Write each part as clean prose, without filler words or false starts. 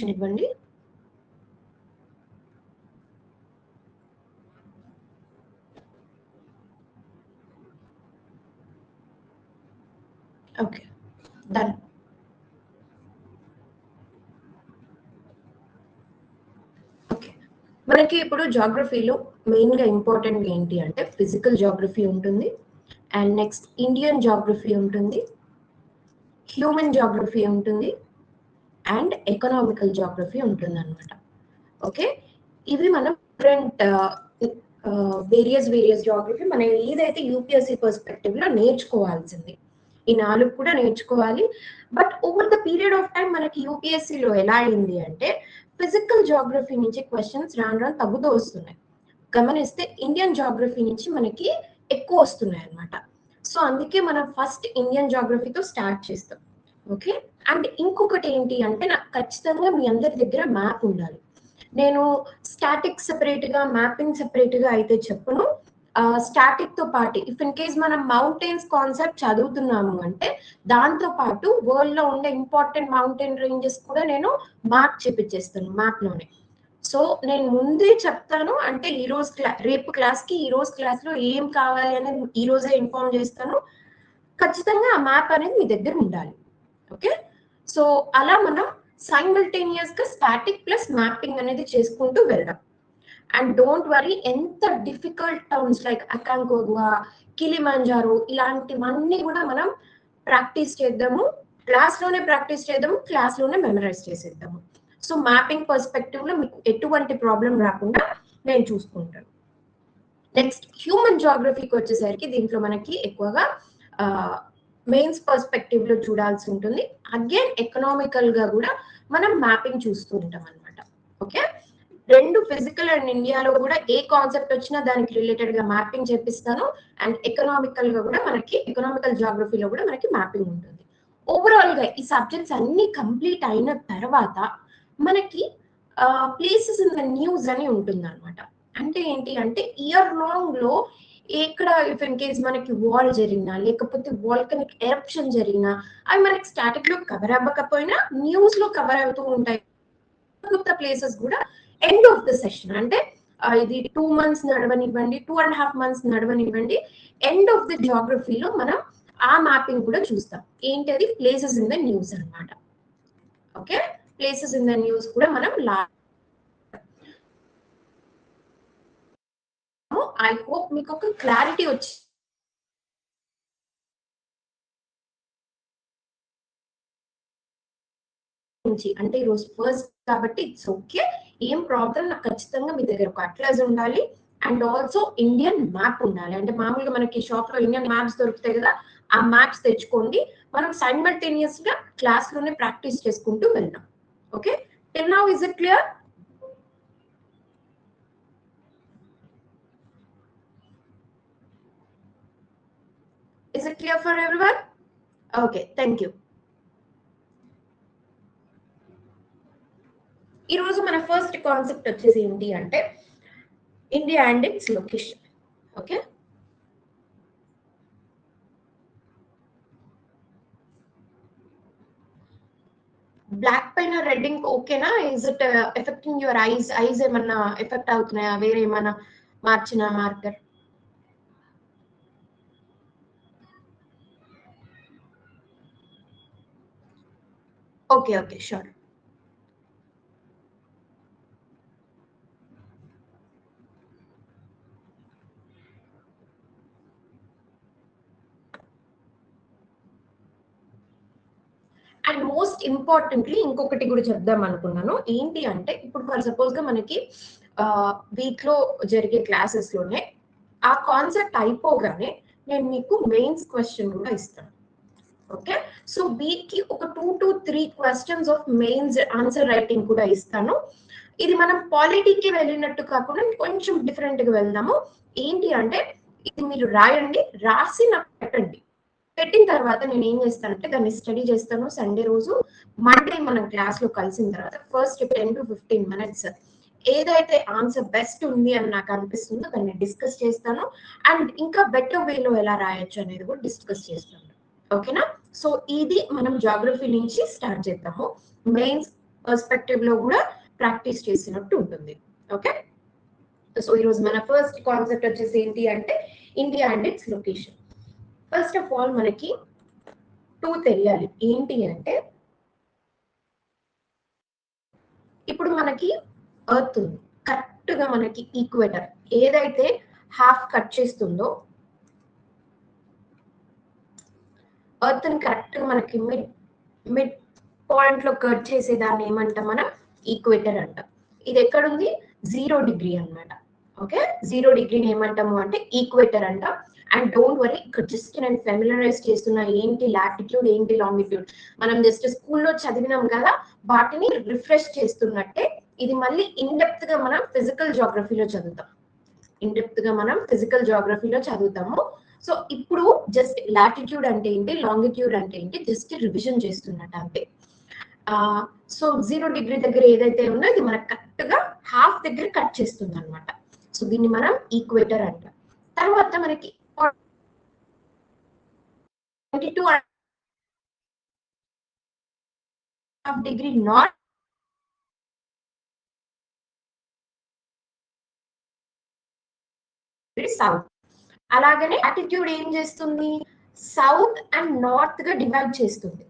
Information ఇవ్వండి. Okay, done. Okay, మనకి ఇప్పుడు జాగ్రఫీలో మెయిన్గా ఇంపార్టెంట్ ఏంటి అంటే ఫిజికల్ జాగ్రఫీ ఉంటుంది, అండ్ నెక్స్ట్ ఇండియన్ జాగ్రఫీ ఉంటుంది, హ్యూమన్ జాగ్రఫీ ఉంటుంది, అండ్ ఎకనామికల్ జాగ్రఫీ ఉంటుంది అనమాట. ఓకే, ఇవి మనం డిఫరెంట్ వేరియస్ జాగ్రఫీ మనం ఏదైతే యూపీఎస్సీ పర్స్పెక్టివ్ లో నేర్చుకోవాల్సింది. ఈ 4 కూడా నేర్చుకోవాలి. But over the period of time మనకి యూపీఎస్సీలో ఎలా అయింది అంటే ఫిజికల్ జాగ్రఫీ నుంచి క్వశ్చన్స్ రాను తగ్గుతూ వస్తున్నాయి. గమనిస్తే ఇండియన్ జాగ్రఫీ నుంచి మనకి ఎక్కువ వస్తున్నాయి అన్నమాట. సో అందుకే మనం ఫస్ట్ ఇండియన్ జాగ్రఫీతో స్టార్ట్ చేస్తాం. ఓకే, అండ్ ఇంకొకటి ఏంటి అంటే నాకు ఖచ్చితంగా మీ అందరి దగ్గర మ్యాప్ ఉండాలి. నేను స్టాటిక్ సెపరేట్ గా మ్యాపింగ్ సెపరేట్ గా అయితే చెప్పను. స్టాటిక్ తో పాటు ఇఫ్ ఇన్ కేస్ మనం మౌంటైన్స్ కాన్సెప్ట్ చదువుతున్నాము అంటే దాంతో పాటు వరల్డ్ లో ఉండే ఇంపార్టెంట్ మౌంటైన్ రేంజెస్ కూడా నేను మ్యాప్ చేపించేస్తాను మ్యాప్ లోనే. సో నేను ముందే చెప్తాను అంటే ఈ రోజు రేపు క్లాస్ కి ఈ రోజు క్లాస్ లో ఏం కావాలి అనేది ఈ రోజే ఇన్ఫార్మ్ చేస్తాను. ఖచ్చితంగా ఆ మ్యాప్ అనేది మీ దగ్గర ఉండాలి. ఓకే, సో అలా మనం సైమల్టేనియస్ గా స్టాటిక్ ప్లస్ మ్యాపింగ్ అనేది చేసుకుంటూ వెళ్దాం. అండ్ డోంట్ వరీ, ఎంత డిఫికల్ట్ టౌన్స్ లైక్ అకాంకోగ్వా, కిలిమంజారో ఇలాంటివన్నీ కూడా మనం ప్రాక్టీస్ చేద్దాము. క్లాస్ లోనే ప్రాక్టీస్ చేద్దాము, క్లాస్ లోనే మెమరైజ్ చేసేద్దాము. సో మ్యాపింగ్ పర్స్పెక్టివ్ లో మీకు ఎటువంటి ప్రాబ్లం రాకుండా నేను చూసుకుంటాను. నెక్స్ట్ హ్యూమన్ జాగ్రఫీకి వచ్చేసరికి దీంట్లో మనకి ఎక్కువగా మెయిన్స్ పర్స్పెక్టివ్ లో చూడాల్సి ఉంటుంది. అగైన్ ఎకనామికల్ గా కూడా మనం మ్యాపింగ్ చూస్తూ ఉంటాం అనమాట. ఓకే, రెండు ఫిజికల్ అండ్ ఇండియాలో కూడా ఏ కాన్సెప్ట్ వచ్చినా దానికి రిలేటెడ్ గా మ్యాపింగ్ చేపిస్తాను. అండ్ ఎకనామికల్ గా కూడా మనకి ఎకనామికల్ జాగ్రఫీలో కూడా మనకి మ్యాపింగ్ ఉంటుంది. ఓవరాల్ గా ఈ సబ్జెక్ట్స్ అన్ని కంప్లీట్ అయిన తర్వాత మనకి ప్లేసెస్ ఇన్ ద న్యూస్ అని ఉంటుంది అనమాట. అంటే ఏంటి అంటే ఇయర్ లాంగ్ లో ఎక్కడ ఇఫ్ ఇన్ కేస్ మనకి వార్ జరిగినా లేకపోతే వాల్కనిక్ ఎరప్షన్ జరిగినా అవి మనకి స్టాటిక్ లో కవర్ అవ్వకపోయినా న్యూస్ లో కవర్ అవుతూ ఉంటాయి. కొత్త ప్లేసెస్ కూడా ఎండ్ ఆఫ్ ద సెషన్ అంటే ఇది 2 months నడవనివ్వండి, 2.5 months నడవనివ్వండి, ఎండ్ ఆఫ్ ద జాగ్రఫీలో మనం ఆ మ్యాపింగ్ కూడా చూస్తాం. ఏంటది ప్లేసెస్ ఇన్ ద న్యూస్ అనమాట. Okay, places in the news కూడా మనం ఐ హోప్ మీకు ఒక క్లారిటీ వచ్చి అంటే ఈరోజు ఫస్ట్ కాబట్టి ఇట్స్ ఓకే, ఏం ప్రాబ్లం. నాకు ఖచ్చితంగా మీ దగ్గర ఒక అట్లాస్ ఉండాలి అండ్ ఆల్సో ఇండియన్ మ్యాప్ ఉండాలి. అంటే మామూలుగా మనకి షాప్ లో ఇండియన్ మ్యాప్స్ దొరుకుతాయి కదా, ఆ మ్యాప్స్ తెచ్చుకోండి. మనం సైమల్టేనియస్ గా క్లాస్ లోనే ప్రాక్టీస్ చేసుకుంటూ వెళ్దాం. Okay, till now is it clear? Is it clear for everyone? Okay, thank you. ఈ రోజు మన ఫస్ట్ కాన్సెప్ట్ వచ్చేసి ఏంటి అంటే India and it's location. Okay, black పైన రెడ్ ఇంక్ ఓకేనా? Is it affecting your eyes ఏమన్నా ఎఫెక్ట్ అవుతున్నాయా? వేరే ఏమన్నా మార్చిన marker? Okay okay, sure. And most importantly ఇంకొకటి కూడా చెప్దాం అనుకున్నాను. ఏంటి అంటే ఇప్పుడు ఫర్ సపోజ్ గా మనకి వీక్ లో జరిగే క్లాసెస్ లోనే ఆ కాన్సెప్ట్ అయిపోగానే నేను మీకు మెయిన్స్ క్వశ్చన్ కూడా ఇస్తాను. ఓకే, సో వీక్ కి ఒక 2 to 3 questions of mains answer writing కూడా ఇస్తాను. ఇది మనం పాలిటీకి వెళ్ళినట్టు కాకుండా కొంచెం డిఫరెంట్ గా వెళ్దాము. ఏంటి అంటే ఇది మీరు రాయండి, రాసి నాకు పెట్టండి. పెట్టిన తర్వాత నేను ఏం చేస్తానంటే దాన్ని స్టడీ చేస్తాను. సండే రోజు మండే మనం క్లాస్ లో కలిసిన తర్వాత ఫస్ట్ 10 to 15 minutes ఏదైతే ఆన్సర్ బెస్ట్ ఉంది అని నాకు అనిపిస్తుందో దాన్ని డిస్కస్ చేస్తాను. అండ్ ఇంకా బెటర్ వేలో ఎలా రాయొచ్చు అనేది కూడా డిస్కస్ చేస్తాను. ఓకేనా? సో ఇది మనం జాగ్రఫీ నుంచి స్టార్ట్ చేద్దాము. మెయిన్స్ పర్స్పెక్టివ్ లో కూడా ప్రాక్టీస్ చేసినట్టు ఉంటుంది. ఓకే, సో ఈరోజు మన ఫస్ట్ కాన్సెప్ట్ వచ్చేసి ఏంటి అంటే India and it's location. First of all మనకి 2 తెలియాలి. ఏంటి అంటే ఇప్పుడు మనకి ఎర్త్ ఉంది, కరెక్ట్ గా మనకి ఈక్వేటర్ ఏదైతే హాఫ్ కట్ చేస్తుందో ఎర్త్ ని కరెక్ట్ గా మనకి మిడ్ పాయింట్ లో కట్ చేసే దాన్ని ఏమంటాం మనం ఈక్వేటర్ అంటాం. ఇది ఎక్కడుంది 0 డిగ్రీ అన్నమాట. ఓకే, 0 డిగ్రీని ఏమంటాము అంటే ఈక్వేటర్ అంటాం. అండ్ డోంట్ వరీ, ఇక్కడ జస్ట్ నేను ఫెమిలరైజ్ చేస్తున్నా ఏంటి లాటిట్యూడ్ ఏంటి లాంగిట్యూడ్, మనం జస్ట్ స్కూల్లో చదివినాం కదా, వాటిని రిఫ్రెష్ చేస్తున్నట్టే ఇది మళ్ళీ ఇన్ డెప్త్ గా మనం ఫిజికల్ జాగ్రఫీలో చదువుతాం. ఇన్ డెప్త్ గా మనం ఫిజికల్ జాగ్రఫీలో చదువుతాము. సో ఇప్పుడు జస్ట్ లాటిట్యూడ్ అంటే ఏంటి, లాంగిట్యూడ్ అంటే ఏంటి జస్ట్ రివిజన్ చేస్తున్నట్టు అంతే. సో 0 డిగ్రీ దగ్గర ఏదైతే ఉందో ఇది మనకు కరెక్ట్ గా హాఫ్ దగ్గర కట్ చేస్తుంది అనమాట. సో దీన్ని మనం ఈక్వేటర్ అంటాం. తర్వాత మనకి 22.5 డిగ్రీ నార్త్ సౌత్. అలాగనే లాటిట్యూడ్ ఏం చేస్తుంది, సౌత్ అండ్ నార్త్ గా డివైడ్ చేస్తుంది.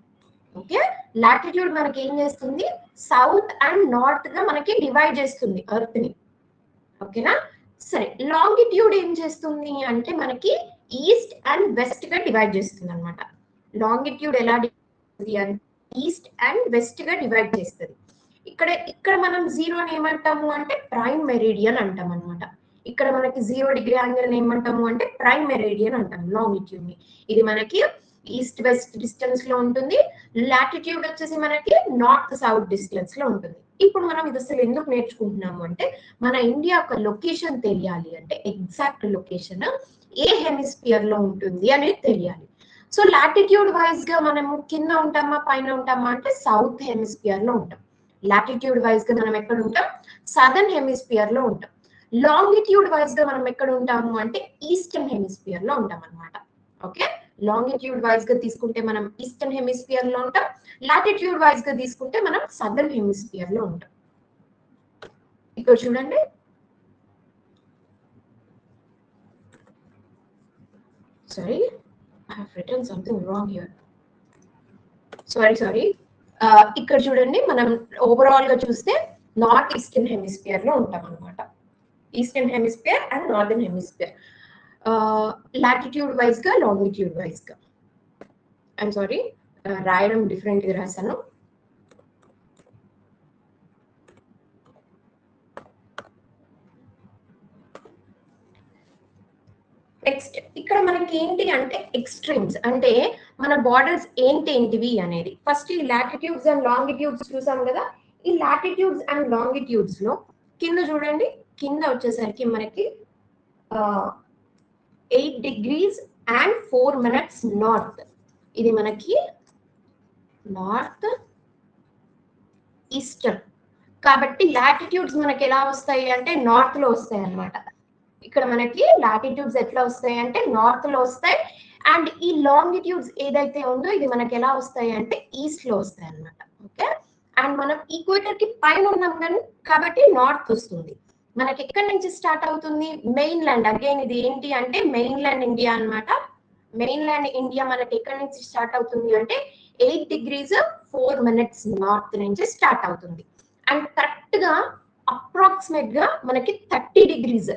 ఓకే, లాటిట్యూడ్ మనకి ఏం చేస్తుంది, సౌత్ అండ్ నార్త్ గా మనకి డివైడ్ చేస్తుంది ఎర్త్ ని. ఓకేనా, సరే లాంగిట్యూడ్ ఏం చేస్తుంది అంటే మనకి ఈస్ట్ అండ్ వెస్ట్ గా డివైడ్ చేస్తుంది అనమాట. లాంగిట్యూడ్ ఎలా ఈస్ట్ అండ్ వెస్ట్ గా డివైడ్ చేస్తుంది. ఇక్కడ మనం 0 ఏమంటాము అంటే ప్రైమ్ మెరిడియన్ అంటాం అనమాట. ఇక్కడ మనకి 0 డిగ్రీ యాంగిల్ ఏమంటాము అంటే ప్రైమ్ మెరిడియన్ అంటాం లాంగిట్యూడ్ ని. ఇది మనకి ఈస్ట్ వెస్ట్ డిస్టెన్స్ లో ఉంటుంది. లాటిట్యూడ్ వచ్చేసి మనకి నార్త్ సౌత్ డిస్టెన్స్ లో ఉంటుంది. ఇప్పుడు మనం ఇది అసలు ఎందుకు నేర్చుకుంటున్నాము అంటే మన ఇండియా యొక్క లొకేషన్ తెలియాలి అంటే ఎగ్జాక్ట్ లొకేషన్ ఏ హెమిస్ఫియర్ లో ఉంటుంది అనేది తెలియాలి. సో లాటిట్యూడ్ వైజ్ గా మనము కింద ఉంటామా పైన ఉంటామా అంటే సౌత్ హెమిస్ఫియర్ లో ఉంటాం. లాటిట్యూడ్ వైజ్ గా మనం ఎక్కడ ఉంటాం, సదర్న్ హెమిస్ఫియర్ లో ఉంటాం. లాంగిట్యూడ్ వైజ్ గా మనం ఎక్కడ ఉంటాము అంటే ఈస్టర్న్ హెమిస్ఫియర్ లో ఉంటాం అనమాట. ఓకే, లాంగిట్యూడ్ వైజ్ గా తీసుకుంటే మనం ఈస్టర్న్ హెమిస్ఫియర్ లో ఉంటాం. లాటిట్యూడ్ వైజ్ గా తీసుకుంటే మనం సదర్న్ హెమిస్ఫియర్ లో ఉంటాం. ఇక్కడ చూడండి, sorry I have written something wrong here. Sorry. ఇక్కడ చూడండి, మనం ఓవరాల్ గా చూస్తే నార్త్ ఈస్టర్న్ హెమిస్ఫియర్ లో ఉంటాం అనమాట. Eastern hemisphere and northern hemisphere, latitude wise గా లాంగిట్యూడ్ వైజ్ గా. ఐఎమ్ సారీ, రాయడం డిఫరెంట్ గా రాశాను. నెక్స్ట్ ఇక్కడ మనకి ఏంటి అంటే ఎక్స్ట్రీమ్స్ అంటే మన బార్డర్స్ ఏంటివి అనేది. ఫస్ట్ ఈ లాటిట్యూడ్స్ అండ్ లాంగిట్యూడ్స్ చూసాం కదా. ఈ లాటిట్యూడ్స్ అండ్ లాంగిట్యూడ్స్ లో కింద చూడండి, కింద వచ్చేసరికి మనకి 8 degrees and 4 minutes నార్త్. ఇది మనకి నార్త్ ఈస్టర్న్ కాబట్టి లాటిట్యూడ్స్ మనకి ఎలా వస్తాయి అంటే నార్త్ లో వస్తాయి అన్నమాట. ఇక్కడ మనకి లాటిట్యూడ్స్ ఎట్లా వస్తాయి అంటే నార్త్ లో వస్తాయి. అండ్ ఈ లాంగిట్యూడ్స్ ఏదైతే ఉందో ఇది మనకి ఎలా వస్తాయి అంటే ఈస్ట్ లో వస్తాయి అన్నమాట. ఓకే, అండ్ మనం ఈక్వేటర్ కి పైన ఉన్నాం కానీ కాబట్టి నార్త్ వస్తుంది. మనకి ఎక్కడి నుంచి స్టార్ట్ అవుతుంది, మెయిన్ ల్యాండ్. అగైన్ ఇది ఏంటి అంటే మెయిన్ ల్యాండ్ ఇండియా అన్నమాట. మెయిన్ ల్యాండ్ ఇండియా మనకి ఎక్కడి నుంచి స్టార్ట్ అవుతుంది అంటే 8 degrees 4 minutes నార్త్ నుంచి స్టార్ట్ అవుతుంది. అండ్ కరెక్ట్ గా అప్రాక్సిమేట్ గా మనకి 30 degrees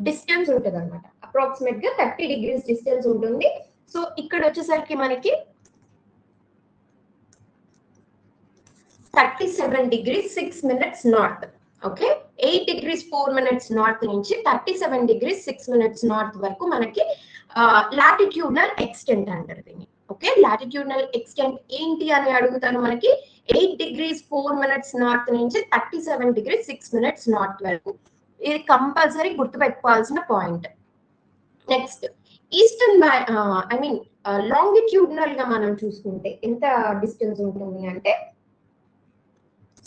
డిస్టెన్స్ ఉంటుంది అనమాట. అప్రాక్సిమేట్ గా 30 degrees డిస్టెన్స్ ఉంటుంది. సో ఇక్కడ వచ్చేసరికి మనకి 37 degrees 6 minutes north. Okay, 8 degrees 4 minutes north నుంచి 37 degrees 6 minutes నార్త్ వరకు మనకి లాటిట్యూడనల్ ఎక్స్టెంట్ అంటారు దీన్ని. ఓకే, లాటిట్యూడనల్ ఎక్స్టెంట్ ఏంటి అని అడుగుతాను. మనకి 8 degrees 4 minutes నార్త్ నుంచి 37 degrees 6 minutes నార్త్ వరకు. ఇది కంపల్సరీ గుర్తుపెట్టుకోవాల్సిన point. Next eastern I mean longitudinal గా మనం చూసుకుంటే ఎంత డిస్టెన్స్ ఉంటుంది అంటే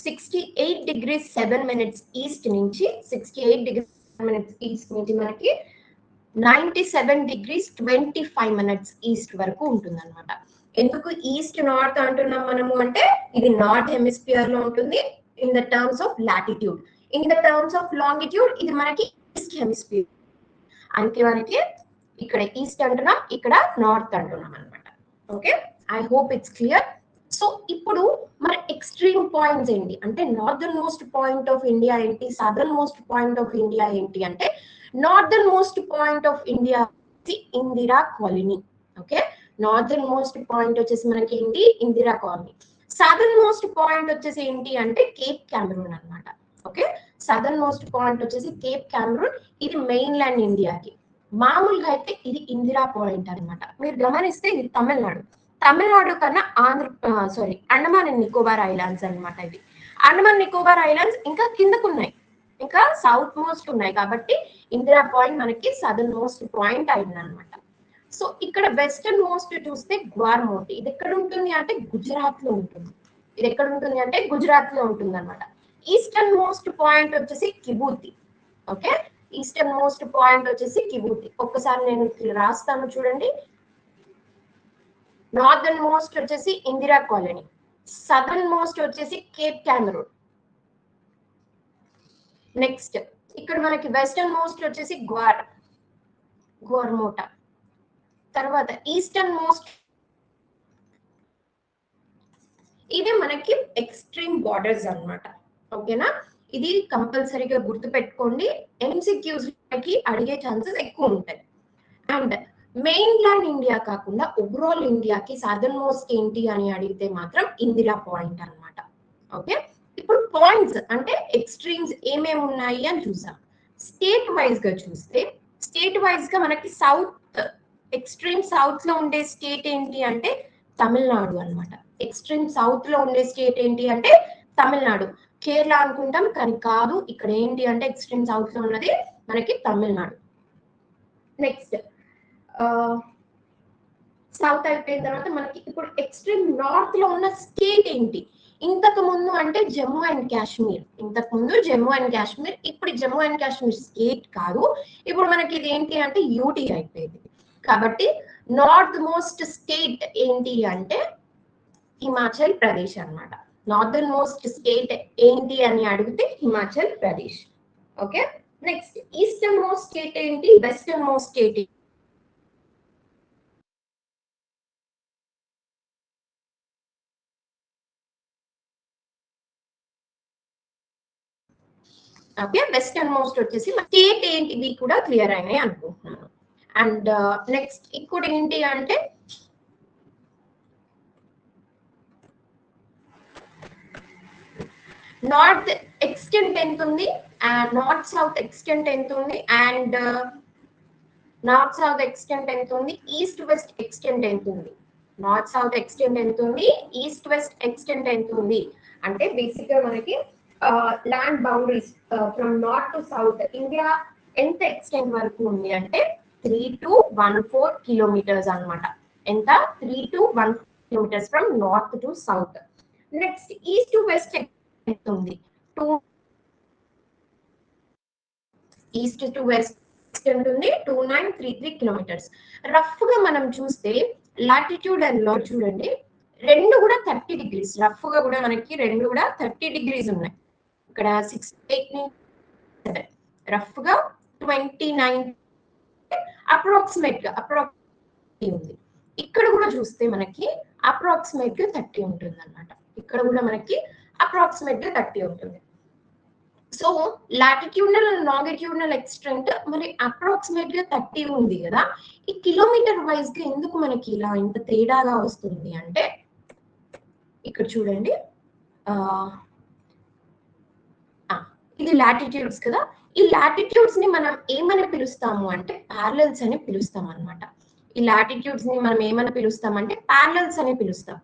68 degrees 7 minutes ఈస్ట్ నుంచి 68 degrees 7 minutes ఈస్ట్ నుంచి మనకి 97 degrees 25 minutes ఈస్ట్ వరకు ఉంటుంది అనమాట. ఎందుకు ఈస్ట్ నార్త్ అంటున్నాం మనము అంటే ఇది నార్త్ హెమిస్ఫియర్ లో ఉంటుంది. In the terms of latitude. In the terms of longitude ఇది మనకి ఈస్ట్ హెమిస్ఫియర్. అందుకే మనకి ఇక్కడ ఈస్ట్ అంటున్నాం, ఇక్కడ నార్త్ అంటున్నాం అనమాట. Okay, I hope it's clear. So ఇప్పుడు మన ఎక్స్ట్రీమ్ పాయింట్స్ ఏంటి అంటే, northern most point of India ఏంటి, southern most point of India ఏంటి అంటే, northern most point of India Indira colony. Okay, northern most point వచ్చేసి మనకి ఏంటి, Indira colony. Southern most point వచ్చేసి ఏంటి అంటే కేప్ కామరూన్ అనమాట. ఓకే, సదర్న్ మోస్ట్ పాయింట్ వచ్చేసి కేప్ కామరూన్, ఇది మెయిన్ ల్యాండ్ ఇండియాకి. మామూలుగా అయితే ఇది ఇందిరా పాయింట్ అనమాట. మీరు గమనిస్తే ఇది తమిళనాడు. తమిళనాడు కన్నా అండమాన్ అండ్ నికోబార్ ఐలాండ్స్ అనమాట. ఇది అండమాన్ నికోబార్ ఐలాండ్స్ ఇంకా కిందకు ఉన్నాయి, ఇంకా సౌత్ మోస్ట్ ఉన్నాయి. కాబట్టి ఇందిరా పాయింట్ మనకి సదర్న్ మోస్ట్ పాయింట్ అయింది అనమాట. సో ఇక్కడ వెస్టర్న్ మోస్ట్ చూస్తే గ్వార్మోటి, ఇది ఎక్కడ ఉంటుంది అంటే గుజరాత్ లో ఉంటుంది. ఇది ఎక్కడ ఉంటుంది అంటే గుజరాత్ లో ఉంటుంది అనమాట. ఈస్టర్న్ మోస్ట్ పాయింట్ వచ్చేసి కిబూతి. ఓకే, ఈస్టర్న్ మోస్ట్ పాయింట్ వచ్చేసి కిబూతి. ఒక్కసారి నేను రాస్తాను చూడండి. నార్దర్న్ మోస్ట్ వచ్చేసి ఇందిరా కాలనీ, సదర్న్ మోస్ట్ వచ్చేసి కేప్ కామరూన్. నెక్స్ట్ ఇక్కడ మనకి వెస్టర్న్ మోస్ట్ వచ్చేసి గ్వార్మోటా. తర్వాత ఈస్టర్న్ మోస్ట్ ఇది మనకి ఎక్స్ట్రీమ్ బార్డర్స్ అన్నమాట. ఓకేనా, ఇది కంపల్సరీగా గుర్తు పెట్టుకోండి. ఎంసీక్యూస్ కి అడిగే ఛాన్సెస్ ఎక్కువ ఉంటాయి. అండ్ మెయిన్ ల్యాండ్ ఇండియా కాకుండా ఓవరాల్ ఇండియాకి సదర్న్ మోస్ట్ ఏంటి అని అడిగితే మాత్రం ఇందిరా పాయింట్ అన్నమాట. ఓకే, ఇప్పుడు పాయింట్స్ అంటే ఎక్స్ట్రీమ్స్ ఏమేమి ఉన్నాయి అని చూసాం. స్టేట్ వైజ్ గా చూస్తే, స్టేట్ వైజ్ గా మనకి సౌత్ ఎక్స్ట్రీమ్ సౌత్ లో ఉండే స్టేట్ ఏంటి అంటే తమిళనాడు అన్నమాట. ఎక్స్ట్రీమ్ సౌత్ లో ఉండే స్టేట్ ఏంటి అంటే తమిళనాడు. కేరళ అనుకుంటాం కానీ కాదు, ఇక్కడ ఏంటి అంటే ఎక్స్ట్రీమ్ సౌత్ లో ఉన్నది మనకి తమిళనాడు. నెక్స్ట్ సౌత్ అయిపోయిన తర్వాత మనకి ఇప్పుడు ఎక్స్ట్రీమ్ నార్త్ లో ఉన్న స్టేట్ ఏంటి. ఇంతకు ముందు అంటే జమ్మూ అండ్ కాశ్మీర్, ఇంతకు ముందు జమ్మూ అండ్ కాశ్మీర్, ఇప్పుడు జమ్మూ అండ్ కాశ్మీర్ స్టేట్ కాదు, ఇప్పుడు మనకి ఇది ఏంటి అంటే యూటీ అయిపోయింది. కాబట్టి నార్త్ మోస్ట్ స్టేట్ ఏంటి అంటే హిమాచల్ ప్రదేశ్ అన్నమాట. నార్దర్న్ మోస్ట్ స్టేట్ ఏంటి అని అడిగితే Himachal Pradesh. Okay, next eastern most state ఏంటి, western most state. Okay, western most వచ్చేసి స్టేట్ ఏంటిది కూడా క్లియర్ అయినాయి అనుకుంటున్నాను. అండ్ నెక్స్ట్ ఇక్కడ ఏంటి అంటే నార్త్ ఎక్స్టెంట్ ఎంత ఉంది, నార్త్ సౌత్ ఎక్స్టెంట్ ఎంత ఉంది, అండ్ నార్త్ సౌత్ ఎక్స్టెంట్ ఎంత ఉంది, ఈస్ట్ వెస్ట్ ఎక్స్టెంట్ ఎంత ఉంది. నార్త్ సౌత్ ఎక్స్టెంట్ ఎంత ఉంది, ఈస్ట్ వెస్ట్ ఎక్స్టెంట్ ఎంత ఉంది అంటే బేసిక్ గా మనకి land boundaries from north to south India ఎంత ఎక్స్టెంట్ వరకు ఉంది అంటే 3214 కిలోమీటర్స్ అన్నమాట. ఎంత, 3214 kilometres from north to south. Next east to west ఎంత ఉంది, ఈస్ట్ టు వెస్ట్ ఉంటుంది 2933 కిలోమీటర్స్. రఫ్ గా మనం చూస్తే లాటిట్యూడ్ అండ్ లాంగిట్యూడ్ చూడండి, రెండు కూడా 30 డిగ్రీస్. రఫ్ గా కూడా మనకి రెండు కూడా 30 డిగ్రీస్ ఉన్నాయి. ఇక్కడ 68 రఫ్ గా 29 అప్రాక్సిమేట్ గా ఉంది. ఇక్కడ కూడా చూస్తే మనకి అప్రాక్సిమేట్ గా 30 ఉంటుంది అన్నమాట. ఇక్కడ కూడా మనకి అప్రాక్సిమేట్ గా 30 ఉంటుంది. సో లాటిట్యూడనల్ అండ్ లాంగిట్యూడనల్ ఎక్స్టెంట్ మరి అప్రాక్సిమేట్ గా 30 ఉంది కదా, ఈ కిలోమీటర్ వైజ్ గా ఎందుకు మనకి ఇలా ఇంత తేడాగా వస్తుంది అంటే ఇక్కడ చూడండి, ఇది లాటిట్యూడ్స్ కదా, ఈ లాటిట్యూడ్స్ ని మనం ఏమని పిలుస్తాము అంటే ప్యారలల్స్ అని పిలుస్తాం అన్నమాట. ఈ లాటిట్యూడ్స్ ని మనం ఏమని పిలుస్తామంటే ప్యారలల్స్ అని పిలుస్తాం.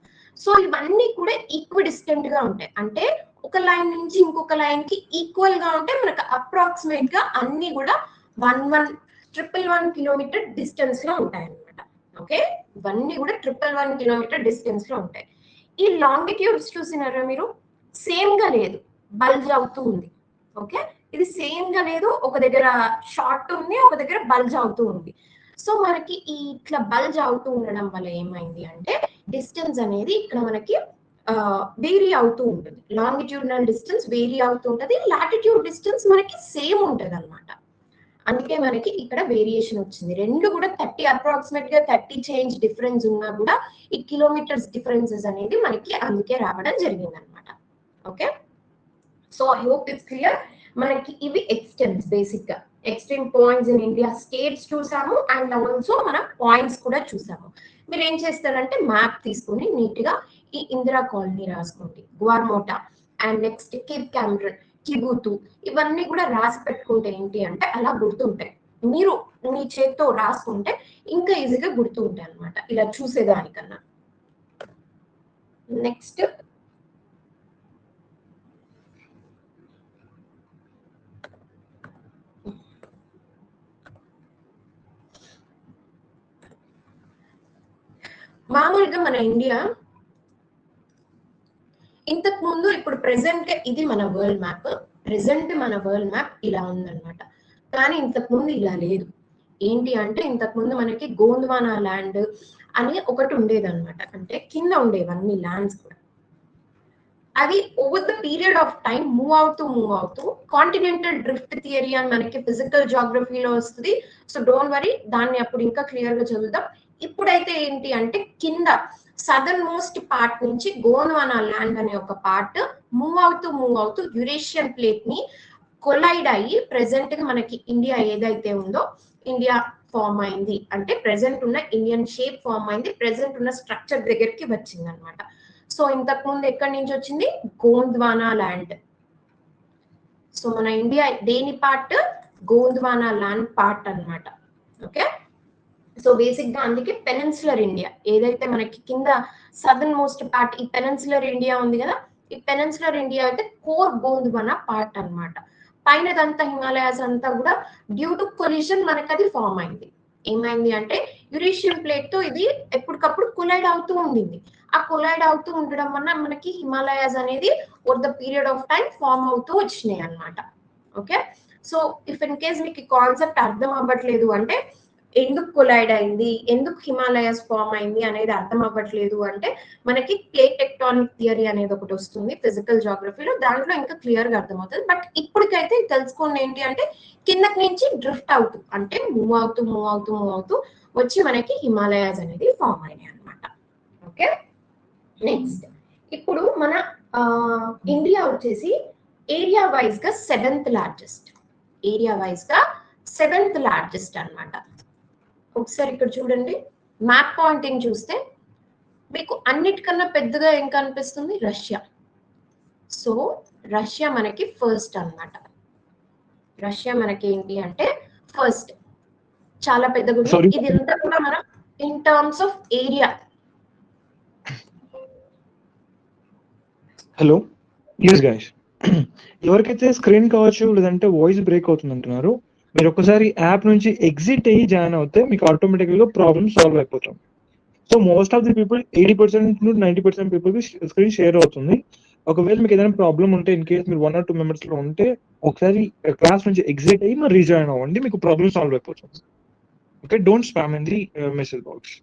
సో ఇవన్నీ కూడా ఈక్వి డిస్టెంట్ గా ఉంటాయి, అంటే ఒక లైన్ నుంచి ఇంకొక లైన్ కి ఈక్వల్ గా ఉంటే మనకు అప్రాక్సిమేట్ గా అన్ని కూడా 111 కిలోమీటర్ డిస్టెన్స్ లో ఉంటాయి అన్నమాట. ఓకే, ఇవన్నీ కూడా 111 కిలోమీటర్ డిస్టెన్స్ లో ఉంటాయి. ఈ లాంగిట్యూడ్స్ చూసినారా మీరు, సేమ్ గా లేదు, బల్జ్ అవుతూ ఉంది. ఓకే, ఇది సేమ్ గా లేదు, ఒక దగ్గర షార్ట్ ఉంది, ఒక దగ్గర బల్జ్ అవుతూ ఉంది. సో మనకి ఈ ఇట్లా బల్జ్ అవుతూ ఉండడం వల్ల ఏమైంది అంటే డిస్టెన్స్ అనేది ఇక్కడ మనకి వేరీ అవుతూ ఉంటుంది. లాంగిట్యూడినల్ డిస్టెన్స్ వేరీ అవుతూ ఉంటుంది, లాటిట్యూడ్ డిస్టెన్స్ మనకి సేమ్ ఉంటుంది అనమాట. అందుకే మనకి ఇక్కడ వేరియేషన్ వచ్చింది. రెండు కూడా 30 అప్రాక్సిమేట్ గా 30 చేంజ్ డిఫరెన్స్ ఉన్నా కూడా ఈ కిలోమీటర్స్ డిఫరెన్సెస్ అనేది మనకి అందుకే రావడం జరిగింది అనమాట. Okay, so I hope it's clear. మనకి ఇవి ఎక్స్టెంట్స్, బేసిక్ గా extreme points in India states చూసాము, అండ్ ఆల్సో మనం పాయింట్స్ కూడా చూసాము. మీరు ఏం చేస్తారంటే మ్యాప్ తీసుకుని నీట్ గా ఈ ఇందిరా కాలనీ రాసుకోండి, గ్వార్మోటా, అండ్ నెక్స్ట్ కేప్ కామరన్, కిబూతు, ఇవన్నీ కూడా రాసి పెట్టుకుంటే ఏంటి అంటే అలా గుర్తుంటాయి. మీరు మీ చేతితో రాసుకుంటే ఇంకా ఈజీగా గుర్తు ఉంటాయి అనమాట, ఇలా చూసేదానికన్నా. నెక్స్ట్ మామూలుగా మన ఇండియా ఇంతకు ముందు, ఇప్పుడు ప్రెసెంట్ ఇది మన వరల్డ్ మ్యాప్, ప్రెసెంట్ మన వరల్డ్ మ్యాప్ ఇలా ఉందన్నమాట. కానీ ఇంతకు ముందు ఇలా లేదు. ఏంటి అంటే ఇంతకు ముందు మనకి గోండ్వానా ల్యాండ్ అని ఒకటి ఉండేదన్నమాట, అంటే కింద ఉండేవన్నీ ల్యాండ్స్ కూడా. అది over the period of time move అవుతూ కాంటినెంటల్ డ్రిఫ్ట్ థియరీ అని మనకి ఫిజికల్ జాగ్రఫీలో వస్తుంది. సో డోంట్ వరీ, దాన్ని అప్పుడు ఇంకా క్లియర్ గా చదువుదాం. ఇప్పుడైతే ఏంటి అంటే కింద సదర్న్ మోస్ట్ పార్ట్ నుంచి గోండ్వానా ల్యాండ్ అనే ఒక పార్ట్ మూవ్ అవుతూ యురేషియన్ ప్లేట్ ని కొలైడ్ అయ్యి ప్రెసెంట్ గా మనకి ఇండియా ఏదైతే ఉందో ఇండియా ఫార్మ్ అయింది. అంటే ప్రెసెంట్ ఉన్న ఇండియన్ షేప్ ఫార్మ్ అయింది, ప్రెసెంట్ ఉన్న స్ట్రక్చర్ దగ్గరికి వచ్చింది అనమాట. సో ఇంతకు ముందు ఎక్కడి నుంచి వచ్చింది? గోండ్వానా ల్యాండ్. సో మన ఇండియా దేని పార్ట్? గోండ్వానా ల్యాండ్ పార్ట్ అన్నమాట. ఓకే, సో బేసిక్ గా అందుకే పెనిన్సులర్ ఇండియా ఏదైతే మనకి కింద సదర్న్ మోస్ట్ పార్ట్, ఈ పెనిన్సులర్ ఇండియా ఉంది కదా, ఈ పెనిన్సులర్ ఇండియా అయితే కోర్ గోండ్వానా పార్ట్ అన్నమాట. పైనదంతా హిమాలయాస్ అంతా కూడా డ్యూ టు కొలిషన్ మనకి అది ఫార్మ్ అయింది. ఏమైంది అంటే యురేషియన్ ప్లేట్ తో ఇది ఎప్పటికప్పుడు కొలైడ్ అవుతూ ఉండింది. ఆ కొలైడ్ అవుతూ ఉండడం వల్ల మనకి హిమాలయాస్ అనేది over the period of time form అవుతూ వచ్చినాయి అన్నమాట. Okay, so if in case మీకు కాన్సెప్ట్ అర్థం అవ్వట్లేదు అంటే, ఎందుకు కొలైడ్ అయింది, ఎందుకు హిమాలయాస్ ఫార్మ్ అయింది అనేది అర్థం అవ్వట్లేదు అంటే, మనకి ప్లేట్ టెక్టానిక్ థియరీ అనేది ఒకటి వస్తుంది ఫిజికల్ జాగ్రఫీలో, దాంట్లో ఇంకా క్లియర్ గా అర్థమవుతుంది. బట్ ఇప్పటికైతే తెలుసుకోండి ఏంటి అంటే, కిందకి నుంచి డ్రిఫ్ట్ అవుతూ, అంటే మూవ్ అవుతూ వచ్చి మనకి హిమాలయాస్ అనేది ఫార్మ్ అయినాయి అనమాట. ఓకే, నెక్స్ట్ ఇప్పుడు మన ఇండియా వచ్చేసి ఏరియా వైజ్ గా 7th లార్జెస్ట్, ఏరియా వైజ్ గా 7th లార్జెస్ట్ అన్నమాట. ఒకసారి ఇక్కడ చూడండి, మ్యాప్ పాయింటింగ్ చూస్తే మీకు అన్నిటికన్నా పెద్దగా ఏం కనిపిస్తుంది? రష్యా. సో రష్యా మనకి ఫస్ట్ అన్నమాట. రష్యా మనకి ఏంటి అంటే ఫస్ట్, చాలా పెద్దగా. ఇది అంతా కూడా మనం in terms of area. Hello, yes guys, ఎవరికైతే స్క్రీన్ కావచ్చు లేదంటే వాయిస్ బ్రేక్ అవుతుంది అంటున్నారు, మీరు ఒకసారి యాప్ నుంచి ఎగ్జిట్ అయ్యి జాయిన్ అవుతే మీకు ఆటోమేటిక్గా ప్రాబ్లమ్ సాల్వ్ అయిపోతాం. So most of the people 80% to 90% people screen share అవుతుంది. ఒకవేళ మీకు ఏదైనా ప్రాబ్లం ఉంటే, ఇన్ కేస్ మీరు 1 or 2 మెంబర్స్ లో ఉంటే ఒకసారి క్లాస్ నుంచి ఎగ్జిట్ అయ్యి మరి రీజాయిన్ అవ్వండి, మీకు ప్రాబ్లమ్ సాల్వ్ అయిపోతుంది. Okay, don't spam in the message box,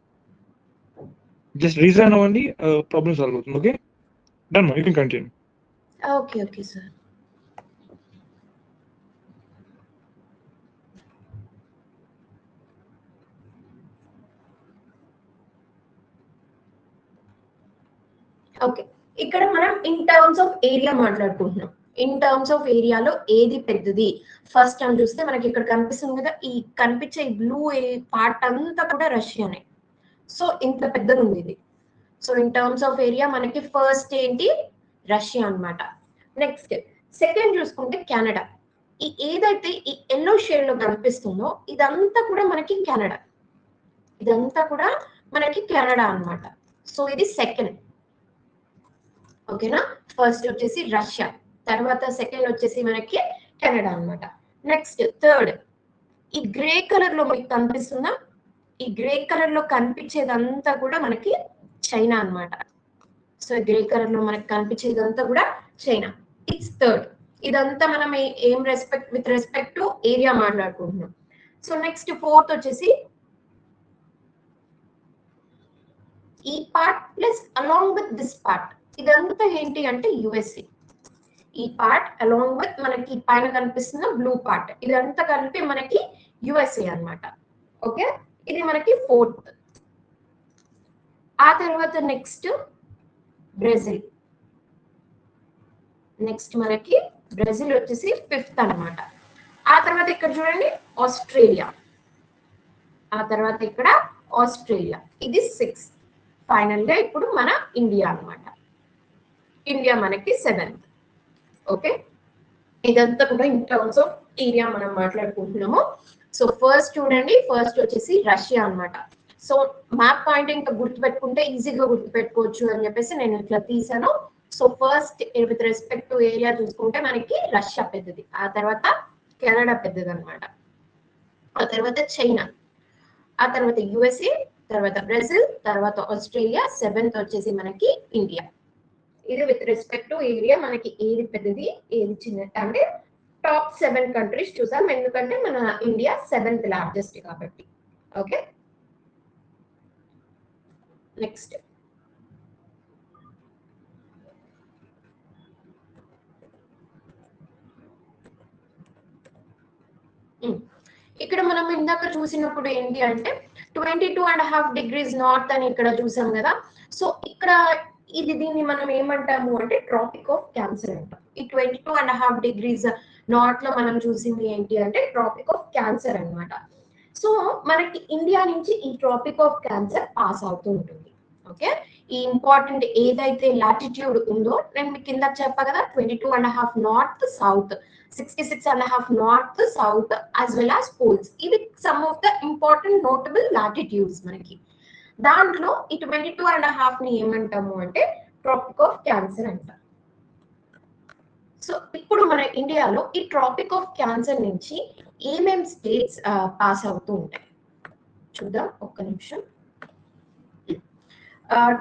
just rejoin అవ్వండి, ప్రాబ్లమ్ సాల్వ్ అవుతుంది. Okay, done, you can continue. Okay sir. Okay, ఇక్కడ మనం ఇన్ టర్మ్స్ ఆఫ్ ఏరియా మాట్లాడుకుంటున్నాం. ఇన్ టర్మ్స్ ఆఫ్ ఏరియాలో ఏది పెద్దది ఫస్ట్ అని చూస్తే మనకి ఇక్కడ కనిపిస్తుంది కదా, ఈ కనిపించే బ్లూ పార్ట్ అంతా కూడా రష్యానే. సో ఇంత పెద్దది ఉంది ఇది. So in terms of area మనకి ఫస్ట్ ఏంటి? రష్యా అన్నమాట. నెక్స్ట్ సెకండ్ చూసుకుంటే కెనడా. ఈ ఏదైతే ఈ ఎల్లో షేడ్ లో కనిపిస్తుందో ఇదంతా కూడా మనకి కెనడా, ఇదంతా కూడా మనకి కెనడా అన్నమాట. సో ఇది సెకండ్. ఓకేనా, ఫస్ట్ వచ్చేసి రష్యా, తర్వాత సెకండ్ వచ్చేసి మనకి కెనడా అన్నమాట. నెక్స్ట్ థర్డ్, ఈ గ్రే కలర్ లో మీకు కనిపిస్తుందా? ఈ గ్రే కలర్ లో కనిపించేదంతా కూడా మనకి చైనా అన్నమాట. సో గ్రే కలర్ లో మనకి కనిపించేదంతా కూడా చైనా. It's third. ఇదంతా మనం ఏం విత్ రెస్పెక్ట్ టు ఏరియా మాట్లాడుకుంటున్నాం. సో నెక్స్ట్ ఫోర్త్ వచ్చేసి ఈ part plus along with this part, ఇదంతా ఏంటి అంటే యుఎస్ఏ. ఈ పార్ట్ అలాంగ్ విత్ మనకి పైన కనిపిస్తున్న బ్లూ పార్ట్ ఇదంతా కలిపి మనకి యుఎస్ఏ అన్నమాట. ఓకే, ఇది మనకి 4th. ఆ తర్వాత నెక్స్ట్ బ్రెజిల్. నెక్స్ట్ మనకి బ్రెజిల్ వచ్చేసి 5th అన్నమాట. ఆ తర్వాత ఇక్కడ చూడండి ఆస్ట్రేలియా. ఆ తర్వాత ఇక్కడ ఆస్ట్రేలియా, ఇది 6th. ఫైనల్ గా ఇప్పుడు మన ఇండియా అన్నమాట. ఇండియా మనకి 7th. ఓకే, ఇదంతా కూడా ఇన్ టర్మ్స్ ఆఫ్ ఏరియా మనం మాట్లాడుకుంటున్నాము. సో ఫస్ట్ చూడండి, ఫస్ట్ వచ్చేసి రష్యా అన్నమాట. సో మ్యాప్ పాయింట్ ఇంకా గుర్తుపెట్టుకుంటే ఈజీగా గుర్తుపెట్టుకోవచ్చు అని చెప్పేసి నేను ఇట్లా తీసాను. So first with respect to area చూసుకుంటే మనకి రష్యా పెద్దది, ఆ తర్వాత కెనడా పెద్దది అనమాట, ఆ తర్వాత చైనా, ఆ తర్వాత యుఎస్ఏ, తర్వాత బ్రెజిల్, తర్వాత ఆస్ట్రేలియా, 7th వచ్చేసి మనకి ఇండియా. ఇది విత్ రెస్పెక్ట్ టు ఏరియా మనకి ఏది పెద్దది ఏది చిన్నది అంటే టాప్ 7 కంట్రీస్ చూసాం, ఎందుకంటే మన ఇండియా 7th లార్జెస్ట్ కాబట్టి. ఓకే, నెక్స్ట్ ఇక్కడ మనం ఇందాక చూసినప్పుడు ఏంటి అంటే 22.5 degrees నార్త్ అని ఇక్కడ చూసాం కదా. సో ఇక్కడ దీన్ని మనం ఏమంటాము అంటే ట్రాపిక్ ఆఫ్ క్యాన్సర్ అంటాం. ఈ 22.5 degrees నార్త్ లో మనం చూసింది ఏంటి అంటే ట్రాపిక్ ఆఫ్ క్యాన్సర్ అన్నమాట. సో మనకి ఇండియా నుంచి ఈ ట్రాపిక్ ఆఫ్ క్యాన్సర్ పాస్ అవుతూ ఉంటుంది. ఓకే, ఈ ఇంపార్టెంట్ ఏదైతే లాటిట్యూడ్ ఉందో నేను మీకు కింద చెప్పా కదా 22.5 north south, 66.5 north south as well as poles, ఇవి some of the important notable latitudes మనకి. దాంట్లో ఈ 22.5 ని ఏమంటాము అంటే ట్రాపిక్ ఆఫ్ క్యాన్సర్ అంటాం. సో ఇప్పుడు మన ఇండియాలో ఈ ట్రాపిక్ ఆఫ్ క్యాన్సర్ నుంచి ఏమేం స్టేట్స్ పాస్ అవుతూ ఉంటాయి చూద్దాం, ఒక్క నిమిషం.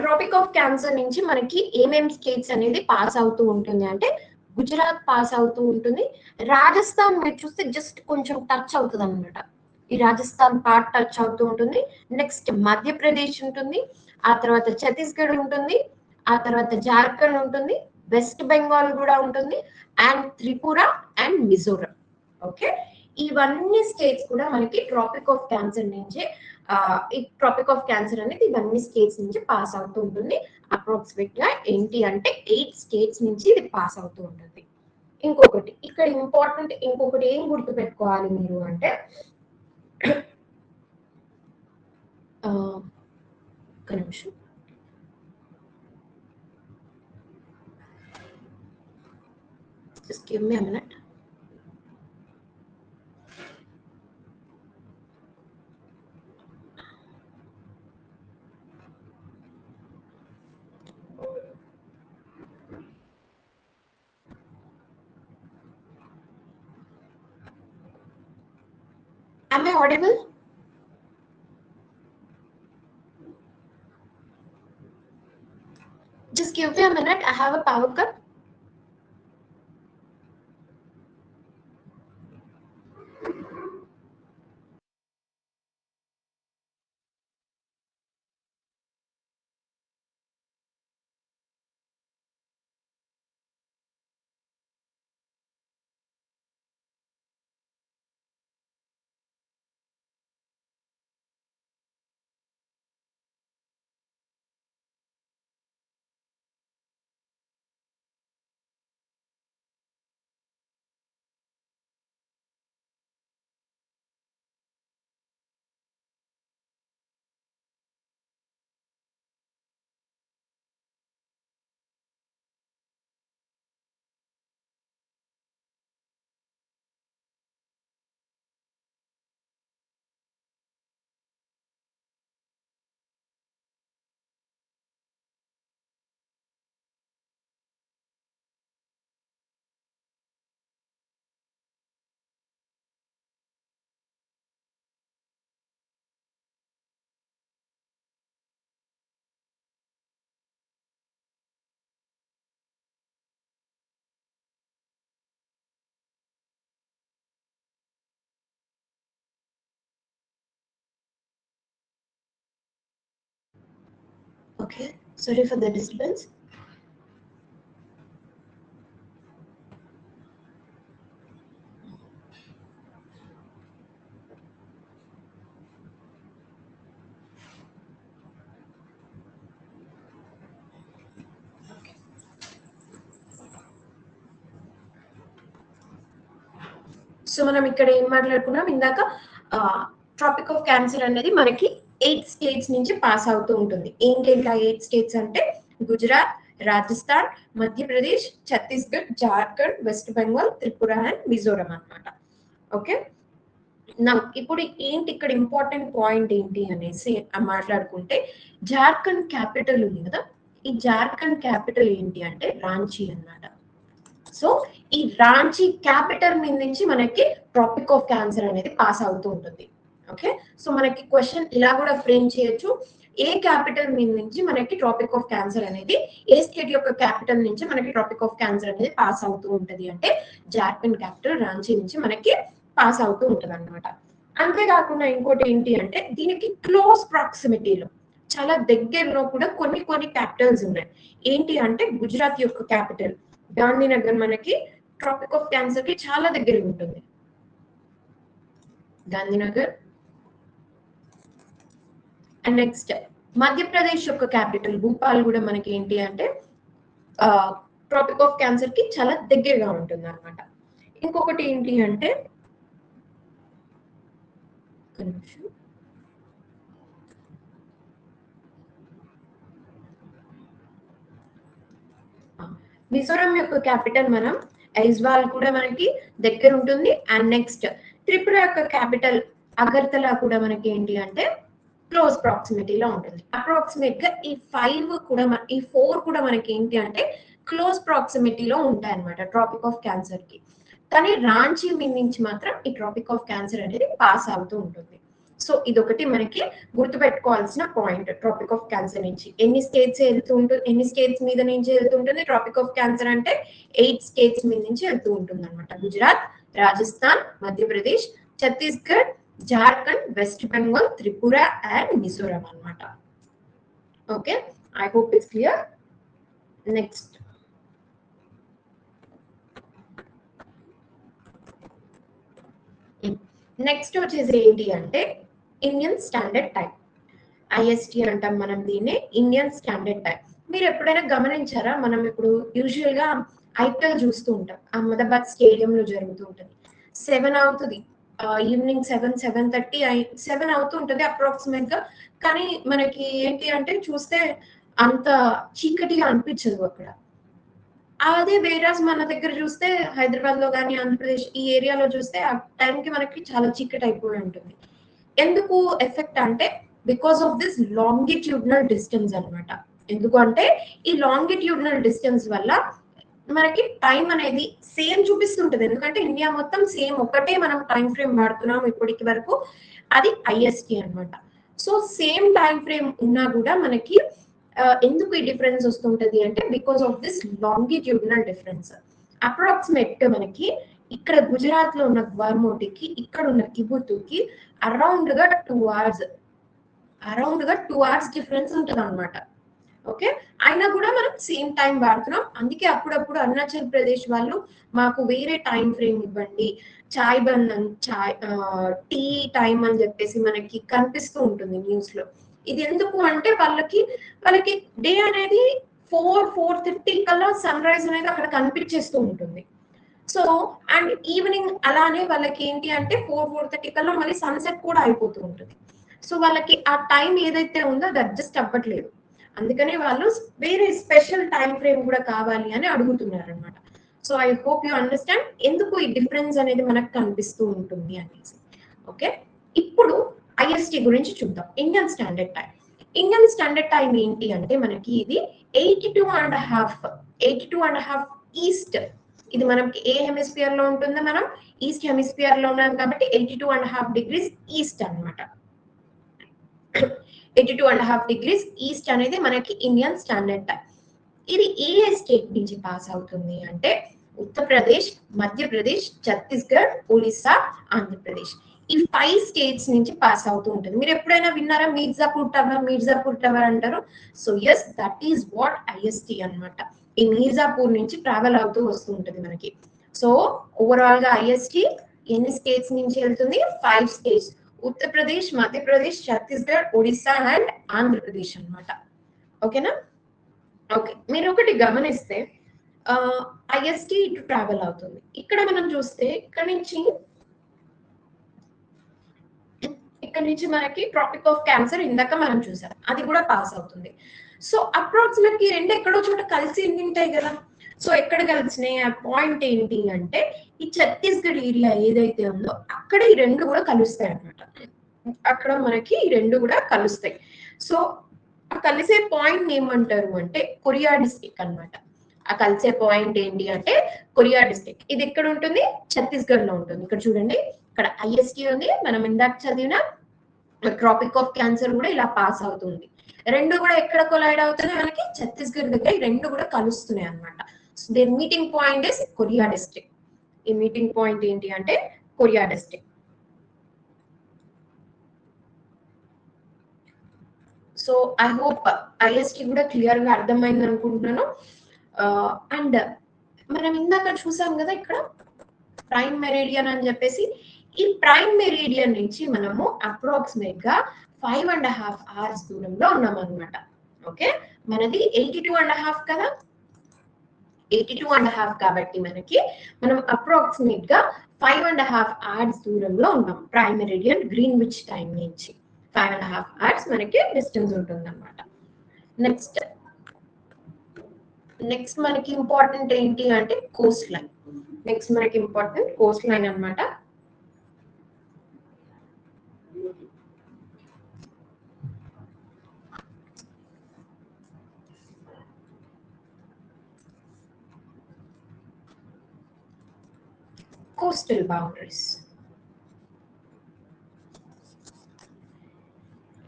ట్రాపిక్ ఆఫ్ క్యాన్సర్ నుంచి మనకి ఏమేం స్టేట్స్ అనేది పాస్ అవుతూ ఉంటుంది అంటే గుజరాత్ పాస్ అవుతూ ఉంటుంది, రాజస్థాన్ మీరు చూస్తే జస్ట్ కొంచెం టచ్ అవుతుంది అనమాట, ఈ రాజస్థాన్ పార్ట్ టచ్ అవుతూ ఉంటుంది. నెక్స్ట్ మధ్యప్రదేశ్ ఉంటుంది, ఆ తర్వాత ఛత్తీస్గఢ్ ఉంటుంది, ఆ తర్వాత జార్ఖండ్ ఉంటుంది, వెస్ట్ బెంగాల్ కూడా ఉంటుంది, and Tripura and Mizoram. Okay, ఇవన్నీ స్టేట్స్ కూడా మనకి ట్రాపిక్ ఆఫ్ క్యాన్సర్ నుంచి ఈ ట్రాపిక్ ఆఫ్ క్యాన్సర్ అనేది ఇవన్నీ స్టేట్స్ నుంచి పాస్ అవుతూ ఉంటుంది. అప్రాక్సిమేట్ గా ఏంటి అంటే 8 స్టేట్స్ నుంచి ఇది పాస్ అవుతూ ఉంటుంది. ఇంకొకటి ఇక్కడ ఇంపార్టెంట్, ఇంకొకటి ఏం గుర్తు పెట్టుకోవాలి మీరు అంటే ఒక్క నిమిషం, just give me a minute. Am I audible? Just give me a minute. I have a power cut. Okay, sorry for the disturbance. So మనం ఇక్కడ ఏం మాట్లాడుకున్నాం ఇందాక, ట్రాపిక్ ఆఫ్ క్యాన్సర్ అనేది మనకి 8 స్టేట్స్ నుంచి పాస్ అవుతూ ఉంటుంది. ఏంటి ఇలా 8 స్టేట్స్ అంటే గుజరాత్, రాజస్థాన్, మధ్యప్రదేశ్, ఛత్తీస్గఢ్, జార్ఖండ్, వెస్ట్ బెంగాల్, త్రిపుర అండ్ మిజోరం అన్నమాట. ఓకే, ఇప్పుడు ఏంటి ఇక్కడ ఇంపార్టెంట్ పాయింట్ ఏంటి అనేసి మాట్లాడుకుంటే, జార్ఖండ్ క్యాపిటల్ ఉంది కదా, ఈ జార్ఖండ్ క్యాపిటల్ ఏంటి అంటే రాంచీ అన్నమాట. సో ఈ రాంచీ క్యాపిటల్ మీద నుంచి మనకి ట్రాపిక్ ఆఫ్ క్యాన్సర్ అనేది పాస్ అవుతూ ఉంటుంది. ఓకే, సో మనకి క్వశ్చన్ ఇలా కూడా ఫ్రేమ్ చేయొచ్చు, ఏ క్యాపిటల్ మీద నుంచి మనకి ట్రాపిక్ ఆఫ్ క్యాన్సర్ అనేది, ఏ స్టేట్ యొక్క క్యాపిటల్ నుంచి మనకి ట్రాపిక్ ఆఫ్ క్యాన్సర్ అనేది పాస్ అవుతూ ఉంటది అంటే జార్ఖండ్ క్యాపిటల్ రాంచీ నుంచి మనకి పాస్ అవుతూ ఉంటది అనమాట. అంతేకాకుండా ఇంకోటి ఏంటి అంటే దీనికి క్లోజ్ ప్రాక్సిమిటీలో, చాలా దగ్గరలో కూడా కొన్ని కొన్ని క్యాపిటల్స్ ఉన్నాయి. ఏంటి అంటే గుజరాత్ యొక్క క్యాపిటల్ గాంధీనగర్ మనకి ట్రాపిక్ ఆఫ్ క్యాన్సర్ కి చాలా దగ్గర ఉంటుంది. గాంధీనగర్. అండ్ నెక్స్ట్ మధ్యప్రదేశ్ యొక్క క్యాపిటల్ భూపాల్ కూడా మనకి ఏంటి అంటే ట్రాపిక్ ఆఫ్ క్యాన్సర్ కి చాలా దగ్గరగా ఉంటుంది అనమాట. ఇంకొకటి ఏంటి అంటే మిజోరం యొక్క క్యాపిటల్ మనం ఐజ్వాల్ కూడా మనకి దగ్గర ఉంటుంది. అండ్ నెక్స్ట్ త్రిపుర యొక్క క్యాపిటల్ అగర్తలా కూడా మనకి ఏంటి అంటే క్లోజ్ ప్రాక్సిమిటీలో ఉంటుంది. అప్రాక్సిమేట్ గా ఈ 4 కూడా మనకి ఏంటి అంటే క్లోజ్ ప్రాక్సిమిటీలో ఉంటాయి అన్నమాట ట్రాపిక్ ఆఫ్ క్యాన్సర్ కి. కానీ రాంచీ మీద నుంచి మాత్రం ఈ ట్రాపిక్ ఆఫ్ క్యాన్సర్ అనేది పాస్ అవుతూ ఉంటుంది. సో ఇదొకటి మనకి గుర్తుపెట్టుకోవాల్సిన పాయింట్. ట్రాపిక్ ఆఫ్ క్యాన్సర్ నుంచి ఎన్ని స్టేట్స్ వెళ్తూ ఉంటుంది, ఎన్ని స్టేట్స్ మీద నుంచి వెళ్తూ ఉంటుంది ట్రాపిక్ ఆఫ్ క్యాన్సర్ అంటే 8 స్టేట్స్ మీద నుంచి వెళ్తూ ఉంటుంది అనమాట. గుజరాత్, రాజస్థాన్, మధ్యప్రదేశ్, ఛత్తీస్గఢ్, జార్ఖండ్, వెస్ట్ బెంగాల్, త్రిపుర అండ్ మిజోరం అన్నమాట. Okay, I hope it's clear. Next వచ్చేసి ఏంటి అంటే ఇండియన్ స్టాండర్డ్ టైం, ఐఎస్టి అంటాం మనం దీన్ని, ఇండియన్ స్టాండర్డ్ టైం. మీరు ఎప్పుడైనా గమనించారా, మనం ఇప్పుడు యూజువల్ గా ఐపీఎల్ చూస్తూ ఉంటాం, అహ్మదాబాద్ స్టేడియం లో జరుగుతూ ఉంటుంది. 7 అవుతుంది, ఈవినింగ్ 7:30 7 అవుతూ ఉంటుంది అప్రాక్సిమేట్ గా. కానీ మనకి ఏంటి అంటే చూస్తే అంత చీకటిగా అనిపించదు అక్కడ. అదే వేరాజ్ మన దగ్గర చూస్తే హైదరాబాద్ లో కానీ ఆంధ్రప్రదేశ్ ఈ ఏరియాలో చూస్తే ఆ టైంకి మనకి చాలా చీకటి అయిపోయి ఉంటుంది. ఎందుకు ఎఫెక్ట్ అంటే because of this longitudinal distance అన్నమాట. ఎందుకు అంటే ఈ లాంగిట్యూడినల్ డిస్టెన్స్ వల్ల మనకి టైం అనేది సేమ్ చూపిస్తుంటది. ఎందుకంటే ఇండియా మొత్తం సేమ్ ఒకటే మనం టైం ఫ్రేమ్ వాడుతున్నాం ఇప్పటికి వరకు, అది ఐఎస్టి అన్నమాట. సో సేమ్ టైం ఫ్రేమ్ ఉన్నా కూడా మనకి ఎందుకు ఈ డిఫరెన్స్ వస్తుంటది అంటే because of this longitudinal difference. Approximate గా మనకి ఇక్కడ గుజరాత్ లో ఉన్న గ్వార్మోటికి ఇక్కడ ఉన్న కిబుతుకి అరౌండ్ గా 2 అవర్స్ డిఫరెన్స్ ఉంటుంది అనమాట. ఓకే, అయినా కూడా మనం సేమ్ టైం వాడుతున్నాం. అందుకే అప్పుడప్పుడు అరుణాచల్ ప్రదేశ్ వాళ్ళు మాకు వేరే టైం ఫ్రేమ్ ఇవ్వండి, చాయ్ టీ టైం అని చెప్పేసి మనకి కనిపిస్తూ ఉంటుంది న్యూస్ లో. ఇది ఎందుకు అంటే వాళ్ళకి డే అనేది 4:30 కల్లా సన్ రైజ్ అనేది అక్కడ కనిపించేస్తూ ఉంటుంది. సో అండ్ ఈవినింగ్ అలానే వాళ్ళకి ఏంటి అంటే 4:30 కల్లా మళ్ళీ సన్సెట్ కూడా అయిపోతూ ఉంటుంది. సో వాళ్ళకి ఆ టైం ఏదైతే ఉందో అది అడ్జస్ట్ అవ్వట్లేదు. అందుకనే వాళ్ళు వేరే స్పెషల్ టైం ఫ్రేమ్ కూడా కావాలి అని అడుగుతున్నారు అనమాట. So I hope you understand ఎందుకు ఈ డిఫరెన్స్ అనేది మనకు కనిపిస్తూ ఉంటుంది అనేసి. ఓకే, ఇప్పుడు ఐఎస్టి గురించి చూద్దాం. Indian standard time. Indian standard time ఏంటి అంటే మనకి ఇది 82.5 ఈస్ట్. ఇది మనకి ఏ హెమిస్ఫియర్ లో ఉంటుందో, మనం ఈస్ట్ హెమిస్ఫియర్ లో ఉన్నాం కాబట్టి 82.5 degrees ఈస్ట్ అనమాట. 82.5 degrees ఈస్ట్ అనేది మనకి ఇండియన్ స్టాండర్డ్ టైం. ఇది ఏ స్టేట్ నుంచి పాస్ అవుతుంది అంటే ఉత్తరప్రదేశ్, మధ్యప్రదేశ్, ఛత్తీస్గఢ్, ఒడిస్సా, ఆంధ్రప్రదేశ్. ఈ 5 స్టేట్స్ నుంచి పాస్ అవుతూ ఉంటుంది. మీరు ఎప్పుడైనా విన్నారా మీర్జాపూర్ టవర్ అంటారు? So yes, that is what IST అన్నమాట. ఈ మీర్జాపూర్ నుంచి ట్రావెల్ అవుతూ వస్తూ ఉంటుంది మనకి. సో ఓవరాల్ గా ఐఎస్టి ఎన్ని స్టేట్స్ నుంచి వెళ్తుంది? 5 స్టేట్స్, ఉత్తరప్రదేశ్, మధ్యప్రదేశ్, ఛత్తీస్గఢ్, ఒడిస్సా అండ్ ఆంధ్రప్రదేశ్ అన్నమాట. ఓకేనా? ఓకే, మీరు ఒకటి గమనిస్తే ఐఎస్టి ఇటు ట్రావెల్ అవుతుంది. ఇక్కడ మనం చూస్తే ఇక్కడ నుంచి ఇక్కడ నుంచి మనకి ట్రాపిక్ ఆఫ్ క్యాన్సర్ ఇందాక మనం చూసాం, అది కూడా పాస్ అవుతుంది. సో అప్రాక్సిమేట్లీ రెండు ఎక్కడో చోట కలిసి ఉంటాయి కదా. సో ఎక్కడ కలిసినాయి, ఆ పాయింట్ ఏంటి అంటే ఈ ఛత్తీస్గఢ్ ఏరియా ఏదైతే ఉందో అక్కడ ఈ రెండు కూడా కలుస్తాయి అనమాట. అక్కడ మనకి ఈ రెండు కూడా కలుస్తాయి. సో ఆ కలిసే పాయింట్ ఏమంటారు అంటే కొరియా డిస్ట్రిక్ట్ అన్నమాట. ఆ కలిసే పాయింట్ ఏంటి అంటే కొరియా డిస్ట్రిక్ట్. ఇది ఎక్కడ ఉంటుంది, ఛత్తీస్గఢ్ లో ఉంటుంది. ఇక్కడ చూడండి, ఇక్కడ ఐఎస్టీ ఉంది, మనం ఇందాక చదివిన ట్రాపిక్ ఆఫ్ క్యాన్సర్ కూడా ఇలా పాస్ అవుతుంది. రెండు కూడా ఎక్కడ కొలైడ్ అవుతున్నాయి, మనకి ఛత్తీస్గఢ్ దగ్గర ఈ రెండు కూడా కలుస్తున్నాయి అనమాట. So they meeting point is Korea district. ఈ మీటింగ్ పాయింట్ ఏంటి అంటే Korea district. So I hope IST కూడా క్లియర్ గా అర్థమైంది అనుకుంటున్నాను. అండ్ మనం ఇందాక చూసాం కదా ఇక్కడ ప్రైమ్ మెరిడియన్ అని చెప్పేసి, ఈ ప్రైమ్ మెరిడియన్ నుంచి మనము అప్రాక్సిమేట్ గా 5.5 hours దూరంలో ఉన్నాం అనమాట. ఓకే, మనది 82.5 కదా, 82.5 కాబట్టి మనం అప్రాక్సిమేట్ గా 5.5 hours దూరంలో ఉన్నాం ప్రైమ్ మెరిడియన్ గ్రీన్విచ్ టైం నుంచి. 5.5 hours మనకి డిస్టెన్స్ ఉంటుంది అనమాట. నెక్స్ట్ మనకి ఇంపార్టెంట్ ఏంటి అంటే కోస్ట్ లైన్. నెక్స్ట్ మనకి ఇంపార్టెంట్ కోస్ట్ లైన్ అనమాట. Coastal boundaries.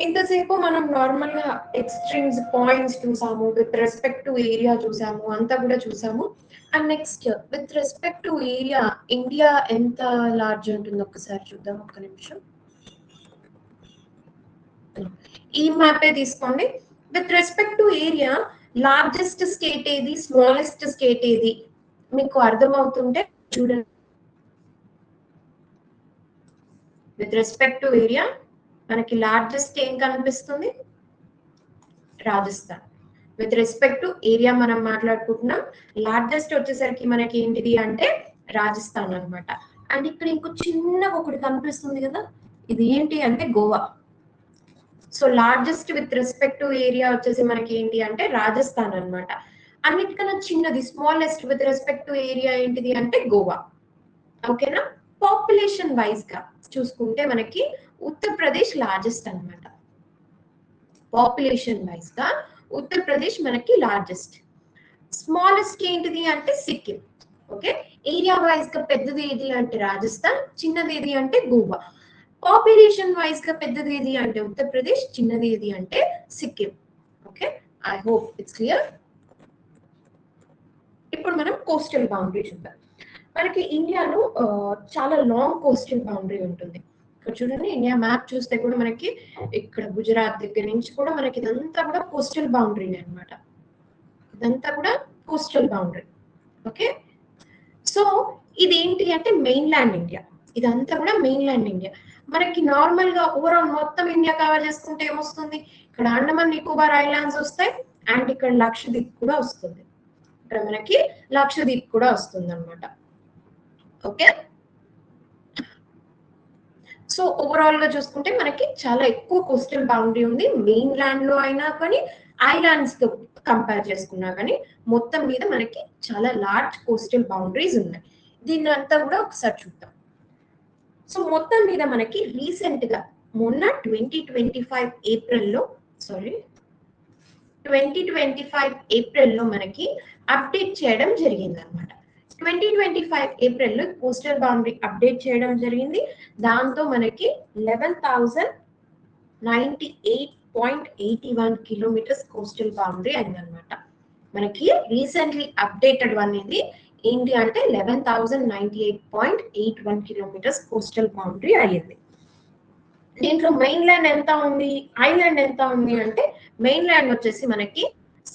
ఇంతసేపు మనం నార్మల్ గా ఎక్స్ట్రీమ్స్ పాయింట్స్ చూసాము, విత్ రెస్పెక్ట్ టు ఏరియా చూసాము, అంతా కూడా చూసాము. And next with respect to area India ఎంత లార్జ్ ఉంటుంది ఒకసారి చూద్దాం, ఒక్క నిమిషం. ఈ మ్యాపే తీసుకోండి. With respect to area largest state ఏది, స్మాలెస్ట్ స్టేట్ ఏది మీకు అర్థమవుతుంటే చూడండి. విత్ రెస్పెక్ట్ టు ఏరియా మనకి లార్జెస్ట్ ఏం కనిపిస్తుంది, Rajasthan. With respect to area మనం మాట్లాడుకుంటున్నాం, లార్జెస్ట్ వచ్చేసరికి మనకి ఏంటిది అంటే రాజస్థాన్ అనమాట. అండ్ ఇక్కడ ఇంకో చిన్నగా ఒకటి కనిపిస్తుంది కదా, ఇది ఏంటి అంటే Goa. So largest with respect to area వచ్చేసి మనకి ఏంటి అంటే రాజస్థాన్ అనమాట. అన్నిటికన్నా చిన్నది smallest with respect to area ఏంటిది అంటే గోవా. ఓకేనా. పాపులేషన్ వైజ్ గా చూసుకుంటే మనకి ఉత్తరప్రదేశ్ లార్జెస్ట్ అనమాట. పాపులేషన్ వైజ్ గా ఉత్తరప్రదేశ్ మనకి లార్జెస్ట్. స్మాలెస్ట్ ఏంటిది అంటే సిక్కిం. ఓకే, ఏరియా వైజ్ గా పెద్దది ఏది అంటే రాజస్థాన్, చిన్నది ఏది అంటే గోవా. పాపులేషన్ వైజ్ గా పెద్దది ఏది అంటే ఉత్తరప్రదేశ్, చిన్నది ఏది అంటే Sikkim. Okay, I hope it's clear. ఇప్పుడు మనం కోస్టల్ బౌండరీ చూద్దాం. మనకి ఇండియాలో చాలా లాంగ్ కోస్టల్ బౌండరీ ఉంటుంది. ఇక్కడ చూడండి, ఇండియా మ్యాప్ చూస్తే కూడా మనకి ఇక్కడ గుజరాత్ దగ్గర నుంచి కూడా మనకి ఇదంతా కూడా కోస్టల్ బౌండరీ అనమాట. ఇదంతా కూడా కోస్టల్ బౌండరీ. ఓకే, సో ఇదేంటి అంటే మెయిన్ ల్యాండ్ ఇండియా. ఇదంతా కూడా మెయిన్ ల్యాండ్ ఇండియా. మనకి నార్మల్ గా ఓవరాల్ మొత్తం ఇండియా కవర్ చేసుకుంటే ఏమొస్తుంది, ఇక్కడ అండమాన్ నికోబార్ ఐలాండ్స్ వస్తాయి, అండ్ ఇక్కడ లక్షద్వీప్ కూడా వస్తుంది. ఇక్కడ మనకి లక్షద్వీప్ కూడా వస్తుంది అనమాట. ఓకే, సో ఓవరాల్ గా చూసుకుంటే మనకి చాలా ఎక్కువ కోస్టల్ బౌండరీ ఉంది. మెయిన్ ల్యాండ్ లో అయినా కానీ ఐలాండ్స్ తో కంపేర్ చేసుకున్నా కానీ మొత్తం మీద మనకి చాలా లార్జ్ కోస్టల్ బౌండరీస్ ఉన్నాయి. దీన్ని అంతా కూడా ఒకసారి చూద్దాం. సో మొత్తం మీద మనకి రీసెంట్ గా మొన్న 2025 ఏప్రిల్లో మనకి అప్డేట్ చేయడం జరిగింది అనమాట. 2025 ఏప్రిల్లో కోస్టల్ బౌండరీ అప్డేట్ చేయడం జరిగింది. దాంతో మనకి 11,098.81 కిలోమీటర్స్ కోస్టల్ బౌండరీ అయిందనమాట. మనకి రీసెంట్లీ అప్డేటెడ్ అనేది ఏంటి అంటే 11,098.81 కిలోమీటర్స్ కోస్టల్ బౌండరీ అయ్యింది. దీంట్లో మెయిన్ ల్యాండ్ ఎంత ఉంది, ఐలాండ్ ఎంత ఉంది అంటే మెయిన్ ల్యాండ్ వచ్చేసి మనకి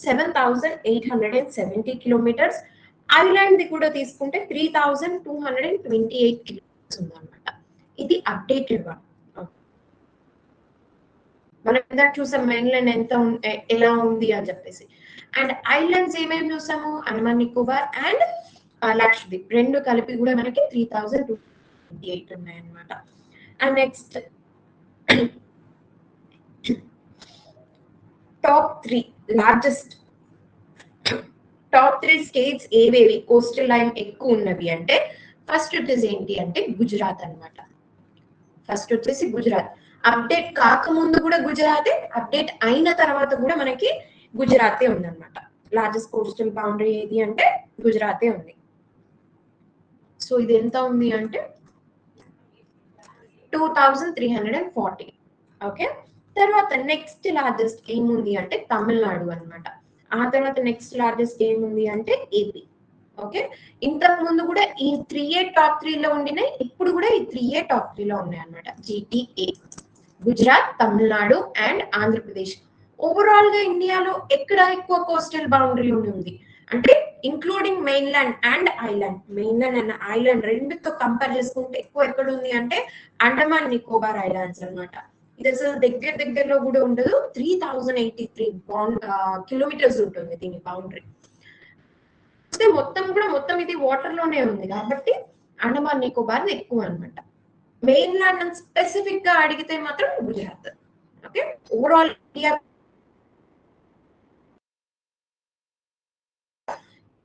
7,870 కిలోమీటర్స్. ఐలాండ్ ది కూడా తీసుకుంటే 3,228 కిలోమీటర్స్ ఉందన్నమాట. ఇది అప్డేటెడ్ వన్. మనం ఇందాక చూసాం మెయిన్ ల్యాండ్ ఎంత ఎలా ఉంది అని చెప్పేసి. అండ్ ఐలాండ్స్ ఏమేమి చూసాము, అండమాన్ నికోబార్ అండ్ లక్షద్వీప్ రెండు కలిపి కూడా మనకి 3,228 ఉన్నాయన్నమాట. And next top three states ఏవేవి కోస్టల్ లైన్ ఎక్కువ ఉన్నవి అంటే ఫస్ట్ వచ్చేసి ఏంటి అంటే గుజరాత్ అన్నమాట. ఫస్ట్ వచ్చేసి గుజరాత్. అప్డేట్ కాకముందు కూడా గుజరాతే, అప్డేట్ అయిన తర్వాత కూడా మనకి గుజరాతే ఉందన్నమాట. లార్జెస్ట్ కోస్టల్ బౌండరీ ఏది అంటే గుజరాతే ఉంది. సో ఇది ఎంత ఉంది అంటే 2340. ఓకే, తర్వాత నెక్స్ట్ లార్జెస్ట్ ఏముంది అంటే తమిళనాడు అన్నమాట. ఆ తర్వాత నెక్స్ట్ లార్జెస్ట్ ఏముంది అంటే ఏపీ. ఓకే, ఇంతకు ముందు కూడా ఈ 3A టాప్ 3 లో ఉండినాయి, ఇప్పుడు కూడా ఈ 3A టాప్ 3 లో ఉన్నాయి అన్నమాట. GTA, Gujarat, Tamil Nadu and Andhra Pradesh. Overall గా ఇండియాలో ఎక్కడ ఎక్కువ కోస్టల్ బౌండరీ ఉంది అంటే including mainland and island, mainland and island రెండుతో కంపేర్ చేసుకుంటే ఎక్కువ ఎక్కడ ఉంది అంటే అండమాన్ నికోబార్ ఐలాండ్స్ అన్నమాట. ఇది అసలు దగ్గరలో కూడా ఉండదు. 3083 కిలోమీటర్స్ ఉంటుంది దీని బౌండరీ. మొత్తం ఇది వాటర్ లోనే ఉంది కాబట్టి అండమాన్ నికోబార్ ఎక్కువ అన్నమాట. మెయిన్లాండ్ స్పెసిఫిక్ గా అడిగితే మాత్రం Gujarat. Okay, overall India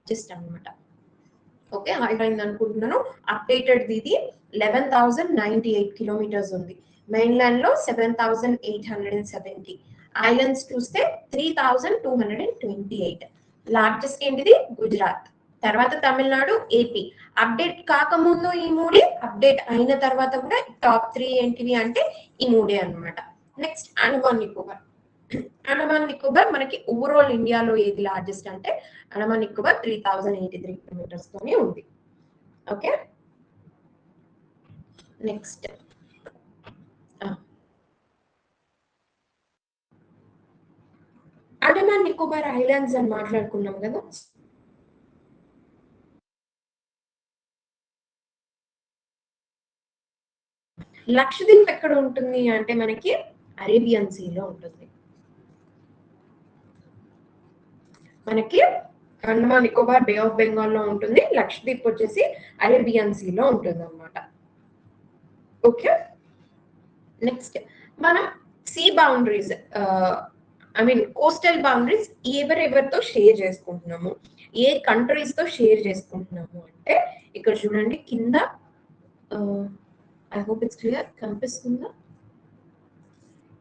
just అన్నమాట. ఓకే, అయింది అనుకుంటున్నాను. అప్డేటెడ్ ఇది 11,098 కిలోమీటర్స్ ఉంది. మెయిన్లాండ్ లో 7,870, ఐలాండ్స్ చూస్తే 3,228. లార్జెస్ట్ ఏంటిది గుజరాత్, తర్వాత తమిళనాడు, ఏపీ. అప్డేట్ కాకముందు ఈ మూడే, అప్డేట్ అయిన తర్వాత కూడా టాప్ 3 ఏంటివి అంటే ఈ మూడే అన్నమాట. నెక్స్ట్ అండమాన్ నికోబార్. అండమాన్ నికోబార్ మనకి ఓవరాల్ ఇండియాలో ఏది లార్జెస్ట్ అంటే అండమాన్ నికోబార్ 3083 కిలోమీటర్స్ తోనే ఉంది. Okay, next Andaman Nicobar islands అని మాట్లాడుకున్నాం కదా. లక్షద్వీప్ ఎక్కడ ఉంటుంది అంటే మనకి అరేబియన్ సీలో ఉంటుంది. మనకి అండమాన్ నికోబార్ బే ఆఫ్ బెంగాల్ లో ఉంటుంది, లక్షద్వీప్ వచ్చేసి అరేబియన్ సీలో ఉంటుంది అన్నమాట. ఓకే, నెక్స్ట్ మనం సీ బౌండరీస్ కోస్టల్ బౌండరీస్ ఎవరెవరితో షేర్ చేసుకుంటున్నాము, ఏ కంట్రీస్ తో షేర్ చేసుకుంటున్నాము అంటే ఇక్కడ చూడండి కింద. ఐ హోప్ ఇట్స్ క్లియర్, కనిపిస్తుందా?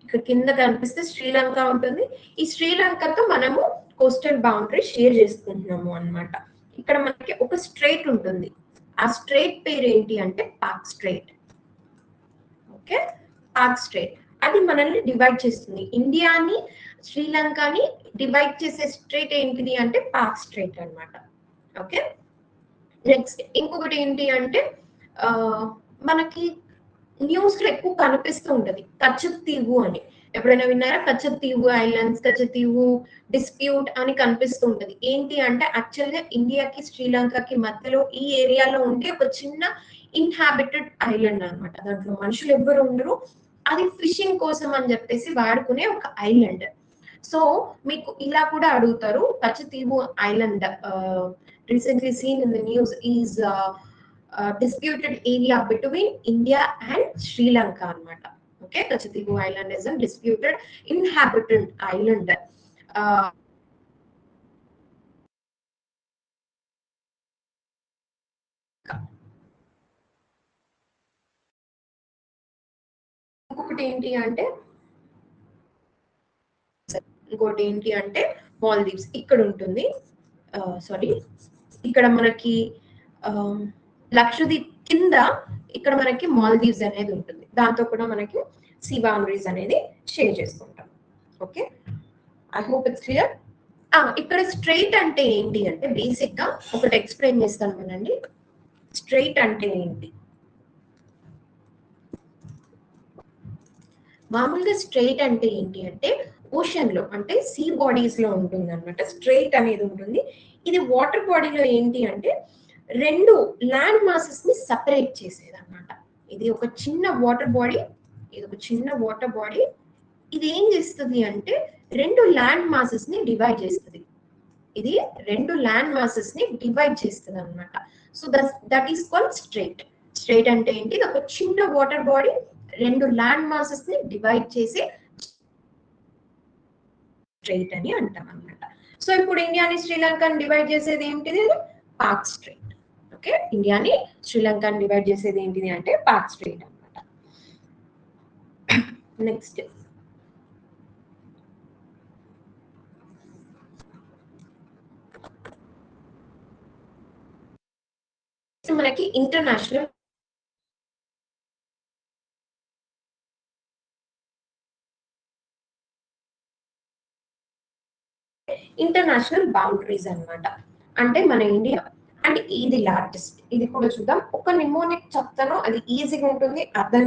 ఇక్కడ కింద కనిపిస్తే శ్రీలంక ఉంటుంది. ఈ శ్రీలంకతో మనము కోస్టల్ బౌండరీ షేర్ చేసుకుంటున్నాము అన్నమాట. ఇక్కడ మనకి ఒక స్ట్రైట్ ఉంటుంది, ఆ స్ట్రైట్ పేరు ఏంటి అంటే Pak straight. Okay, Pak straight అది మనల్ని డివైడ్ చేస్తుంది. ఇండియాని శ్రీలంకని డివైడ్ చేసే స్ట్రైట్ ఏంటిది అంటే పాక్ స్ట్రైట్ అన్నమాట. ఓకే, నెక్స్ట్ ఇంకొకటి ఏంటి అంటే మనకి న్యూస్ లో ఎక్కువ కనిపిస్తూ ఉంటది కచ్చతీవు అని. ఎప్పుడైనా విన్నారా? కచ్చతీవు ఐలాండ్స్, కచ్చతీవు డిస్ప్యూట్ అని కనిపిస్తూ ఉంటది. ఏంటి అంటే యాక్చువల్ గా ఇండియాకి శ్రీలంకకి మధ్యలో ఈ ఏరియాలో ఉండే ఒక చిన్న ఇన్హాబిటెడ్ ఐలాండ్ అన్నమాట. దాంట్లో మనుషులు ఎవ్వరు ఉండరు, అది ఫిషింగ్ కోసం అని చెప్పేసి వాడుకునే ఒక ఐలాండ్. సో మీకు ఇలా కూడా అడుగుతారు, Katchatheevu island recently seen in the news is disputed area between India and Sri Lanka అన్నమాట. Okay, Katchatheevu island is a disputed inhabited island. ఇంకొకటి ఏంటి అంటే మాల్దీవ్స్ ఇక్కడ ఉంటుంది. సారీ, ఇక్కడ మనకి లక్షద్వీప్ కింద ఇక్కడ మనకి మాల్దీవ్స్ అనేది ఉంటుంది. దాంతో కూడా మనకి సీ బౌండరీస్ అనేది షేర్ చేసుకుంటాం. Okay, I hope it's clear. ఇక్కడ స్ట్రైట్ అంటే ఏంటి అంటే బేసిక్ గా ఒకటి ఎక్స్ప్లెయిన్ చేస్తాను వినండి. స్ట్రైట్ అంటే ఏంటి? మామూలుగా స్ట్రైట్ అంటే ఏంటి అంటే ఓషన్ లో అంటే సీ బాడీస్ లో ఉంటుంది అనమాట. స్ట్రైట్ అనేది ఉంటుంది. ఇది వాటర్ బాడీలో ఏంటి అంటే రెండు ల్యాండ్ మాసెస్ ని సపరేట్ చేసేది అనమాట. ఇది ఒక చిన్న వాటర్ బాడీ, ఇది ఒక చిన్న వాటర్ బాడీ. ఇది ఏం చేస్తుంది అంటే రెండు ల్యాండ్ మాసెస్ ని డివైడ్ చేస్తుంది. ఇది రెండు ల్యాండ్ మాసెస్ ని డివైడ్ చేస్తుంది అనమాట. So that is called straight. Straight అంటే ఏంటి? ఇది ఒక చిన్న వాటర్ బాడీ రెండు ల్యాండ్ మాసెస్ ని డివైడ్ చేసి స్ట్రైట్ అని అంటాం అనమాట. సో ఇప్పుడు ఇండియాని శ్రీలంకని డివైడ్ చేసేది ఏంటిది? పాక్ స్ట్రైట్. ఓకే, ఇండియాని శ్రీలంకని డివైడ్ చేసేది ఏంటిది అంటే పాక్ స్ట్రైట్ అనమాట. నెక్స్ట్ మనకి ఇంటర్నేషనల్ బౌండరీస్ అన్నమాట. అంటే మన ఇండియా అండ్ ఇది లార్జెస్ట్. ఇది కూడా చూద్దాం. ఒక నిమోనిక్ చెప్తాను, అది ఈజీగా ఉంటుంది అర్థం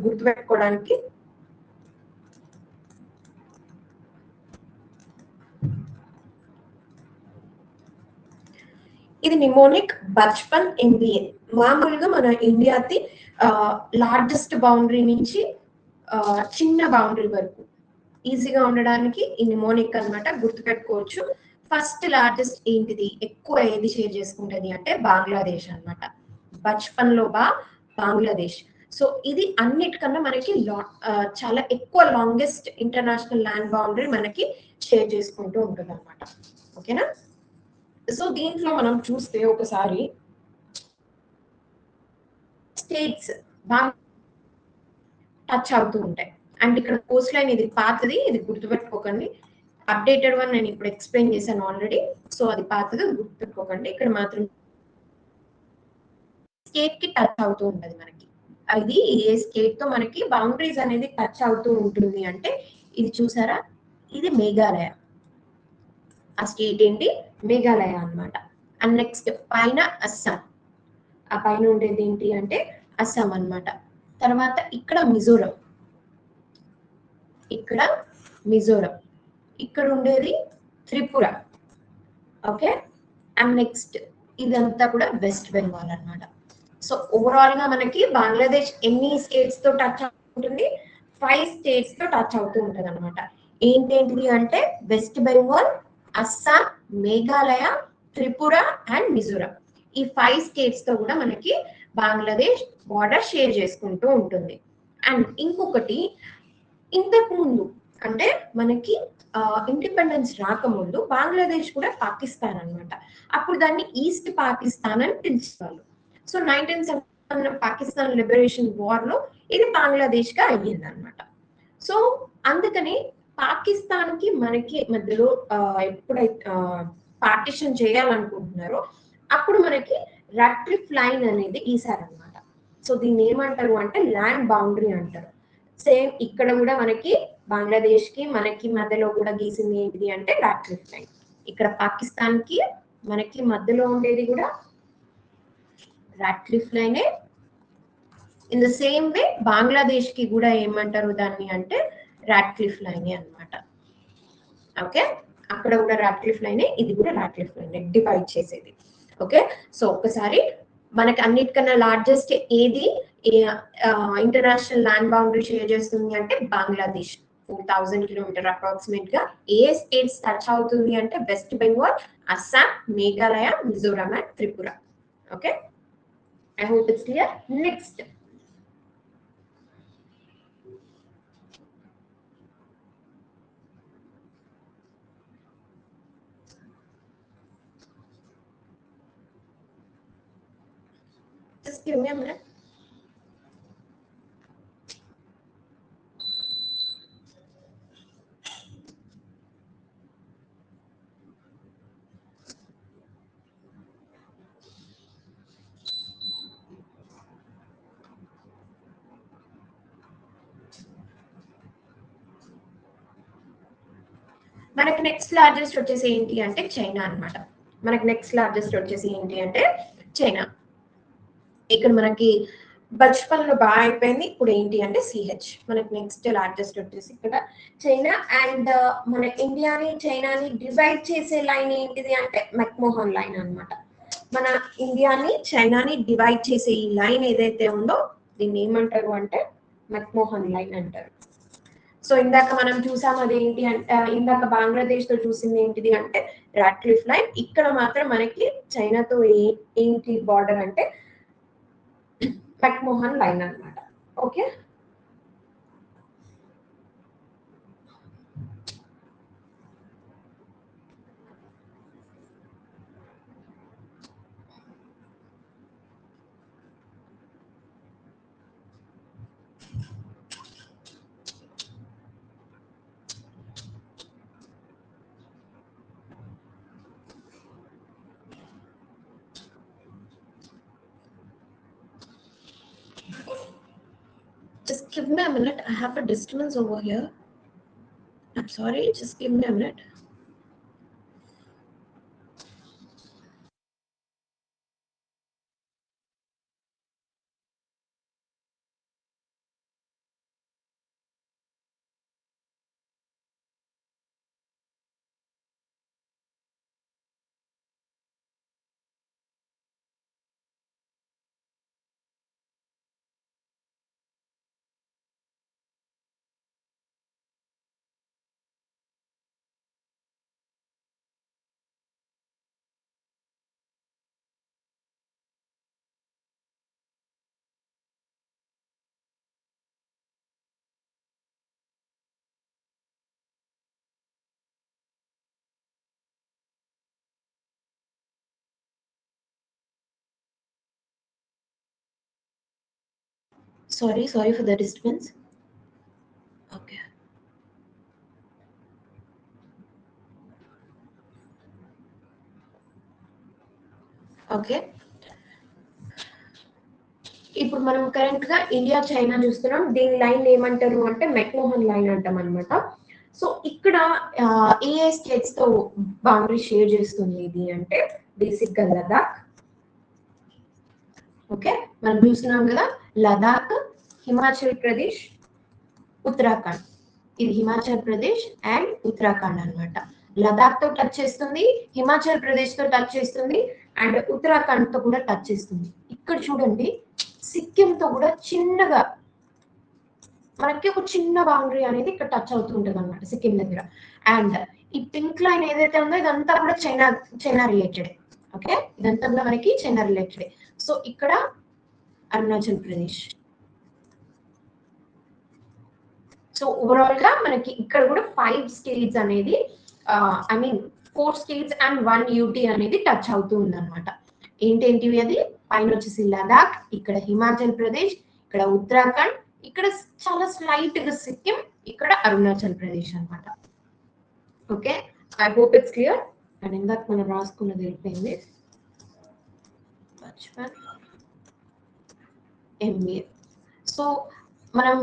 గుర్తుపెట్టుకోవడానికి. ఇది నిమోనిక్ బచ్పన్ ఎంబీఏ. మామూలుగా మన ఇండియాది లార్జెస్ట్ బౌండరీ నుంచి చిన్న బౌండరీ వరకు ఈజీగా ఉండడానికి ఈ నిమోనిక్ అన్నమాట, గుర్తుపెట్టుకోవచ్చు. ఫస్ట్ లార్జెస్ట్ ఏంటిది, ఎక్కువ ఏది షేర్ చేసుకుంటది అంటే బంగ్లాదేశ్ అన్నమాట. బచ్పన్ లో బంగ్లాదేశ్. సో ఇది అన్నిటికన్నా మనకి చాలా ఎక్కువ లాంగెస్ట్ ఇంటర్నేషనల్ ల్యాండ్ బౌండరీ మనకి షేర్ చేసుకుంటూ ఉంటుంది అనమాట. ఓకేనా? సో దీంట్లో మనం చూస్తే ఒకసారి స్టేట్స్ బాగా టచ్ అవుతూ ఉంటాయి. అండ్ ఇక్కడ కోస్ట్ లైన్ ఇది పాతది, ఇది గుర్తుపెట్టుకోకండి. అప్డేటెడ్ వన్ నేను ఇప్పుడు ఎక్స్ప్లెయిన్ చేశాను ఆల్రెడీ. సో అది పాతది గుర్తుపెట్టుకోకండి. ఇక్కడ మాత్రం స్టేట్ కి టచ్ అవుతూ ఉంటది మనకి. అది ఏ స్టేట్ తో మనకి బౌండరీస్ అనేది టచ్ అవుతూ ఉంటుంది అంటే ఇది చూసారా, ఇది మేఘాలయ. ఆ స్టేట్ ఏంటి? మేఘాలయ అన్నమాట. అండ్ నెక్స్ట్ పైన అస్సాం. ఆ పైన ఉండేది ఏంటి అంటే అస్సాం అన్నమాట. తర్వాత ఇక్కడ మిజోరం, ఇక్కడ మిజోరం. ఇక్కడ ఉండేది త్రిపుర. ఓకే, అండ్ నెక్స్ట్ ఇదంతా కూడా వెస్ట్ బెంగాల్ అన్నమాట. సో ఓవరాల్ గా మనకి బంగ్లాదేశ్ ఎన్ని స్టేట్స్ తో టచ్ అవుతుంది? 5 స్టేట్స్ తో టచ్ అవుతూ ఉంటది అనమాట. ఏంటేంటిది అంటే వెస్ట్ బెంగాల్, అస్సాం, మేఘాలయ, త్రిపుర అండ్ మిజోరం. ఈ 5 స్టేట్స్ తో కూడా మనకి బంగ్లాదేశ్ బార్డర్ షేర్ చేసుకుంటూ ఉంటుంది. అండ్ ఇంకొకటి, ఇంతకు ముందు అంటే మనకి ఇండిపెండెన్స్ రాకముందు బంగ్లాదేశ్ కూడా పాకిస్తాన్ అన్నమాట. అప్పుడు దాన్ని ఈస్ట్ పాకిస్తాన్ అని పిలిచేవాళ్ళు. సో 1971 పాకిస్తాన్ లిబరేషన్ వార్ లో ఇది బంగ్లాదేశ్ గా అయ్యింది అనమాట. సో అందుకని పాకిస్తాన్ కి మనకి మధ్యలో ఎప్పుడైతే పార్టిషన్ చేయాలనుకుంటున్నారో అప్పుడు మనకి రాట్క్లిఫ్ లైన్ అనేది గీసారనమాట. సో దీన్ని ఏమంటారు అంటే ల్యాండ్ బౌండరీ అంటారు. సేమ్ ఇక్కడ కూడా మనకి బంగ్లాదేశ్ కి మనకి మధ్యలో కూడా గీసింది ఏంటిది అంటే రాట్క్లిఫ్ లైన్. ఇక్కడ పాకిస్తాన్ కి మనకి మధ్యలో ఉండేది కూడా రాట్క్లిఫ్ లైనే. In the same way Bangladesh కి కూడా ఏమంటారు దాన్ని అంటే రాట్క్లిఫ్ లైనే అన్నమాట. ఓకే, అక్కడ కూడా రాట్క్లిఫ్ లైనే, ఇది కూడా రాట్క్లిఫ్ లైనే డివైడ్ చేసేది. ఓకే, సో ఒక్కసారి మనకి అన్నిటికన్నా లార్జెస్ట్ ఏది ఇంటర్నేషనల్ ల్యాండ్ బౌండరీ షేర్ చేస్తుంది అంటే బంగ్లాదేశ్. 4000 కిలోమీటర్ అప్రాక్సిమేట్ గా. ఏ స్టేట్స్ టచ్ అవుతుంది అంటే west Bengal, Assam, Meghalaya, Mizoram and Tripura. Okay, I hope it's clear. Next, just give me a minute. మనకి నెక్స్ట్ లార్జెస్ట్ వచ్చేసి ఏంటి అంటే చైనా అన్నమాట. మనకి నెక్స్ట్ లార్జెస్ట్ వచ్చేసి ఏంటి అంటే చైనా. ఇక్కడ మనకి బచ్పన్ లో బాగా అయిపోయింది. ఇప్పుడు ఏంటి అంటే సిహెచ్. మనకి నెక్స్ట్ లార్జెస్ట్ వచ్చేసి ఇక్కడ చైనా. అండ్ మన ఇండియాని చైనాని డివైడ్ చేసే లైన్ ఏంటిది అంటే మెక్మోహన్ లైన్ అన్నమాట. మన ఇండియాని చైనాని డివైడ్ చేసే ఈ లైన్ ఏదైతే ఉందో దీన్ని ఏమంటారు అంటే మెక్మోహన్ లైన్ అంటారు. సో ఇందాక మనం చూసాం అది ఏంటి అంటే ఇందాక బంగ్లాదేశ్ తో చూసింది ఏంటిది అంటే రాట్క్లిఫ్ లైన్. ఇక్కడ మాత్రం మనకి చైనాతో ఏంటి బార్డర్ అంటే మెక్మోహన్ లైన్ అన్నమాట. Okay, give me a minute. I have a disturbance over here. I'm sorry, just give me a minute. Sorry for the disturbance. Okay. Okay. ఇప్పుడు మనం కరెంట్ గా ఇండియా చైనా చూస్తున్నాం. దీని లైన్ ఏమంటారు అంటే McMahon line అంటాం అనమాట. సో ఇక్కడ ఏ స్టేట్స్ తో బౌండరీ షేర్ చేస్తుంది ఇది అంటే బేసిక్ గా లదాఖ్. ఓకే, మనం చూస్తున్నాం కదా లదాఖ్, హిమాచల్ ప్రదేశ్, ఉత్తరాఖండ్. ఇది హిమాచల్ ప్రదేశ్ అండ్ ఉత్తరాఖండ్ అన్నమాట. లదాఖ్ తో టచ్ చేస్తుంది, హిమాచల్ ప్రదేశ్ తో టచ్ చేస్తుంది అండ్ ఉత్తరాఖండ్ తో కూడా టచ్ చేస్తుంది. ఇక్కడ చూడండి సిక్కిం తో కూడా చిన్నగా మనకి ఒక చిన్న బౌండరీ అనేది ఇక్కడ టచ్ అవుతుంటది అనమాట సిక్కిం దగ్గర. అండ్ ఈ పింక్ లైన్ ఏదైతే ఉందో ఇదంతా కూడా చైనా రిలేటెడ్. ఓకే, ఇదంతా కూడా మనకి చైనా రిలేటెడ్. సో ఇక్కడ అరుణాచల్ ప్రదేశ్. సో ఓవరాల్ గా మనకి ఇక్కడ కూడా 5 స్టేట్స్ అనేది I mean 4 states and 1 UT అనేది టచ్ అవుతూ ఉందన్నమాట. ఏంటేంటివి అది పైన వచ్చేసి లదాఖ్, ఇక్కడ హిమాచల్ ప్రదేశ్, ఇక్కడ ఉత్తరాఖండ్, ఇక్కడ చాలా స్లైట్ గా సిక్కిం, ఇక్కడ అరుణాచల్ ప్రదేశ్ అన్నమాట. Okay, I hope it's clear. And ఇందాక మనం రాసుకున్నది వెళ్ళిపోయింది. ఎంబీఏ. సో మనం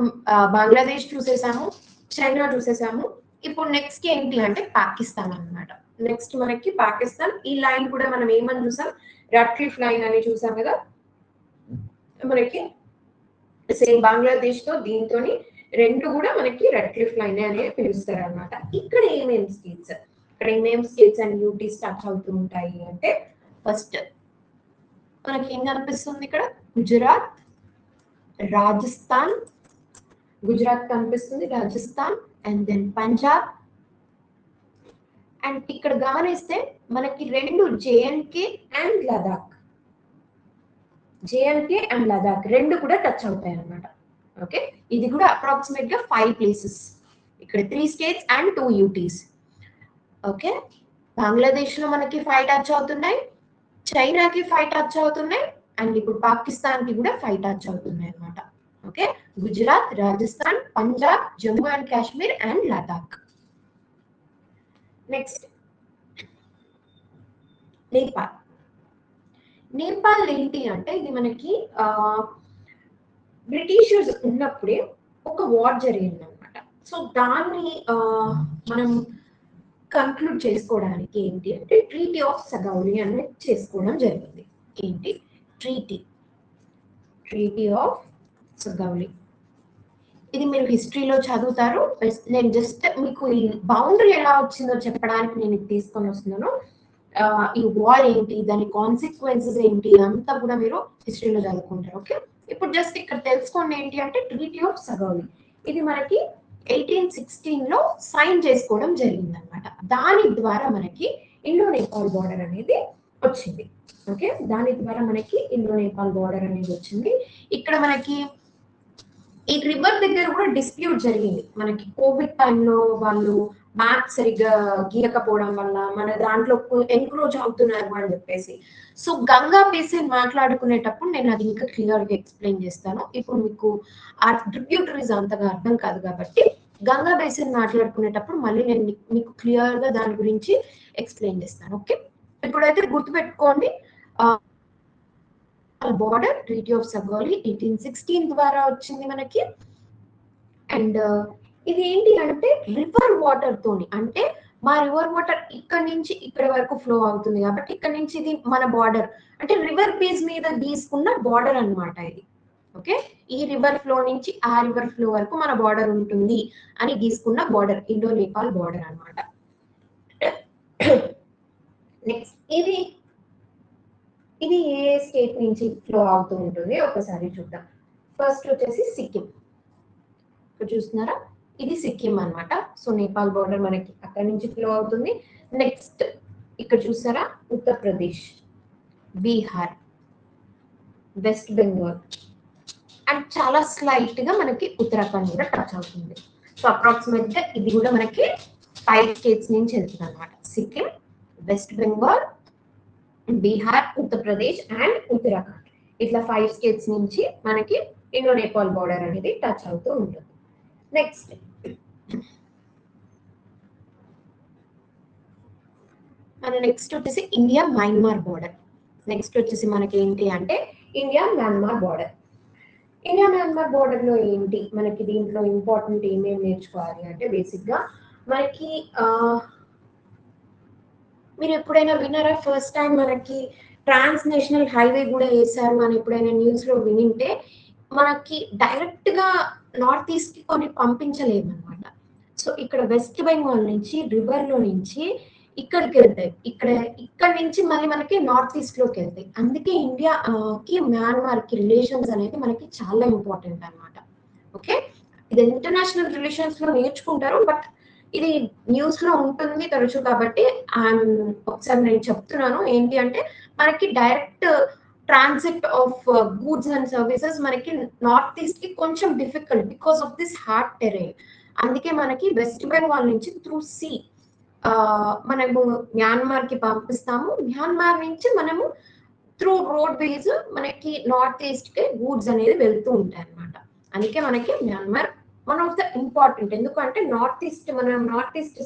బంగ్లాదేశ్ చూసేసాము, చైనా చూసేసాము. ఇప్పుడు నెక్స్ట్ ఏంటి అంటే పాకిస్తాన్ అన్నమాట. నెక్స్ట్ మనకి పాకిస్తాన్. ఈ లైన్ కూడా మనం ఏమని చూసాం, రాట్క్లిఫ్ లైన్ అని చూసాం కదా. మనకి సేమ్ బంగ్లాదేశ్ తో దీంతో రెండు కూడా మనకి రాట్క్లిఫ్ లైన్ అనేది పిలుస్తారు అనమాట. ఇక్కడ ఏమేమి స్టేట్స్ అండ్ యూటీస్ టచ్ అవుతూ ఉంటాయి అంటే ఫస్ట్ మనకి ఏం కనిపిస్తుంది ఇక్కడ గుజరాత్, రాజస్థాన్. గుజరాత్ కనిపిస్తుంది, Rajasthan and then Punjab. And ఇక్కడ గమనిస్తే మనకి రెండు జేఎండ్కే అండ్ లదాఖ్ రెండు కూడా టచ్ అవుతాయి అన్నమాట. ఓకే, ఇది కూడా అప్రాక్సిమేట్ గా 5 ప్లేసెస్. ఇక్కడ 3 states and 2 UTs. Okay, Bangladesh లో మనకి 5 టచ్ అవుతున్నాయి, చైనాకి 5 టచ్ అవుతున్నాయి అండ్ ఇప్పుడు పాకిస్తాన్ కి కూడా 5 టచ్ అవుతున్నాయి అన్నమాట. Okay, Gujarat, Rajasthan, Punjab, Jammu and Kashmir and Ladakh. Next Nepal ఏంటి అంటే ఇది మనకి బ్రిటిషర్స్ ఉన్నప్పుడే ఒక వార్ జరిగింది అనమాట. సో దాన్ని మనం కంక్లూడ్ చేసుకోవడానికి ఏంటి అంటే ట్రీటీ ఆఫ్ సగౌలి అనేది చేసుకోవడం జరిగింది. ఏంటి ట్రీటీ ఆఫ్ సగౌలి. ఇది మీరు హిస్టరీలో చదువుతారు. నేను జస్ట్ మీకు ఈ బౌండరీ ఎలా వచ్చిందో చెప్పడానికి నేను ఇది తీసుకొని వస్తున్నాను. ఈ వార్ ఏంటి, దాని కాన్సిక్వెన్సెస్ ఏంటి అంతా కూడా మీరు హిస్టరీలో చదువుకుంటారు. ఓకే, ఇప్పుడు జస్ట్ ఇక్కడ తెలుసుకోండి ఏంటి అంటే ట్రీటీ ఆఫ్ సగౌలి. ఇది మనకి 1816 లో సైన్ చేసుకోవడం జరిగింది అనమాట. దాని ద్వారా మనకి ఇండో నేపాల్ బార్డర్ అనేది వచ్చింది. ఓకే, దాని ద్వారా మనకి ఇండో నేపాల్ బార్డర్ అనేది వచ్చింది. ఇక్కడ మనకి ఈ రివర్ దగ్గర కూడా డిస్ప్యూట్ జరిగింది. మనకి కోవిడ్ టైంలో వాళ్ళు మ్యాప్ సరిగ్గా గీయకపోవడం వల్ల మన దాంట్లో ఎన్క్రోచ్ అవుతున్నారు అని చెప్పేసి. సో గంగా బేసిన్ మాట్లాడుకునేటప్పుడు నేను అది ఇంకా క్లియర్ గా ఎక్స్ప్లెయిన్ చేస్తాను. ఇప్పుడు మీకు ఆ ట్రిబ్యూటరీస్ అంతగా అర్థం కాదు కాబట్టి గంగా బేసిన్ మాట్లాడుకునేటప్పుడు మళ్ళీ నేను మీకు క్లియర్ గా దాని గురించి ఎక్స్ప్లెయిన్ చేస్తాను. ఓకే, ఇప్పుడైతే గుర్తుపెట్టుకోండి బార్డర్ ట్రీటీ ఆఫ్ సగౌలి 1816 ద్వారా వచ్చింది మనకి. అండ్ ఇది ఏంటి అంటే రివర్ వాటర్ తోని, అంటే మా రివర్ వాటర్ ఇక్కడ నుంచి ఇక్కడ వరకు ఫ్లో అవుతుంది కాబట్టి ఇక్కడ నుంచి ఇది మన బార్డర్, అంటే రివర్ బేస్ మీద తీసుకున్న బార్డర్ అన్నమాట ఇది. ఓకే, ఈ రివర్ ఫ్లో నుంచి ఆ రివర్ ఫ్లో వరకు మన బార్డర్ ఉంటుంది అని తీసుకున్న బార్డర్, ఇండో నేపాల్ బార్డర్ అన్నమాట. నెక్స్ట్ ఇది ఇది ఏ స్టేట్ నుంచి ఫ్లో అవుతూ ఉంటుంది ఒకసారి చూద్దాం. ఫస్ట్ వచ్చేసి సిక్కిం. ఇక్కడ చూస్తున్నారా, ఇది సిక్కిం అన్నమాట. సో నేపాల్ బార్డర్ మనకి అక్కడి నుంచి ఫ్లో అవుతుంది. నెక్స్ట్ ఇక్కడ చూసారా, ఉత్తరప్రదేశ్, బీహార్, వెస్ట్ బెంగాల్ అండ్ చాలా స్లైట్ గా మనకి ఉత్తరాఖండ్ కూడా టచ్ అవుతుంది. సో అప్రాక్సిమేట్ గా ఇది కూడా మనకి 5 స్టేట్స్ నుంచి వెళ్తుంది అనమాట. సిక్కిం, వెస్ట్ బెంగాల్, బీహార్, ఉత్తరప్రదేశ్ అండ్ ఉత్తరాఖండ్, ఇట్లా 5 స్టేట్స్ నుంచి మనకి ఇండో నేపాల్ బార్డర్ అనేది టచ్ అవుతూ ఉంటుంది. నెక్స్ట్ వచ్చేసి ఇండియా మయన్మార్ బార్డర్. నెక్స్ట్ వచ్చేసి మనకి ఏంటి అంటే India Myanmar border. India Myanmar border లో ఏంటి మనకి, దీంట్లో ఇంపార్టెంట్ ఏమేమి నేర్చుకోవాలి అంటే బేసిక్ గా మనకి మీరు ఎప్పుడైనా విన్నారా, ఫస్ట్ టైం మనకి ట్రాన్స్ నేషనల్ హైవే కూడా వేశారు అని ఎప్పుడైనా న్యూస్ లో వినింటే, మనకి డైరెక్ట్ గా నార్త్ ఈస్ట్ కి కొన్ని పంపించలేము అనమాట. సో ఇక్కడ వెస్ట్ బెంగాల్ నుంచి రివర్ లో నుంచి ఇక్కడికి వెళ్తాయి, ఇక్కడ నుంచి మళ్ళీ మనకి నార్త్ ఈస్ట్ లోకి వెళ్తాయి. అందుకే ఇండియా కి మ్యాన్మార్ కి రిలేషన్స్ అనేది మనకి చాలా ఇంపార్టెంట్ అన్నమాట. ఓకే, ఇది ఇంటర్నేషనల్ రిలేషన్స్ లో నేర్చుకుంటారు, బట్ ఇది న్యూస్ లో ఉంటుంది తరచు కాబట్టి ఒకసారి నేను చెప్తున్నాను. ఏంటి అంటే మనకి direct transit of goods and services మనకి నార్త్ ఈస్ట్ కి కొంచెం difficult because of this hard terrain. అందుకే మనకి వెస్ట్ బెంగాల్ నుంచి త్రూ సీ మనము మ్యాన్మార్ కి పంపిస్తాము. మ్యాన్మార్ నుంచి మనము త్రూ రోడ్ వేస్ మనకి నార్త్ ఈస్ట్ కి గూడ్స్ అనేది వెళ్తూ ఉంటాయి అన్నమాట. అందుకే మనకి Myanmar one of the important, ఎందుకంటే నార్త్ ఈస్ట్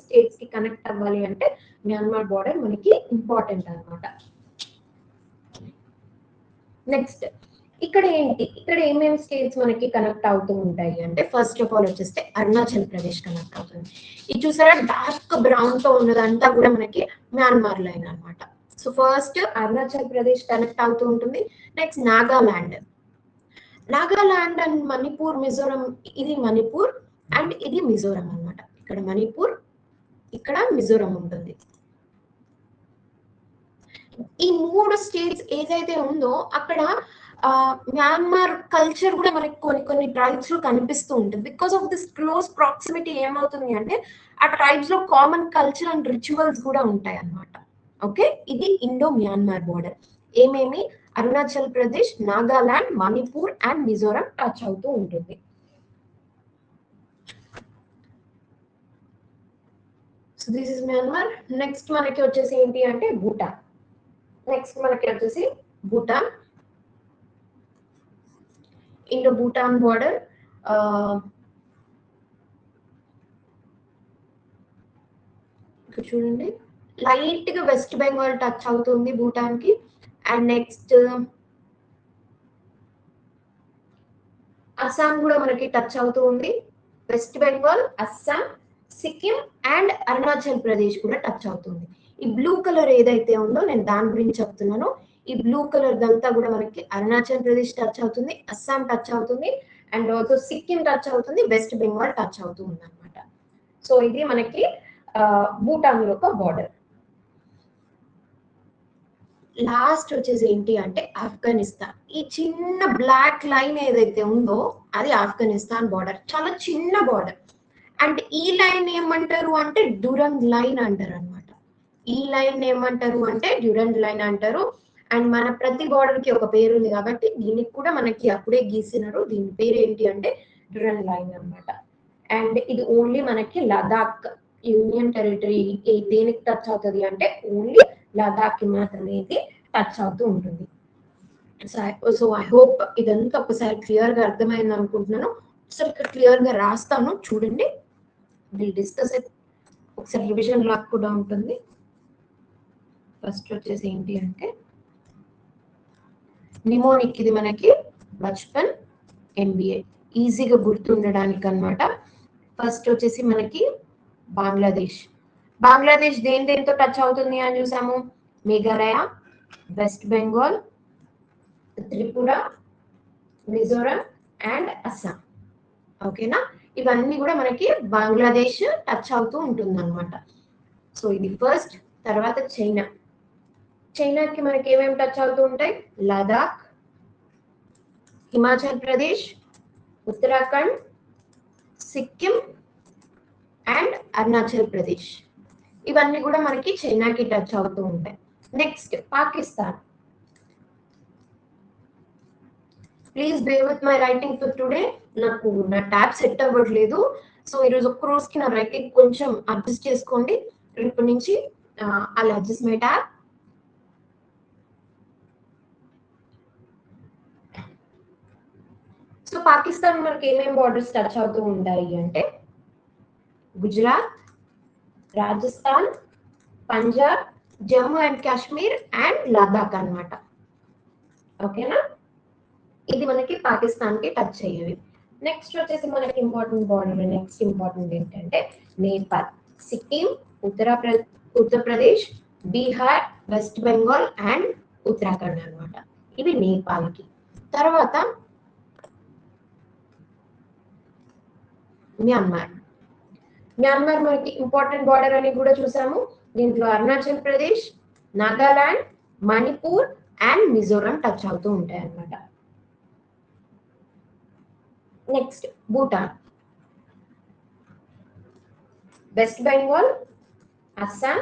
స్టేట్స్ కి కనెక్ట్ అవ్వాలి అంటే మ్యాన్మార్ బార్డర్ మనకి ఇంపార్టెంట్ అన్నమాట. నెక్స్ట్ ఇక్కడ ఏమేమి స్టేట్స్ మనకి కనెక్ట్ అవుతూ ఉంటాయి అంటే ఫస్ట్ ఆఫ్ ఆల్ వచ్చేస్తే అరుణాచల్ ప్రదేశ్ కనెక్ట్ అవుతుంది. ఇది చూసారా, డార్క్ బ్రౌన్ తో ఉన్నదంతా కూడా మనకి మ్యాన్మార్ లైన్ అన్నమాట. So first Arunachal Pradesh connect అవుతూ ఉంటుంది. నెక్స్ట్ నాగాలాండ్ అండ్ మణిపూర్, మిజోరం, ఇది మణిపూర్ అండ్ ఇది మిజోరం అన్నమాట. ఇక్కడ మణిపూర్, ఇక్కడ మిజోరం ఉంటుంది. ఈ 3 స్టేట్స్ ఏదైతే ఉందో అక్కడ మ్యాన్మార్ కల్చర్ కూడా మనకి కొన్ని ట్రైబ్స్ లో కనిపిస్తూ ఉంటుంది. Because of this close proximity ఏమవుతుంది అంటే ఆ ట్రైబ్స్ లో కామన్ కల్చర్ అండ్ రిచువల్స్ కూడా ఉంటాయి అన్నమాట. ఓకే, ఇది ఇండో మ్యాన్మార్ బార్డర్. ఏమేమి, అరుణాచల్ ప్రదేశ్, నాగాలాండ్, మణిపూర్ అండ్ మిజోరం టచ్ అవుతూ ఉంటుంది. So this is Myanmar. Next మనకి వచ్చేసి ఏంటి అంటే భూటాన్. Bhutan, Indo Bhutan border. చూడండి, లైట్ గా వెస్ట్ బెంగాల్ టచ్ అవుతుంది భూటాన్ కి. అండ్ నెక్స్ట్ అస్సాం కూడా మనకి టచ్ అవుతూ ఉంది. వెస్ట్ బెంగాల్, అస్సాం, సిక్కిం అండ్ అరుణాచల్ ప్రదేశ్ కూడా టచ్ అవుతుంది. ఈ బ్లూ కలర్ ఏదైతే ఉందో నేను దాని గురించి చెప్తున్నాను. ఈ బ్లూ కలర్ దంతా కూడా మనకి అరుణాచల్ ప్రదేశ్ టచ్ అవుతుంది, అస్సాం టచ్ అవుతుంది అండ్ ఆల్సో సిక్కిం టచ్ అవుతుంది, వెస్ట్ బెంగాల్ టచ్ అవుతుంది అనమాట. సో ఇది మనకి భూటాన్ యొక్క బార్డర్. లాస్ట్ వచ్చేసి ఏంటి అంటే ఆఫ్ఘనిస్తాన్. ఈ చిన్న బ్లాక్ లైన్ ఏదైతే ఉందో అది ఆఫ్ఘనిస్తాన్ బార్డర్, చాలా చిన్న బార్డర్. అండ్ ఈ లైన్ ఏమంటారు అంటే డ్యూరండ్ లైన్ అంటారు అనమాట. ఈ లైన్ ఏమంటారు అంటే డ్యూరండ్ లైన్ అంటారు. అండ్ మన ప్రతి బార్డర్ కి ఒక పేరు ఉంది కాబట్టి దీనికి కూడా మనకి అప్పుడే గీసినారు. దీని పేరు ఏంటి అంటే డ్యూరండ్ లైన్ అన్నమాట. అండ్ ఇది ఓన్లీ మనకి లదాఖ్ యూనియన్ టెరిటరీ దేనికి టచ్ అవుతుంది అంటే ఓన్లీ లదాఖ్ కి మాత్రమే ఇది టచ్ అవుతూ ఉంటుంది. సో ఐ హోప్ ఇదంతా ఒకసారి క్లియర్ గా అర్థమైంది అనుకుంటున్నాను. ఒకసారి ఇక్కడ క్లియర్ గా రాస్తాను చూడండి. Will discuss it. ఒకసారి రివిజన్ లాక్ కూడా ఉంటుంది. ఫస్ట్ వచ్చేసి ఏంటి అంటే నిమోనిక్, ఇది మనకి బచ్పన్ MBA. ఈజీగా గుర్తుండడానికి అన్నమాట. ఫస్ట్ వచ్చేసి మనకి బంగ్లాదేశ్. బంగ్లాదేశ్ దేంతో టచ్ అవుతుంది అని చూసాము. Meghalaya, west Bengal, Tripura, Mizoram and Assam. ఓకేనా, ఇవన్నీ కూడా మనకి బంగ్లాదేశ్ టచ్ అవుతూ ఉంటుంది అనమాట. సో ఇది ఫస్ట్. తర్వాత చైనా. చైనాకి మనకి ఏమేమి టచ్ అవుతూ ఉంటాయి? లదాఖ్, హిమాచల్ ప్రదేశ్, ఉత్తరాఖండ్, సిక్కిం అండ్ అరుణాచల్ ప్రదేశ్. ఇవన్నీ కూడా మనకి చైనాకి టచ్ అవుతూ ఉంటాయి. Next Pakistan. Please bear with my writing for today. నాకు నా ట్యాబ్ సెట్ అవ్వట్లేదు. సో ఈరోజు ఒక్క రోజుకి నా రైటింగ్ కొంచెం అడ్జస్ట్ చేసుకోండి. రేపటి నుంచి I'll adjust my tab. So Pakistan మనకి ఏమేమి బార్డర్స్ టచ్ అవుతూ ఉంటాయి అంటే గుజరాత్, రాజస్థాన్, పంజాబ్, జమ్మూ అండ్ కాశ్మీర్ అండ్ లదాఖ్ అన్నమాట. ఓకేనా, ఇది మనకి పాకిస్తాన్ కి టచ్ అయ్యేవి. నెక్స్ట్ వచ్చేసి మనకి ఇంపార్టెంట్ బార్డర్, నెక్స్ట్ ఇంపార్టెంట్ ఏంటంటే నేపాల్, సిక్కిం, ఉత్తరప్రదేశ్, బీహార్, వెస్ట్ బెంగాల్ అండ్ ఉత్తరాఖండ్ అన్నమాట. ఇవి నేపాల్కి. తర్వాత మ్యాన్మార్. మ్యాన్మార్ మనకి ఇంపార్టెంట్ బార్డర్ అని కూడా చూసాము. దీంట్లో అరుణాచల్ ప్రదేశ్, నాగాలాండ్, మణిపూర్ అండ్ మిజోరం టచ్ అవుతూ ఉంటాయి అన్నమాట. Next Bhutan, west Bengal, Assam,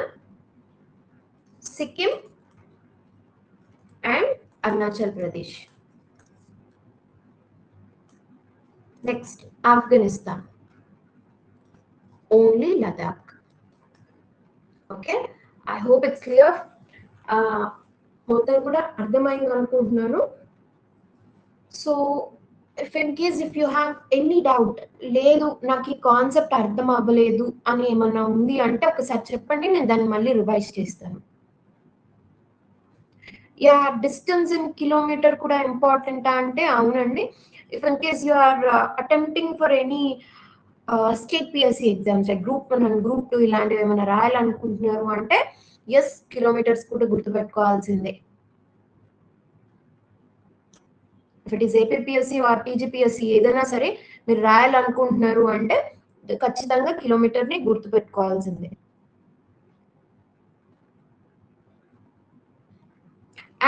Sikkim and Arunachal Pradesh. Next Afghanistan, only Ladakh. Okay, I hope it's clear. మొత్తం కూడా అర్థమైంది అనుకుంటున్నాను. So if in case if you have any doubt, లేదు నాకు ఈ కాన్సెప్ట్ అర్థం అవ్వలేదు అని ఏమన్నా ఉంది అంటే ఒకసారి చెప్పండి, నేను దాన్ని మళ్ళీ రివైజ్ చేస్తాను. యా, డిస్టెన్స్ ఇన్ కిలోమీటర్ కూడా ఇంపార్టెంట్ అంటే అవునండి. If in case you are attempting for any state PSC exams like group 1 and group 2 ఇలాంటివి ఏమైనా రాయాలనుకుంటున్నారు అంటే ఎస్, కిలోమీటర్స్ కూడా గుర్తుపెట్టుకోవాల్సిందే. If it is APPSC or TGPSC ఏదైనా సరే మీరు రాయాలనుకుంటున్నారు అంటే ఖచ్చితంగా కిలోమీటర్ ని గుర్తుపెట్టుకోవాల్సిందే.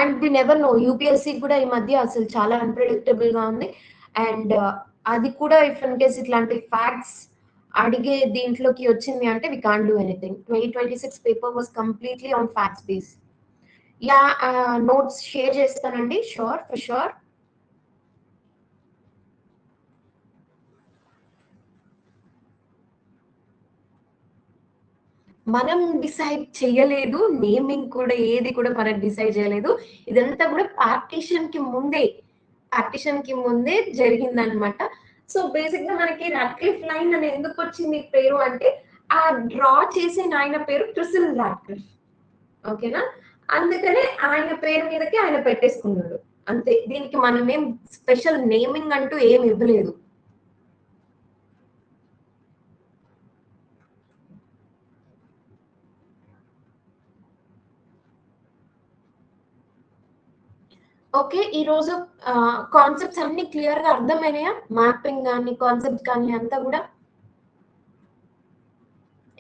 And we never know, UPSC కూడా ఈ మధ్య అసలు చాలా అన్ప్రెడిక్టబుల్ గా ఉంది. అండ్ అది కూడా ఇఫ్ ఇన్ కేస్ ఇట్లాంటి ఫ్యాక్ట్స్ అడిగే దీంట్లోకి వచ్చింది అంటే we can't do anything. 2026 paper was completely on facts base. Yeah, notes share చేస్తానండి, షూర్, ఫర్ షూర్. మనం డిసైడ్ చేయలేదు, నేమింగ్ కూడా ఏది కూడా మనం డిసైడ్ చేయలేదు. ఇదంతా కూడా పార్టీషన్ కి ముందే జరిగిందనమాట. సో బేసిక్ గా మనకి రాట్క్లిఫ్ లైన్ అని ఎందుకు వచ్చింది పేరు అంటే ఆ డ్రా చేసిన ఆయన పేరు క్రిసిల్ రాట్క్లిఫ్. ఓకేనా, అందుకనే ఆయన పేరు మీదకి ఆయన పెట్టేసుకున్నాడు అంతే. దీనికి మనం ఏం స్పెషల్ నేమింగ్ అంటూ ఏమి ఇవ్వలేదు. ఓకే, ఈ రోజు కాన్సెప్ట్స్ అన్ని క్లియర్ గా అర్థమైనాయా? మ్యాపింగ్ కానీ కాన్సెప్ట్ కానీ అంతా కూడా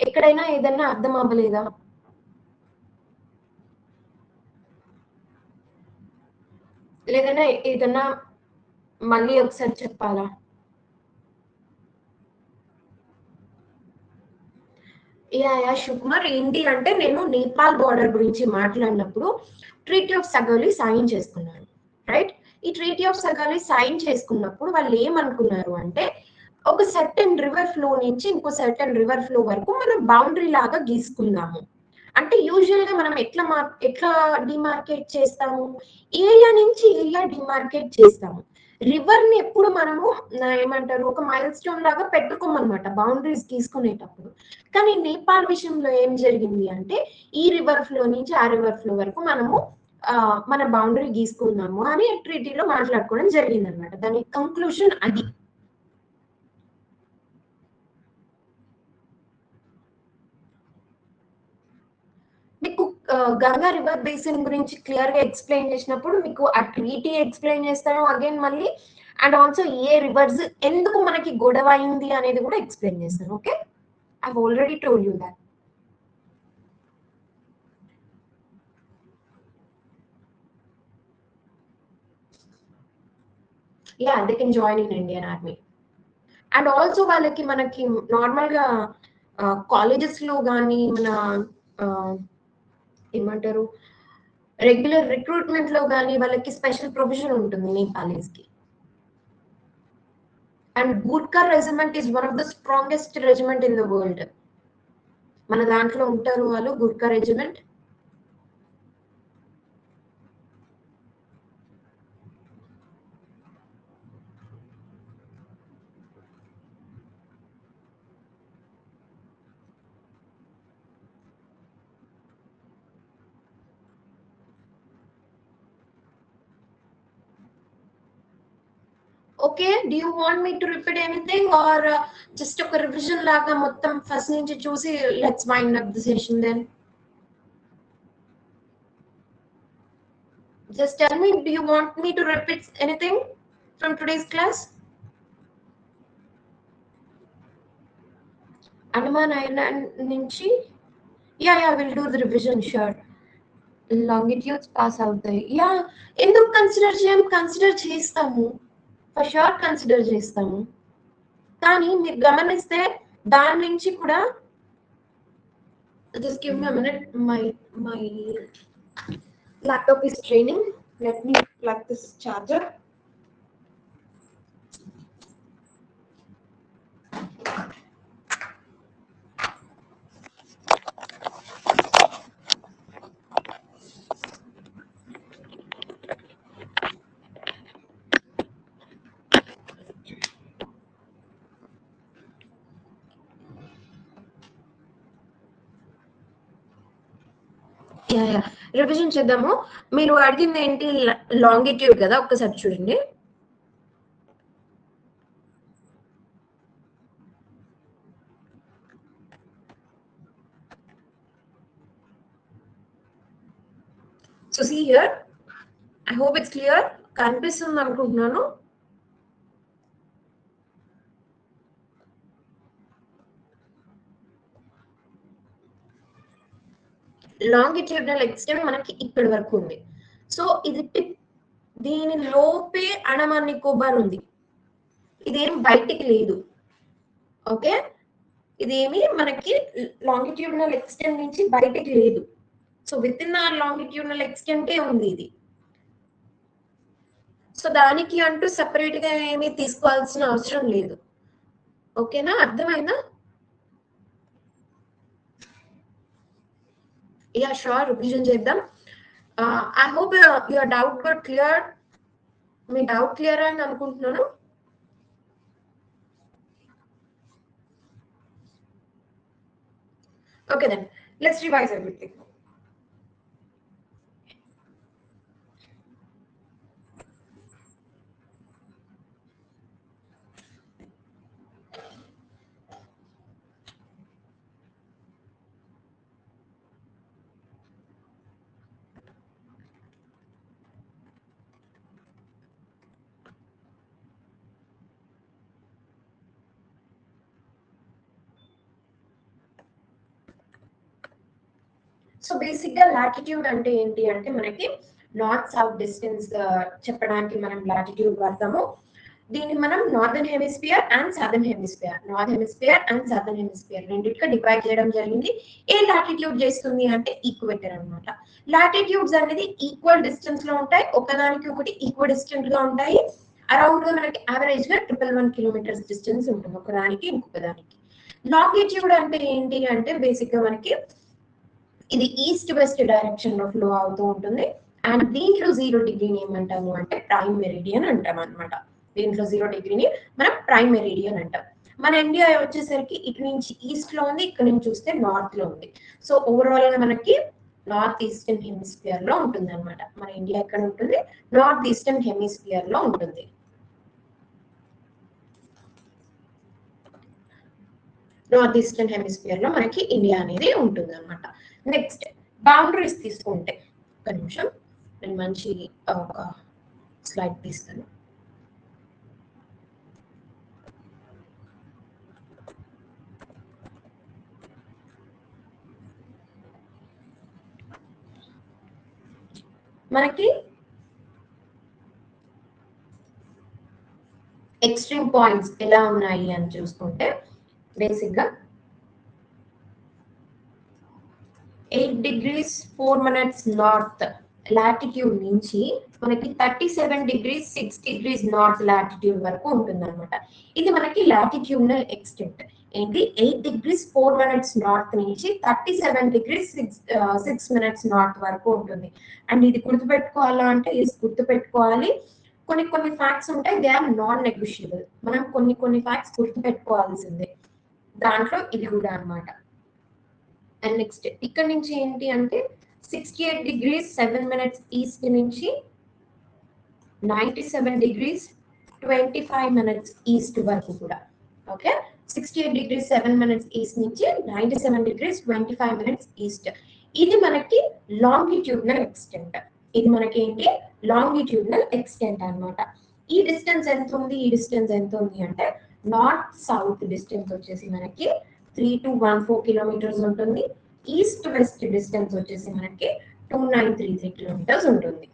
ఎక్కడైనా ఏదైనా అర్థం అవ్వలేదా? లేదన్నా ఏదన్నా మళ్ళీ ఒకసారి చెప్పాలా? యా శుక్మర్, ఏంటి అంటే నేను నేపాల్ బార్డర్ గురించి మాట్లాడినప్పుడు ట్రీటీ ఆఫ్ సగౌలి సైన్ చేసుకున్నాను, రైట్? ఈ ట్రీటీ ఆఫ్ సగౌలి సైన్ చేసుకున్నప్పుడు వాళ్ళు ఏమనుకున్నారు అంటే ఒక సర్టెన్ రివర్ ఫ్లో నుంచి ఇంకో సర్టెన్ రివర్ ఫ్లో వరకు మనం బౌండరీ లాగా గీసుకుందాము. అంటే యూజువల్ గా మనం ఎట్లా డిమార్కేట్ చేస్తాము? ఏరియా నుంచి ఏరియా డిమార్కేట్ చేస్తాము. రివర్ ని ఎప్పుడు మనము ఏమంటారు ఒక మైల్ స్టోన్ లాగా పెట్టుకోమన్నమాట బౌండరీస్ తీసుకునేటప్పుడు. కానీ నేపాల్ విషయంలో ఏం జరిగింది అంటే ఈ రివర్ ఫ్లో నుంచి ఆ రివర్ ఫ్లో వరకు మనము మన బౌండరీ గీసుకుందాము అని ట్రీటీలో మాట్లాడుకోవడం జరిగింది అనమాట. దాని కంక్లూషన్ అది. గంగా రివర్ బేసిన్ గురించి క్లియర్ గా ఎక్స్ప్లెయిన్ చేసినప్పుడు మీకు ఆ ట్రీటీ ఎక్స్ప్లెయిన్ చేస్తాను అగైన్ మళ్ళీ, అండ్ ఆల్సో ఏ రివర్స్ ఎందుకు మనకి గొడవ అయింది అనేది కూడా ఎక్స్ప్లెయిన్ చేస్తాను. Okay, I already told you that. Yeah, they can join in Indian army. And also వాళ్ళకి మనకి నార్మల్ గా కాలేజెస్ లో కానీ మన ఏమంటారు రెగ్యులర్ రిక్రూట్మెంట్ లో కానీ వాళ్ళకి స్పెషల్ ప్రొవిజన్ ఉంటుంది నేపాలీస్ కి. And Gurkha regiment is one of the strongest regiment in the world. మన దాంట్లో ఉంటారు వాళ్ళు Gurkha regiment. Okay, do you want me to repeat anything or just ఒక రివిజన్ లాగా మొత్తం ఫస్ట్ నుంచి చూసి let's wind up the session then? Just tell me, do you want me to repeat anything from today's class? Andaman Island nunchi? Yeah, we'll do the revision, sure. Longitudes pass అవుతాయి. Yeah, ఎందుకు consider చేయం? Consider చేస్తాము, for sure consider చేస్తాము. కానీ మీరు గమనిస్తే దాని నుంచి కూడా just give me a minute, my laptop is training. Let me plug this charger. Yeah, revision చేద్దాము. మీరు అడిగింది ఏంటి? లాంగిట్యూడ్ కదా, ఒక్కసారి చూడండి. So see here, I hope it's clear. కనిపిస్తుంది అనుకుంటున్నాను. లాంగిట్యూడనల్ ఎక్స్టెంట్ మనకి ఇక్కడి వరకు ఉంది. సో ఇది టిప్, దీని లోపే అండమాన్ నికోబార్ ఉంది. ఇదేం బయటికి లేదు. ఓకే, ఇదేమి మనకి లాంగిట్యూడనల్ ఎక్స్టెంట్ నుంచి బయటికి లేదు. So within or longitudinal ఎక్స్టెంటే ఉంది ఇది. సో దానికి అంటూ సెపరేట్ గా ఏమీ తీసుకోవాల్సిన అవసరం లేదు. ఓకేనా, అర్థమైనా? యా, షూర్, రివిజన్ చేద్దాం. I hope your doubt got clear. మీ డౌట్ క్లియర్ అని అనుకుంటున్నాను. Okay then let's revise everything. So basic గా లాటిట్యూడ్ అంటే ఏంటి అంటే మనకి నార్త్ సౌత్ డిస్టెన్స్ చెప్పడానికి మనం లాటిట్యూడ్ వాడతాము. దీన్ని మనం northern hemisphere and southern hemisphere, north hemisphere and southern hemisphere రెండింటిగా డివైడ్ చేయడం జరిగింది. ఏ లాటిట్యూడ్ చేస్తుంది అంటే ఈక్వేటర్ అన్నమాట. లాటిట్యూడ్స్ అనేది ఈక్వల్ డిస్టెన్స్ లో ఉంటాయి, ఒకదానికి ఒకటి ఈక్వల్ డిస్టెంట్ గా ఉంటాయి. అరౌండ్ గా మనకి యావరేజ్ గా 111 కిలోమీటర్స్ డిస్టెన్స్ ఉంటుంది ఒకదానికి ఇంకొకదానికి. లాంగిట్యూడ్ అంటే ఏంటి అంటే బేసిక్ గా మనకి ఇది ఈస్ట్ వెస్ట్ డైరెక్షన్ లో ఫ్లో అవుతూ ఉంటుంది. అండ్ దీంట్లో 0 డిగ్రీని ఏమంటాము అంటే ప్రైమ్ మెరిడియన్ అంటాం అనమాట. దీంట్లో 0 డిగ్రీని మనం ప్రైమ్ మెరిడియన్ అంటాం. మన ఇండియా వచ్చేసరికి ఇటు నుంచి ఈస్ట్ లో ఉంది, ఇక్కడ నుంచి చూస్తే నార్త్ లో ఉంది. సో ఓవరాల్ గా మనకి నార్త్ ఈస్టర్న్ హెమిస్ఫియర్ లో ఉంటుంది అనమాట. మన ఇండియా ఎక్కడ ఉంటుంది? నార్త్ ఈస్టర్న్ హెమిస్ఫియర్ లో ఉంటుంది. నార్త్ ఈస్టర్న్ హెమిస్ఫియర్ లో మనకి ఇండియా అనేది ఉంటుంది అనమాట. నెక్స్ట్ బౌండరీస్ తీసుకుంటే ఒక నిమిషం నేను మంచి ఒక స్లైడ్ తీస్తాను. మనకి ఎక్స్ట్రీమ్ పాయింట్స్ ఎలా ఉన్నాయి అని చూసుకుంటే బేసిక్ గా 8 degrees 4 minutes నార్త్ లాటిట్యూడ్ నుంచి మనకి 37 degrees 6 degrees నార్త్ లాటిట్యూడ్ వరకు ఉంటుంది అనమాట. ఇది మనకి లాటిట్యూడనల్ ఎక్స్టెంట్ ఏంటి 8 degrees 4 minutes నార్త్ నుంచి 37 degrees 6 minutes నార్త్ వరకు ఉంటుంది. అండ్ ఇది గుర్తుపెట్టుకోవాలా అంటే ఇది గుర్తుపెట్టుకోవాలి. కొన్ని ఫ్యాక్ట్స్ ఉంటాయి, దే ఆర్ నాన్ నెగోషియబుల్. మనం కొన్ని ఫ్యాక్ట్స్ గుర్తుపెట్టుకోవాల్సిందే, దాంట్లో ఇది కూడా అనమాట. అండ్ నెక్స్ట్ ఇక్కడ నుంచి ఏంటి అంటే 68 degrees 7 minutes ఈస్ట్ నుంచి 97 degrees 25 minutes ఈస్ట్ వరకు కూడా. ఓకే, 68 degrees 7 minutes ఈస్ట్ నుంచి 97 degrees 25 minutes ఈస్ట్. ఇది మనకి లాంగిట్యూడినల్ ఎక్స్టెంట్. ఇది మనకి ఏంటి లాంగిట్యూడినల్ ఎక్స్టెంట్ అన్నమాట. ఈ డిస్టెన్స్ ఎంత ఉంది, ఈ డిస్టెన్స్ ఎంత ఉంది అంటే నార్త్ సౌత్ డిస్టెన్స్ వచ్చేసి మనకి 3214 కిలోమీటర్స్ ఉంటుంది. ఈస్ట్ వెస్ట్ డిస్టెన్స్ వచ్చేసి మనకి 2933 కిలోమీటర్స్ ఉంటుంది.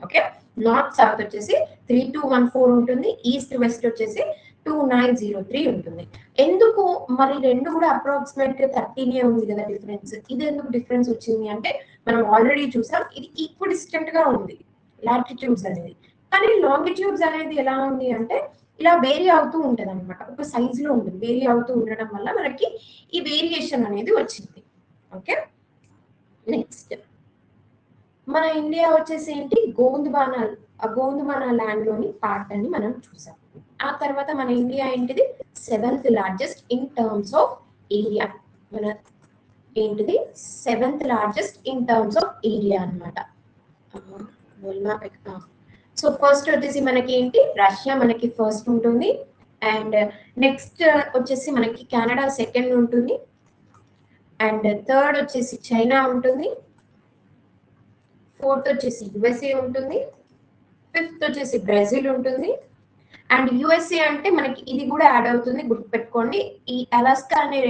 ఓకే, నార్త్ సౌత్ వచ్చేసి 3214 ఉంటుంది, ఈస్ట్ వెస్ట్ వచ్చేసి 2903 ఉంటుంది. ఎందుకు మరి రెండు కూడా అప్రాక్సిమేట్ గా 30 ఉంది కదా డిఫరెన్స్. ఇది ఎందుకు డిఫరెన్స్ వచ్చింది అంటే మనం ఆల్రెడీ చూసాం, ఇది ఈక్వ డిస్టెంట్ గా ఉంది లాటిట్యూడ్స్ అనేది. కానీ లాంగిట్యూడ్స్ అనేది ఎలా ఉంది అంటే ఇలా వేరీ అవుతూ ఉంటది అనమాట, ఒక సైజ్ లో ఉంటుంది. వేరీ అవుతూ ఉండడం వల్ల మనకి ఈ వేరియేషన్ అనేది వచ్చింది. ఓకే, నెక్స్ట్ మన ఇండియా వచ్చేసి ఏంటి గోంద్వానా ల్యాండ్ లోని పార్ట్ అని మనం చూసాం. ఆ తర్వాత మన ఇండియా ఏంటిది 7th largest in terms of area. మన ఏంటిది 7th largest in terms of area అనమాట. సో ఫస్ట్ వచ్చేసి మనకి ఏంటి రష్యా మనకి ఫస్ట్ ఉంటుంది. అండ్ నెక్స్ట్ వచ్చేసి మనకి కెనడా సెకండ్ ఉంటుంది. అండ్ థర్డ్ వచ్చేసి చైనా ఉంటుంది. ఫోర్త్ వచ్చేసి యుఎస్ఏ ఉంటుంది. ఫిఫ్త్ వచ్చేసి బ్రెజిల్ ఉంటుంది. అండ్ యుఎస్ఏ అంటే మనకి ఇది కూడా యాడ్ అవుతుంది, గుర్తుపెట్టుకోండి. ఈ అలాస్కా అనే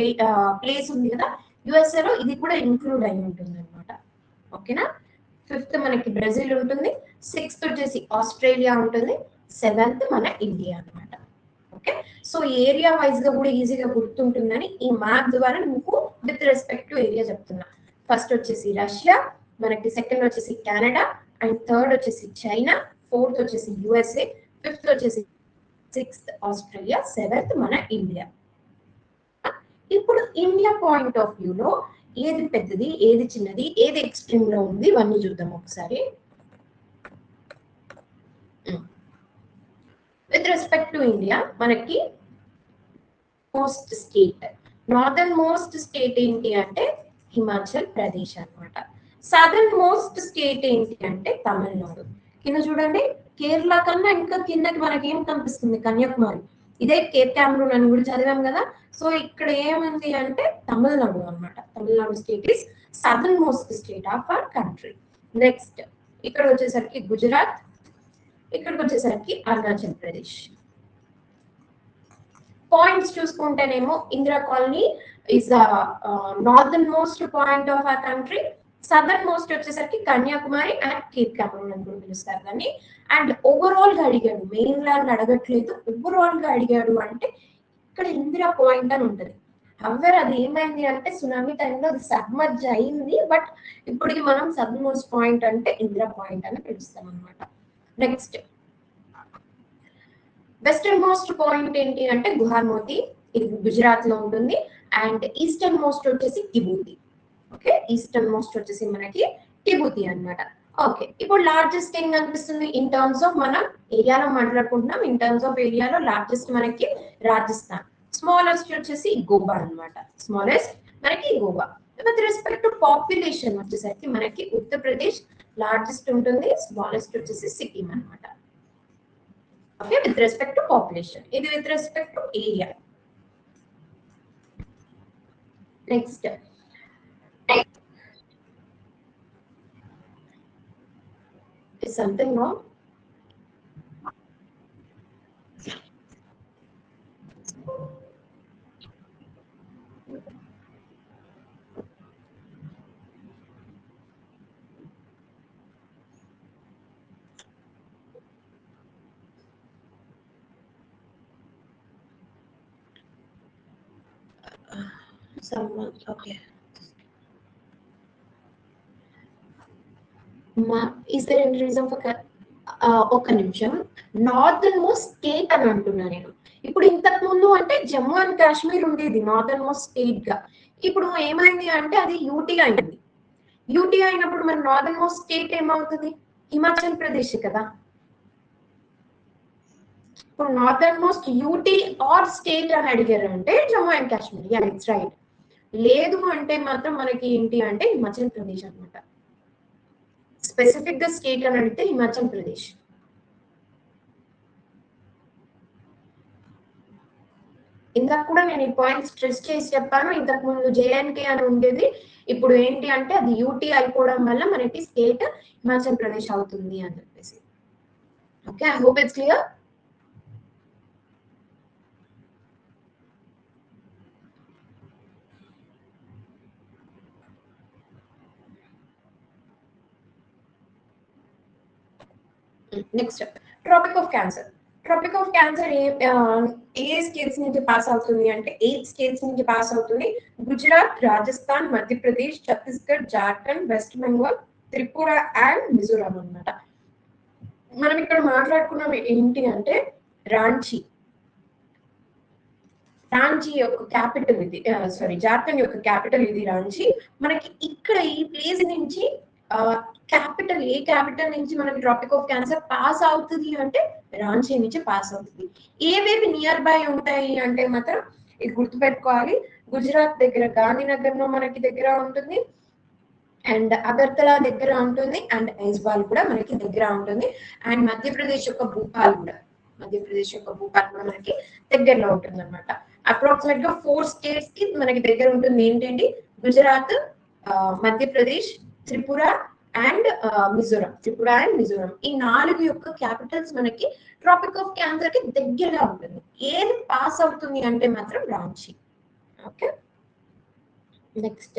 ప్లేస్ ఉంది కదా, యుఎస్ఏ లో ఇది కూడా ఇంక్లూడ్ అయి ఉంటుంది అనమాట. ఓకేనా, ఫిఫ్త్ మనకి బ్రెజిల్ ఉంటుంది. సిక్స్త్ వచ్చేసి ఆస్ట్రేలియా ఉంటుంది. 7th మన ఇండియా అనమాట. ఓకే, సో ఏరియా వైజ్ గా కూడా ఈజీగా గుర్తుంటుందని ఈ మ్యాప్ ద్వారా మీకు విత్ రెస్పెక్ట్ టు ఏరియా చెప్తున్నా. ఫస్ట్ వచ్చేసి రష్యా, మనకి సెకండ్ వచ్చేసి కెనడా, అండ్ థర్డ్ వచ్చేసి చైనా, ఫోర్త్ వచ్చేసి యుఎస్ఏ, ఫిఫ్త్ వచ్చేసి 6th ఆస్ట్రేలియా, 7th మన ఇండియా. ఇప్పుడు ఇండియా పాయింట్ ఆఫ్ వ్యూలో ఏది పెద్దది, ఏది చిన్నది, ఏది ఎక్స్ట్రీమ్ లో ఉంది, ఇవన్నీ చూద్దాం ఒకసారి. విత్ రెస్పెక్ట్ టు ఇండియా మనకి most state, northern most state ఏంటి అంటే హిమాచల్ ప్రదేశ్ అనమాట. సదర్న్ మోస్ట్ స్టేట్ ఏంటి అంటే తమిళనాడు. కింద చూడండి, కేరళ కన్నా ఇంకా కిందకి మనకి ఏం కనిపిస్తుంది, కన్యాకుమారి. ఇదే కేప్ కామరూన్ అని కూడా చదివాం కదా. సో ఇక్కడ ఏముంది అంటే తమిళనాడు అనమాట. Tamil Nadu state is southern most state of our country. Next ఇక్కడ వచ్చేసరికి గుజరాత్, ఇక్కడికి వచ్చేసరికి అరుణాచల్ ప్రదేశ్. పాయింట్స్ చూసుకుంటేనేమో Indira colony is the northern most point of our country. Southern most వచ్చేసరికి కన్యాకుమారి అండ్ కేప్ కామరూన్ అని కూడా పిలుస్తారు దాన్ని. అండ్ ఓవరాల్ గా అడిగాడు, మెయిన్ ల్యాండ్ అడగట్లేదు, ఓవరాల్ గా అడిగాడు అంటే ఇక్కడ ఇందిరా పాయింట్ అని ఉంటది. హవర్ అది ఏమైంది అంటే సునామీ టైంలో అది సబ్మర్జ్ అయింది. బట్ ఇప్పటికి మనం సదర్న్ మోస్ట్ పాయింట్ అంటే ఇందిరా పాయింట్ అని పిలుస్తాం అనమాట. నెక్స్ట్ వెస్టర్న్ మోస్ట్ పాయింట్ ఏంటి అంటే గుహార్మోతి, ఇది గుజరాత్ లో ఉంటుంది. అండ్ ఈస్టర్న్ మోస్ట్ వచ్చేసి టిబూతి. ఓకే, ఈస్టర్న్ మోస్ట్ వచ్చేసి మనకి టిబూతి అన్నమాట. ఓకే, ఇప్పుడు లార్జెస్ట్ ఏం కనిపిస్తుంది ఇన్ టర్మ్స్ ఆఫ్ మనం ఏరియాలో మాట్లాడుకుంటున్నాం. ఇన్ టర్మ్స్ ఆఫ్ ఏరియాలో లార్జెస్ట్ మనకి రాజస్థాన్, స్మాలెస్ట్ వచ్చేసి గోవా అన్నమాట. స్మాలెస్ట్ మనకి Goa. With respect to population వచ్చేసరికి మనకి ఉత్తరప్రదేశ్ లార్జెస్ట్ ఉంటుంది, స్మాలెస్ట్ వచ్చేసి సిక్కిం అన్నమాట. Okay, with respect to population, ఇది with respect to area. Next Is something wrong? Someone, okay. Is there any reason for ఒక నిమిషం, నార్దర్న్ మోస్ట్ స్టేట్ అని అంటున్నా నేను. ఇప్పుడు ఇంతకు ముందు అంటే జమ్మూ అండ్ కాశ్మీర్ ఉండేది నార్దర్న్ మోస్ట్ స్టేట్ గా. ఇప్పుడు ఏమైంది అంటే అది యూటీ అయింది. యూటీ అయినప్పుడు మరి నార్దర్న్ మోస్ట్ స్టేట్ ఏమవుతుంది? హిమాచల్ ప్రదేశ్ కదా. ఇప్పుడు northern most UT or state అని అడిగారు అంటే Jammu and Kashmir. Yeah, it's right. లేదు అంటే మాత్రం మనకి ఏంటి అంటే హిమాచల్ ప్రదేశ్ అనమాట. స్పెసిఫిక్ గా స్టేట్ అని అడిగితే హిమాచల్ ప్రదేశ్. ఇందాక కూడా నేను ఈ పాయింట్ స్ట్రెస్ చేసి చెప్పాను. ఇంతకు ముందు జేఎన్కే అని ఉండేది, ఇప్పుడు ఏంటి అంటే అది యూటీ అయిపోవడం వల్ల మనకి స్టేట్ హిమాచల్ ప్రదేశ్ అవుతుంది అని చెప్పేసి. Okay, I hope it's clear. Next, tropic of cancer. Tropic of cancer ఏ స్టేట్స్ నుంచి పాస్ అవుతుంది అంటే 8 స్టేట్స్ నుంచి పాస్ అవుతుంది. గుజరాత్, రాజస్థాన్, మధ్యప్రదేశ్, ఛత్తీస్గఢ్, జార్ఖండ్, వెస్ట్ బెంగాల్, త్రిపుర అండ్ మిజోరాం అన్నమాట. మనం ఇక్కడ మాట్లాడుకున్నాం ఏంటి అంటే రాంచీ. రాంచీ యొక్క క్యాపిటల్ ఇది, సారీ జార్ఖండ్ యొక్క క్యాపిటల్ ఇది రాంచీ. మనకి ఇక్కడ ఈ ప్లేస్ నుంచి క్యాపిటల్, ఏ క్యాపిటల్ నుంచి మనకి ట్రాపిక్ ఆఫ్ క్యాన్సర్ పాస్ అవుతుంది అంటే రాంచీ నుంచి పాస్ అవుతుంది. ఏవేవి నియర్ బై ఉంటాయి అంటే మాత్రం ఇది గుర్తుపెట్టుకోవాలి. గుజరాత్ దగ్గర గాంధీనగర్ లో మనకి దగ్గర ఉంటుంది, అండ్ అగర్తలా దగ్గర ఉంటుంది, అండ్ ఐజ్వాల్ కూడా మనకి దగ్గర ఉంటుంది, అండ్ మధ్యప్రదేశ్ యొక్క భూపాల్ కూడా మనకి దగ్గరలో ఉంటుంది అనమాట. అప్రాక్సిమేట్ గా 4 స్టేట్స్ కి మనకి దగ్గర ఉంటుంది. ఏంటండి? గుజరాత్, మధ్యప్రదేశ్, త్రిపుర అండ్ మిజోరాం. ఈ 4 యొక్క క్యాపిటల్స్ మనకి ట్రాపిక్ ఆఫ్ క్యాన్సర్ కి దగ్గరగా ఉంటుంది. ఏది పాస్ అవుతుంది అంటే మాత్రం Ranchi. Okay, next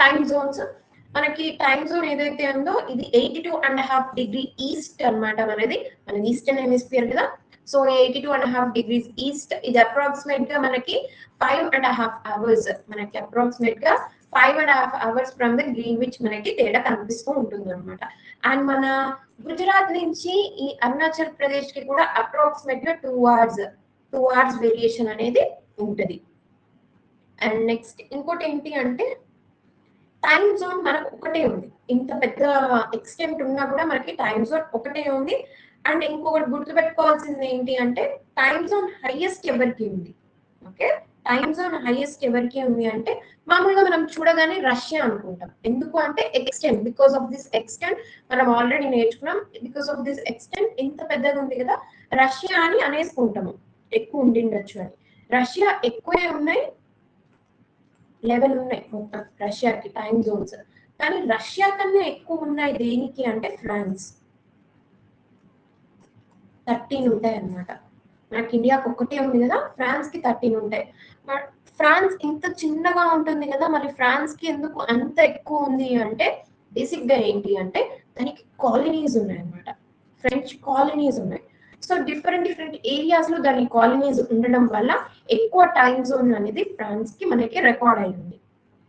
time Jones. మనకి టైమ్ జోన్ ఏదైతే ఉందో ఇది 82.5 డిగ్రీ ఈస్ట్ అనమాట. మనది ఈస్టర్న్ హెమిస్ఫియర్ కదా. సో 82.5 డిగ్రీస్ ఈస్ట్, ఇది అప్రాక్సిమేట్ గా మనకి 5.5 అవర్స్, మనకి అప్రాక్సిమేట్ గా 5.5 అవర్స్ ఫ్రమ్ ద గ్రీన్విచ్ మనకి తేడా కనిపిస్తూ ఉంటుంది అనమాట. అండ్ మన గుజరాత్ నుంచి ఈ అరుణాచల్ ప్రదేశ్ కి కూడా అప్రాక్సిమేట్ గా 2 అవర్స్ వేరియేషన్ అనేది ఉంటుంది. అండ్ నెక్స్ట్ ఇంకోటి ఏంటి అంటే టైం జోన్ మనకు ఒకటే ఉంది. ఇంత పెద్ద ఎక్స్టెంట్ ఉన్నా కూడా మనకి టైం జోన్ ఒకటే ఉంది. అండ్ ఇంకొకటి గుర్తుపెట్టుకోవాల్సింది ఏంటి అంటే టైం జోన్ హైయెస్ట్ ఎవరికి ఉంది. ఓకే, టైం జోన్ హైయెస్ట్ ఎవరికి ఉంది అంటే మామూలుగా మనం చూడగానే రష్యా అనుకుంటాం. ఎందుకు అంటే extent, because of this extent మనం ఆల్రెడీ నేర్చుకున్నాం. బికాస్ ఆఫ్ దిస్ ఎక్స్టెంట్ ఇంత పెద్దగా ఉంది కదా, రష్యా అని అనేసుకుంటాము. ఎక్కువ ఉండిండొచ్చు అని. రష్యా ఎక్కువే ఉన్నాయి, 11 ఉన్నాయి మొత్తం రష్యాకి టైం జోన్స్. కానీ రష్యా కన్నా ఎక్కువ ఉన్నాయి దేనికి అంటే ఫ్రాన్స్. 13 ఉంటాయి అన్నమాట. మనకి ఇండియాకి ఒక్కటే ఉంది కదా, ఫ్రాన్స్ కి 13 ఉంటాయి. ఫ్రాన్స్ ఇంత చిన్నగా ఉంటుంది కదా, మరి ఫ్రాన్స్ కి ఎందుకు అంత ఎక్కువ ఉంది అంటే బేసిక్ గా ఏంటి అంటే దానికి కాలనీస్ ఉన్నాయి అన్నమాట. ఫ్రెంచ్ కాలనీస్ ఉన్నాయి. సో డిఫరెంట్ ఏరియాస్ లో దాని కాలనీస్ ఉండడం వల్ల ఎక్కువ టైం జోన్ అనేది ఫ్రాన్స్ కి మనకి రికార్డ్ అయింది.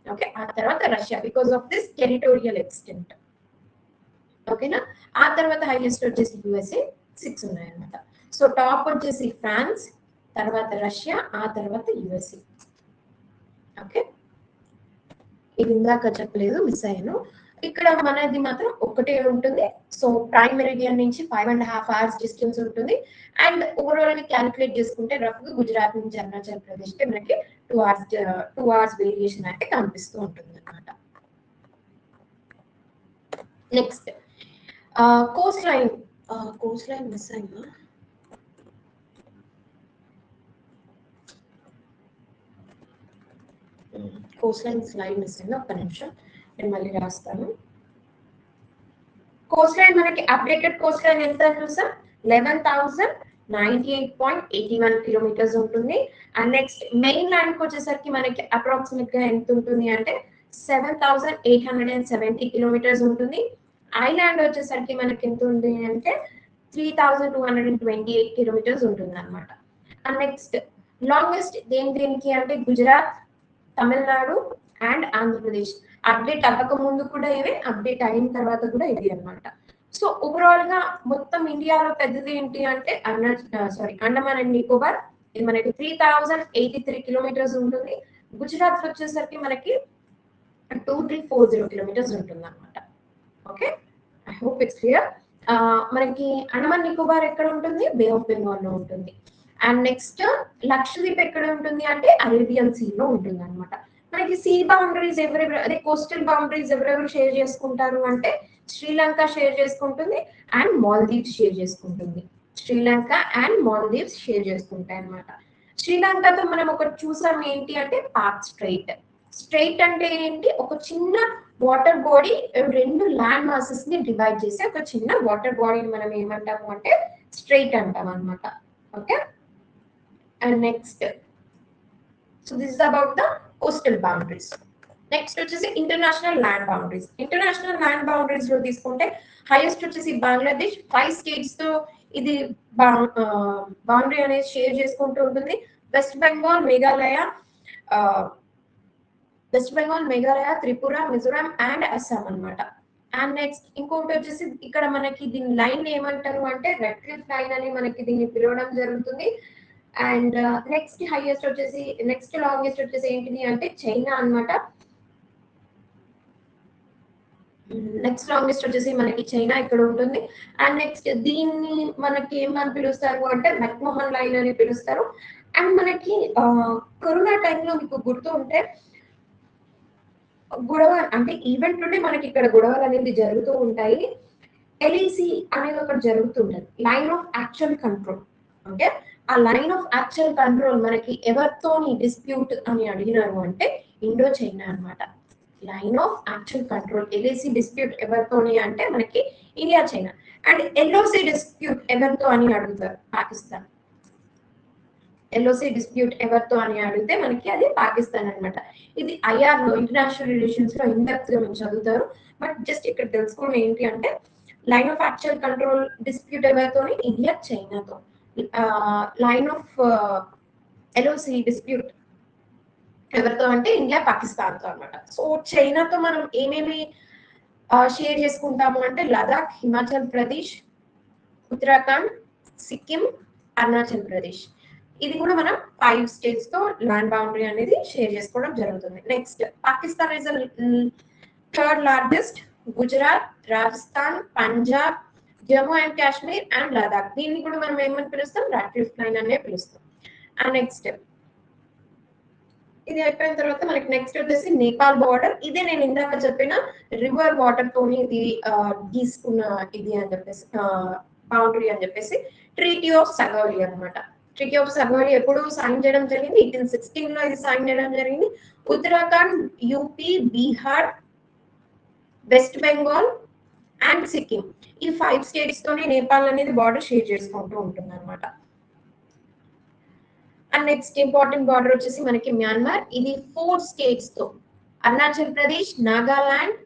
ఓకే, ఆ తర్వాత Russia because of this territorial extent. ఓకేనా, ఆ తర్వాత హైయెస్ట్ వచ్చేసి యుఎస్ఏ 6 ఉన్నాయి అన్నమాట. సో టాప్ వచ్చేసి ఫ్రాన్స్, తర్వాత రష్యా, ఆ తర్వాత యుఎస్ఏ. ఓకే, ఇది ఇందాక చెప్పలేదు, మిస్ అయ్యాను. ఇక్కడ మనది మాత్రం ఒకటే ఉంటుంది. సో ప్రైమ్ మెరిడియన్ నుంచి 5.5 అవర్స్ డిస్టెన్స్ ఉంటుంది. అండ్ ఓవరాల్ గా క్యాలిక్యులేట్ చేసుకుంటే రఫ్ గా గుజరాత్ నుంచి అరుణాచల్ ప్రదేశ్ కి మనకి 2 అవర్స్ వేరియేషన్ అయితే కనిపిస్తూ ఉంటుంది అనమాట. నెక్స్ట్ కోస్ట్ లైన్ మిస్ అయిందా? కోస్ట్ లైన్ స్లైడ్ మిస్ అయింది, ఒక్క నిమిషం నేను మళ్ళీ రాస్తాను. కోస్ట్ లైన్ మనకి అప్డేటెడ్ కోస్ట్ లైన్ ఎంత చూసాం, 11,098.81 కిలోమీటర్స్ ఉంటుంది. అండ్ నెక్స్ట్ మెయిన్ ల్యాండ్ కి వచ్చేసరికి మనకి అప్రాక్సిమేట్ గా ఎంత ఉంటుంది అంటే 7,870 కిలోమీటర్స్ ఉంటుంది. ఐలాండ్ వచ్చేసరికి మనకి ఎంత ఉంది అంటే 3,228 కిలోమీటర్స్ ఉంటుంది అనమాట. అండ్ నెక్స్ట్ లాంగెస్ట్ దేనికి అంటే గుజరాత్, తమిళనాడు అండ్ ఆంధ్రప్రదేశ్. అప్డేట్ అవ్వక ముందు కూడా ఇవే, అప్డేట్ అయిన తర్వాత కూడా ఇది అనమాట. సో ఓవరాల్ గా మొత్తం ఇండియాలో పెద్దది ఏంటి అంటే అండమాన్ అండ్ నికోబార్. ఇది మనకి 3,083 కిలోమీటర్స్ ఉంటుంది. గుజరాత్ వచ్చేసరికి మనకి 2,340 కిలోమీటర్స్ ఉంటుంది అనమాట. Okay, I hope it's clear. మనకి అండమాన్ నికోబార్ ఎక్కడ ఉంటుంది, బే ఆఫ్ బెంగాల్ లో ఉంటుంది. అండ్ నెక్స్ట్ లక్షద్వీప్ ఎక్కడ ఉంటుంది అంటే అరేబియన్ సీ లో ఉంటుంది అనమాట. మనకి సీ బౌండరీస్ ఎవరెవరు, అదే కోస్టల్ బౌండరీస్ ఎవరెవరు షేర్ చేసుకుంటారు అంటే శ్రీలంక షేర్ చేసుకుంటుంది అండ్ మాల్దీవ్స్ షేర్ చేసుకుంటుంది. శ్రీలంక అండ్ మాల్దీవ్స్ షేర్ చేసుకుంటాయి అనమాట. శ్రీలంకతో మనం ఒకటి చూసాం ఏంటి అంటే పాక్ స్ట్రైట్. స్ట్రైట్ అంటే ఏంటి, ఒక చిన్న వాటర్ బాడీ రెండు ల్యాండ్ మాసెస్ ని డివైడ్ చేసి ఒక చిన్న వాటర్ బాడీని మనం ఏమంటాము అంటే స్ట్రైట్ అంటాం అనమాట. Okay, and next so this is about the coastal boundaries. Next వచ్చేసి international land boundaries. International land boundaries లో తీసుకుంటే హైయెస్ట్ వచ్చేసి బంగ్లాదేశ్ 5 స్టేట్స్ తో ఇది బౌండరీ అనేది షేర్ చేసుకుంటూ ఉంటుంది. వెస్ట్ బెంగాల్, మేఘాలయ, త్రిపుర, మిజోరాం అండ్ అస్సాం అన్నమాట. అండ్ నెక్స్ట్ ఇంకోటి వచ్చేసి ఇక్కడ మనకి దీని లైన్ ఏమంటారు అంటే రెడ్ క్లిఫ్ లైన్ అని మనకి దీన్ని పిలవడం జరుగుతుంది. అండ్ నెక్స్ట్ హైయెస్ట్ వచ్చేసి, నెక్స్ట్ లాంగెస్ట్ వచ్చేసి ఏంటిది అంటే చైనా అన్నమాట. నెక్స్ట్ లాంగెస్ట్ వచ్చేసి మనకి చైనా ఇక్కడ ఉంటుంది. అండ్ నెక్స్ట్ దీన్ని మనకి ఏమని పిలుస్తారు అంటే మెక్మోహన్ లైన్ అని పిలుస్తారు. అండ్ మనకి కరోనా టైంలో మీకు గుర్తు ఉంటే గొడవ అంటే ఈవెంట్ నుండి మనకి ఇక్కడ గొడవలు అనేది జరుగుతూ ఉంటాయి. ఎల్ఈసి అనేది ఒకటి జరుగుతుంటది, line of actual control. Okay, ఆ లైన్ ఆఫ్ యాక్చువల్ కంట్రోల్ మనకి ఎవరితోని డిస్ప్యూట్ అని అడిగినారు అంటే ఇండో చైనా అన్నమాట. Line of actual control LAC dispute ఎవరితోని అంటే మనకి India China. And LOC dispute ఎవరితో అని అడుగుతారు, పాకిస్తాన్. ఎల్ఓసి డిస్ప్యూట్ ఎవరితో అని అడిగితే మనకి అది పాకిస్తాన్ అన్నమాట. ఇది ఐఆర్ లో ఇంటర్నేషనల్ రిలేషన్స్ లో ఇన్డెప్త్ గా మీరు చదువుతారు. బట్ జస్ట్ ఇక్కడ తెలుసుకోవడం ఏంటి అంటే line of actual control dispute ఎవరితోని ఇండియా చైనాతో. లైన్ ఆఫ్ ఎల్ఓసి డిస్ప్యూట్ ఎవరితో అంటే ఇండియా పాకిస్తాన్ తో అనమాట. సో చైనాతో మనం ఏమేమి షేర్ చేసుకుంటాము అంటే లదాఖ్, హిమాచల్ ప్రదేశ్, ఉత్తరాఖండ్, సిక్కిం, అరుణాచల్ ప్రదేశ్. ఇది కూడా మనం 5 స్టేట్స్ తో ల్యాండ్ బౌండరీ అనేది షేర్ చేసుకోవడం జరుగుతుంది. Next Pakistan is third largest. Gujarat, Rajasthan, Punjab, Jammu and Kashmir and Ladakh. దీన్ని కూడా మనం ఏమని పిలుస్తాం, రెడ్ క్లిఫ్ లైన్ అనే పిలుస్తాం. అండ్ నెక్స్ట్ ఇది అయిపోయిన తర్వాత మనకి నెక్స్ట్ వచ్చేసి నేపాల్ బార్డర్. ఇదే నేను ఇందాక చెప్పిన రివర్ వాటర్ తోని ఇది గీసుకున్న ఇది అని చెప్పేసి బౌండరీ అని చెప్పేసి ట్రీటీ ఆఫ్ సగౌలి అనమాట. ట్రీటీ ఆఫ్ సగౌలి ఎప్పుడు సైన్ చేయడం జరిగింది, 1816 లో ఇది సైన్ చేయడం జరిగింది. Uttarakhand, UP, Bihar, west Bengal and Sikkim, ఈ 5 స్టేట్స్ తోని నేపాల్ అనేది బార్డర్ షేర్ చేసుకుంటూ ఉంటుంది అనమాట. అండ్ నెక్స్ట్ ఇంపార్టెంట్ బార్డర్ వచ్చేసి మనకి మ్యాన్మార్. ఇది 4 స్టేట్స్ తో అరుణాచల్ ప్రదేశ్, నాగాలాండ్,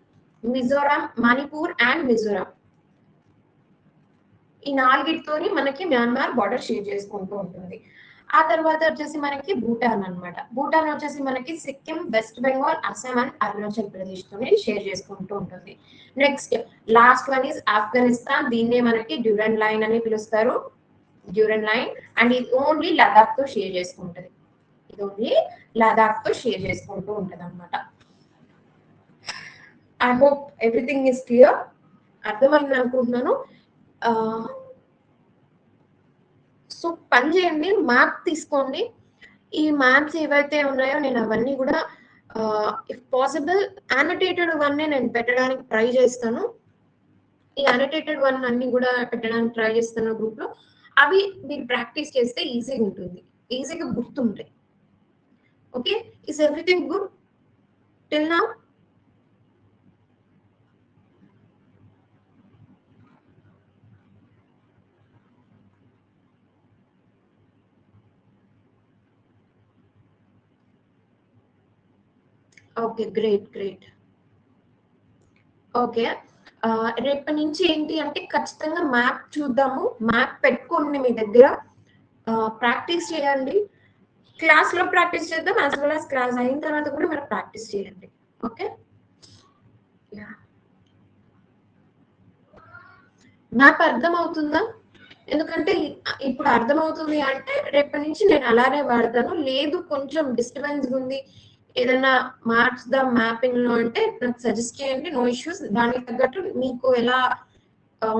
మిజోరాం, మణిపూర్ అండ్ మిజోరాం. ఈ 4తోని మనకి మ్యాన్మార్ బార్డర్ షేర్ చేసుకుంటూ ఉంటుంది. ఆ తర్వాత వచ్చేసి మనకి భూటాన్ అన్నమాట. భూటాన్ వచ్చేసి మనకి సిక్కిం, వెస్ట్ బెంగాల్, అస్సాం అండ్ అరుణాచల్ ప్రదేశ్ తోని షేర్ చేసుకుంటూ ఉంటుంది. Next last one is Afghanistan. దీన్నే మనకి డ్యూరన్ లైన్ అని పిలుస్తారు, డ్యూరన్ లైన్. అండ్ ఇది ఓన్లీ లదాఖ్ తో షేర్ చేసుకుంటది, ఇది ఓన్లీ లదాఖ్ తో షేర్ చేసుకుంటూ ఉంటది అనమాట. I hope everything is clear, అర్థమైంది అనుకుంటున్నాను. సో పని చేయండి, మ్యాప్ తీసుకోండి. ఈ మ్యాప్స్ ఏవైతే ఉన్నాయో నేను అవన్నీ కూడా ఇఫ్ పాసిబుల్ అనోటేటెడ్ వన్ నేను పెట్టడానికి ట్రై చేస్తాను. ఈ అనోటేటెడ్ వన్ అన్ని కూడా పెట్టడానికి ట్రై చేస్తాను గ్రూప్ లో. అవి మీరు ప్రాక్టీస్ చేస్తే ఈజీగా ఉంటుంది, ఈజీగా గుర్తుంటాయి. Okay, is everything good? till now? Okay, great. Okay. రేపటి నుంచి ఏంటి అంటే ఖచ్చితంగా మ్యాప్ చూద్దాము. మ్యాప్ పెట్టుకోండి మీ దగ్గర. ప్రాక్టీస్ చేయండి. క్లాస్‌లో ప్రాక్టీస్ చేద్దాం. యాస్ వెల్ యాస్ క్లాస్ అయిన తర్వాత కూడా మీరు ప్రాక్టీస్ చేయండి. ఓకే. యాహ్! మ్యాప్ అర్థమవుతుందా? ఎందుకంటే ఇప్పుడు అర్థమవుతుంది అంటే రేపటి నుంచి నేను అలానే వాడతాను. లేదు కొంచెం డిస్టర్బెన్స్‌గా ఉంది. ఏదన్నా మార్చుదాం మ్యాపింగ్‌లో అంటే నాకు సజెస్ట్ చేయండి. No issues. దానికి తగ్గట్టు మీకు ఎలా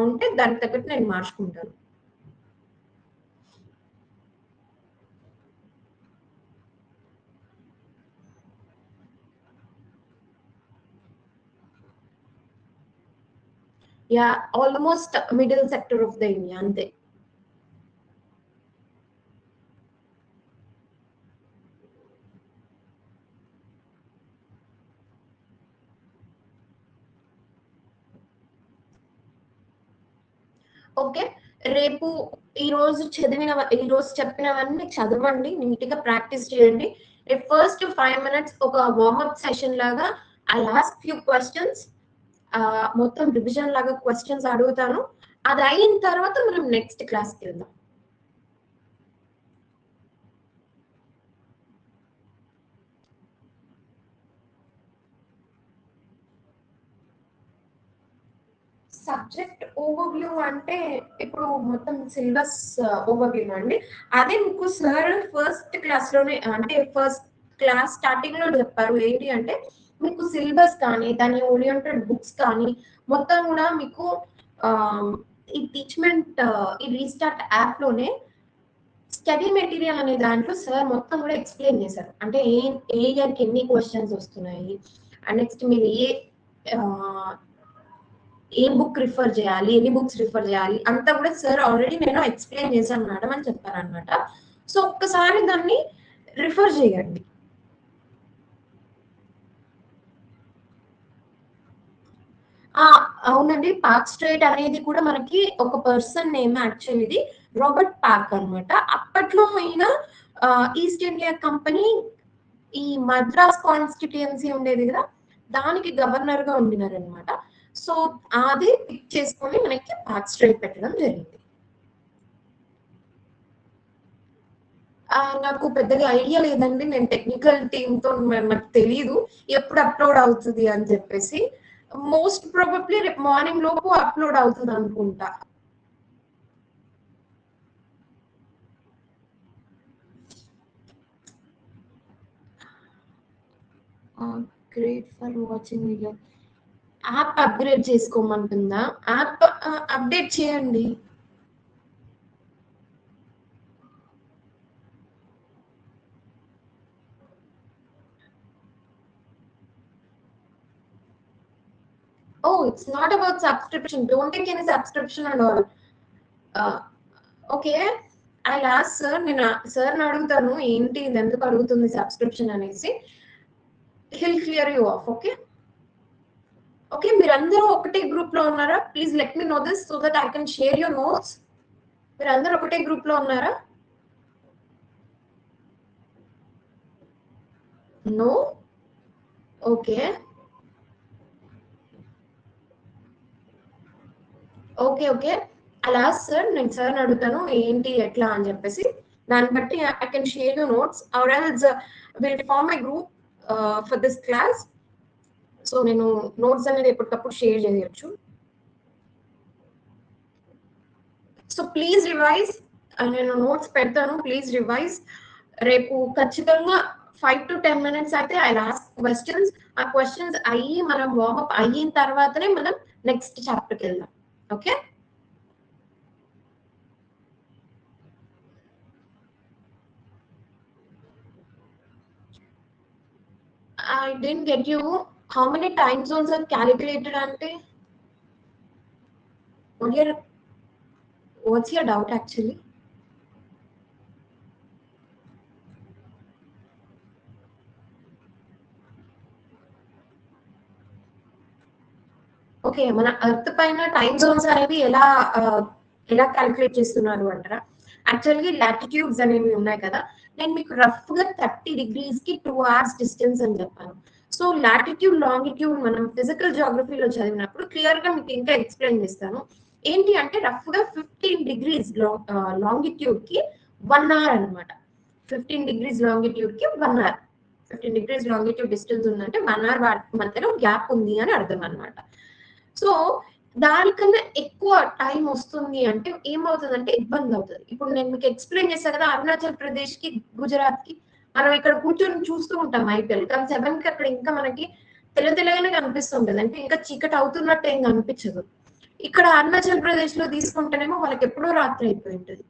ఉంటే దానికి తగ్గట్టు నేను మార్చుకుంటాను. Yeah! Almost middle sector of the India అంతే. ఓకే. రేపు ఈరోజు ఈరోజు చెప్పినవన్నీ చదవండి. నీట్‌గా ప్రాక్టీస్ చేయండి. రేపు ఫస్ట్ 5 మినిట్స్ ఒక వార్మ్ అప్ సెషన్ లాగా ఐల్ ఆస్క్ ఫ్యూ క్వెషన్స్. మొత్తం రివిజన్ లాగా క్వెషన్స్ అడుగుతాను. అది అయిన తర్వాత మనం నెక్స్ట్ క్లాస్‌కెళ్దాం. సబ్జెక్ట్ ఓవర్‌వ్యూ అంటే ఇప్పుడు మొత్తం సిలబస్ ఓవర్‌వ్యూ అండి. అదే మీకు సార్ ఫస్ట్ క్లాస్‌లోనే అంటే ఫస్ట్ క్లాస్ స్టార్టింగ్‌లో చెప్పారు. ఏంటి అంటే మీకు సిలబస్ కానీ, దాని ఓరియంటెడ్ బుక్స్ కానీ మొత్తం కూడా మీకు ఆహ్, ఈ టీచ్‌మెంట్ ఈ రీస్టార్ట్ యాప్‌లోనే స్టడీ మెటీరియల్ అనే దాంట్లో సార్ మొత్తం కూడా ఎక్స్‌ప్లెయిన్ చేశారు. అంటే ఏ ఇయర్‌కి ఎన్ని క్వెషన్స్ వస్తున్నాయి. అండ్ నెక్స్ట్ మీరు ఆహ్ ఏ బుక్ రిఫర్ చేయాలి, ఎన్ని బుక్స్ రిఫర్ చేయాలి అంతా కూడా సార్ ఆల్రెడీ నేను ఎక్స్‌ప్లెయిన్ చేశాను మేడం అని చెప్పారనమాట. సో, ఒక్కసారి దాన్ని రిఫర్ చేయండి. ఆ! అవునండి. పార్క్ స్ట్రెయిట్ అనేది కూడా మనకి ఒక పర్సన్ నేమ్ యాక్చువల్ ఇది. రాబర్ట్ పార్క్ అనమాట. అప్పట్లో ఈయన ఈస్ట్ ఇండియా కంపెనీ ఈ మద్రాస్ కాన్స్టిట్యూయెన్సీ ఉండేది గదా! దానికి గవర్నర్‌గా ఉండినారనమాట. సో, అది పిక్ చేసుకొని మనకి పార్క్ స్ట్రెయిట్ పెట్టడం జరిగింది. నాకు పెద్దగా ఐడియా లేదండి. నేను టెక్నికల్ టీమ్‌తో నాకు తెలీదు. ఎప్పుడు అప్‌లోడ్ అవుతది అని చెప్పేసి. మోస్ట్ ప్రాబబ్లీ రేపు మార్నింగ్ లోపు అప్‌లోడ్ అవుతదనుకుంటా. Great for watching video. App upgrade చేసుకోమంటుందా? యాప్ అప్‌డేట్ చేయండి. Oh, it's not about subscription. Don't take any subscription and all. Okay. I'll ask sir. నేను సార్‌ని అడుగుతాను. ఏంటి ఇదెందుకు అడుగుతుంది సబ్స్క్రిప్షన్ అనేసి. He'll clear you off. Okay. Okay. మీరందరూ ఒకటే గ్రూప్‌లో ఉన్నారా? Please let me know this so that I can share your notes. మీరందరూ ఒకటే గ్రూప్‌లో ఉన్నారా? No? Okay. Okay. I'll ask sir. నేను సార్‌ని అడుగుతాను. ఏంటి? ఎట్లా? అని చెప్పేసి. దాన్ని బట్టి I can share your notes or else will form a group for this class. So, నేను నోట్స్ అనేది ఎప్పటికప్పుడు షేర్ చేయొచ్చు. So, please revise. నేను నోట్స్ పెడతాను. Please revise. రేపు ఖచ్చితంగా 5-10 మినిట్స్ అయితే ఐల్ ఆస్క్ క్వెషన్స్. ఆ క్వెషన్స్ అయ్యి మనం వార్మ్ అప్ అయిన తర్వాతనే మనం నెక్స్ట్ చాప్టర్‌కెళ్దాం. Okay. I didn't get you. How many time zones are calculated అంటే? What your what's your doubt actually? Okay, మన ఎర్త్ పైన టైమ్ జోన్స్ అనేవి ఎలా క్యాలిక్యులేట్ చేస్తున్నారు అంటారా? యాక్చువల్గా లాటిట్యూడ్స్ అనేవి ఉన్నాయి కదా, నేను మీకు రఫ్ గా 30 degrees కి 2 hours డిస్టెన్స్ అని చెప్పాను. సో లాటిట్యూడ్ లాంగిట్యూడ్ మనం ఫిజికల్ జాగ్రఫీలో చదివినప్పుడు క్లియర్ గా మీకు ఇంకా ఎక్స్ప్లెయిన్ చేస్తాను. ఏంటి అంటే రఫ్ గా 15 degrees లాంగిట్యూడ్ కి 1 hour అనమాట. 15 degrees లాంగిట్యూడ్ కి 1 hour. 15 degrees లాంగిట్యూడ్ డిస్టెన్స్ ఉందంటే 1 hour మధ్యలో గ్యాప్ ఉంది అని అర్థం అనమాట. సో దానికన్నా ఎక్కువ టైం వస్తుంది అంటే ఏమవుతుందంటే ఇబ్బంది అవుతుంది. ఇప్పుడు నేను మీకు ఎక్స్ప్లెయిన్ చేశాను కదా, అరుణాచల్ ప్రదేశ్ కి గుజరాత్ కి మనం ఇక్కడ కూర్చొని చూస్తూ ఉంటాం ఐపీఎల్, కానీ 7 కి అక్కడ ఇంకా మనకి తెల్లగానే కనిపిస్తుంటది, అంటే ఇంకా చీకటి అవుతున్నట్టు ఏం కనిపించదు. ఇక్కడ అరుణాచల్ ప్రదేశ్ లో తీసుకుంటేనేమో వాళ్ళకి ఎప్పుడో రాత్రి అయిపోయి ఉంటుంది.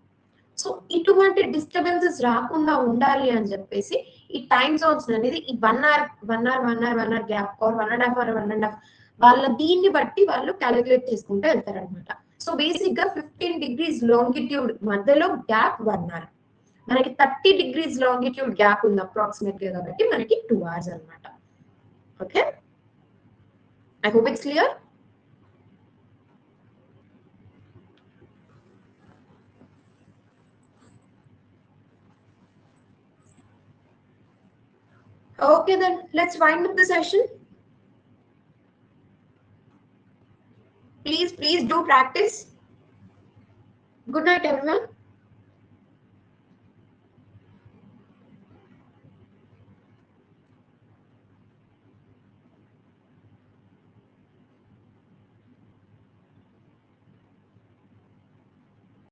సో ఇటువంటి డిస్టర్బెన్సెస్ రాకుండా ఉండాలి అని చెప్పేసి ఈ టైమ్ జోన్స్ అనేది ఈ 1 hour గ్యాప్ ఆర్ 1.5 hour 1.5 వాళ్ళ దీన్ని బట్టి వాళ్ళు క్యాలిక్యులేట్ చేసుకుంటూ వెళ్తారు అనమాట. సో బేసిక్ గా 15 degrees లాంగిట్యూడ్ మధ్యలో గ్యాప్ 1 hour, మనకి 30 degrees లాంగిట్యూడ్ గ్యాప్ ఉంది అప్రాక్సిమేట్ గా, కాబట్టి మనకి 2 hours అనమాట. Okay, I hope it's clear. Okay, then let's wind up the session. Please do practice. Good night, everyone.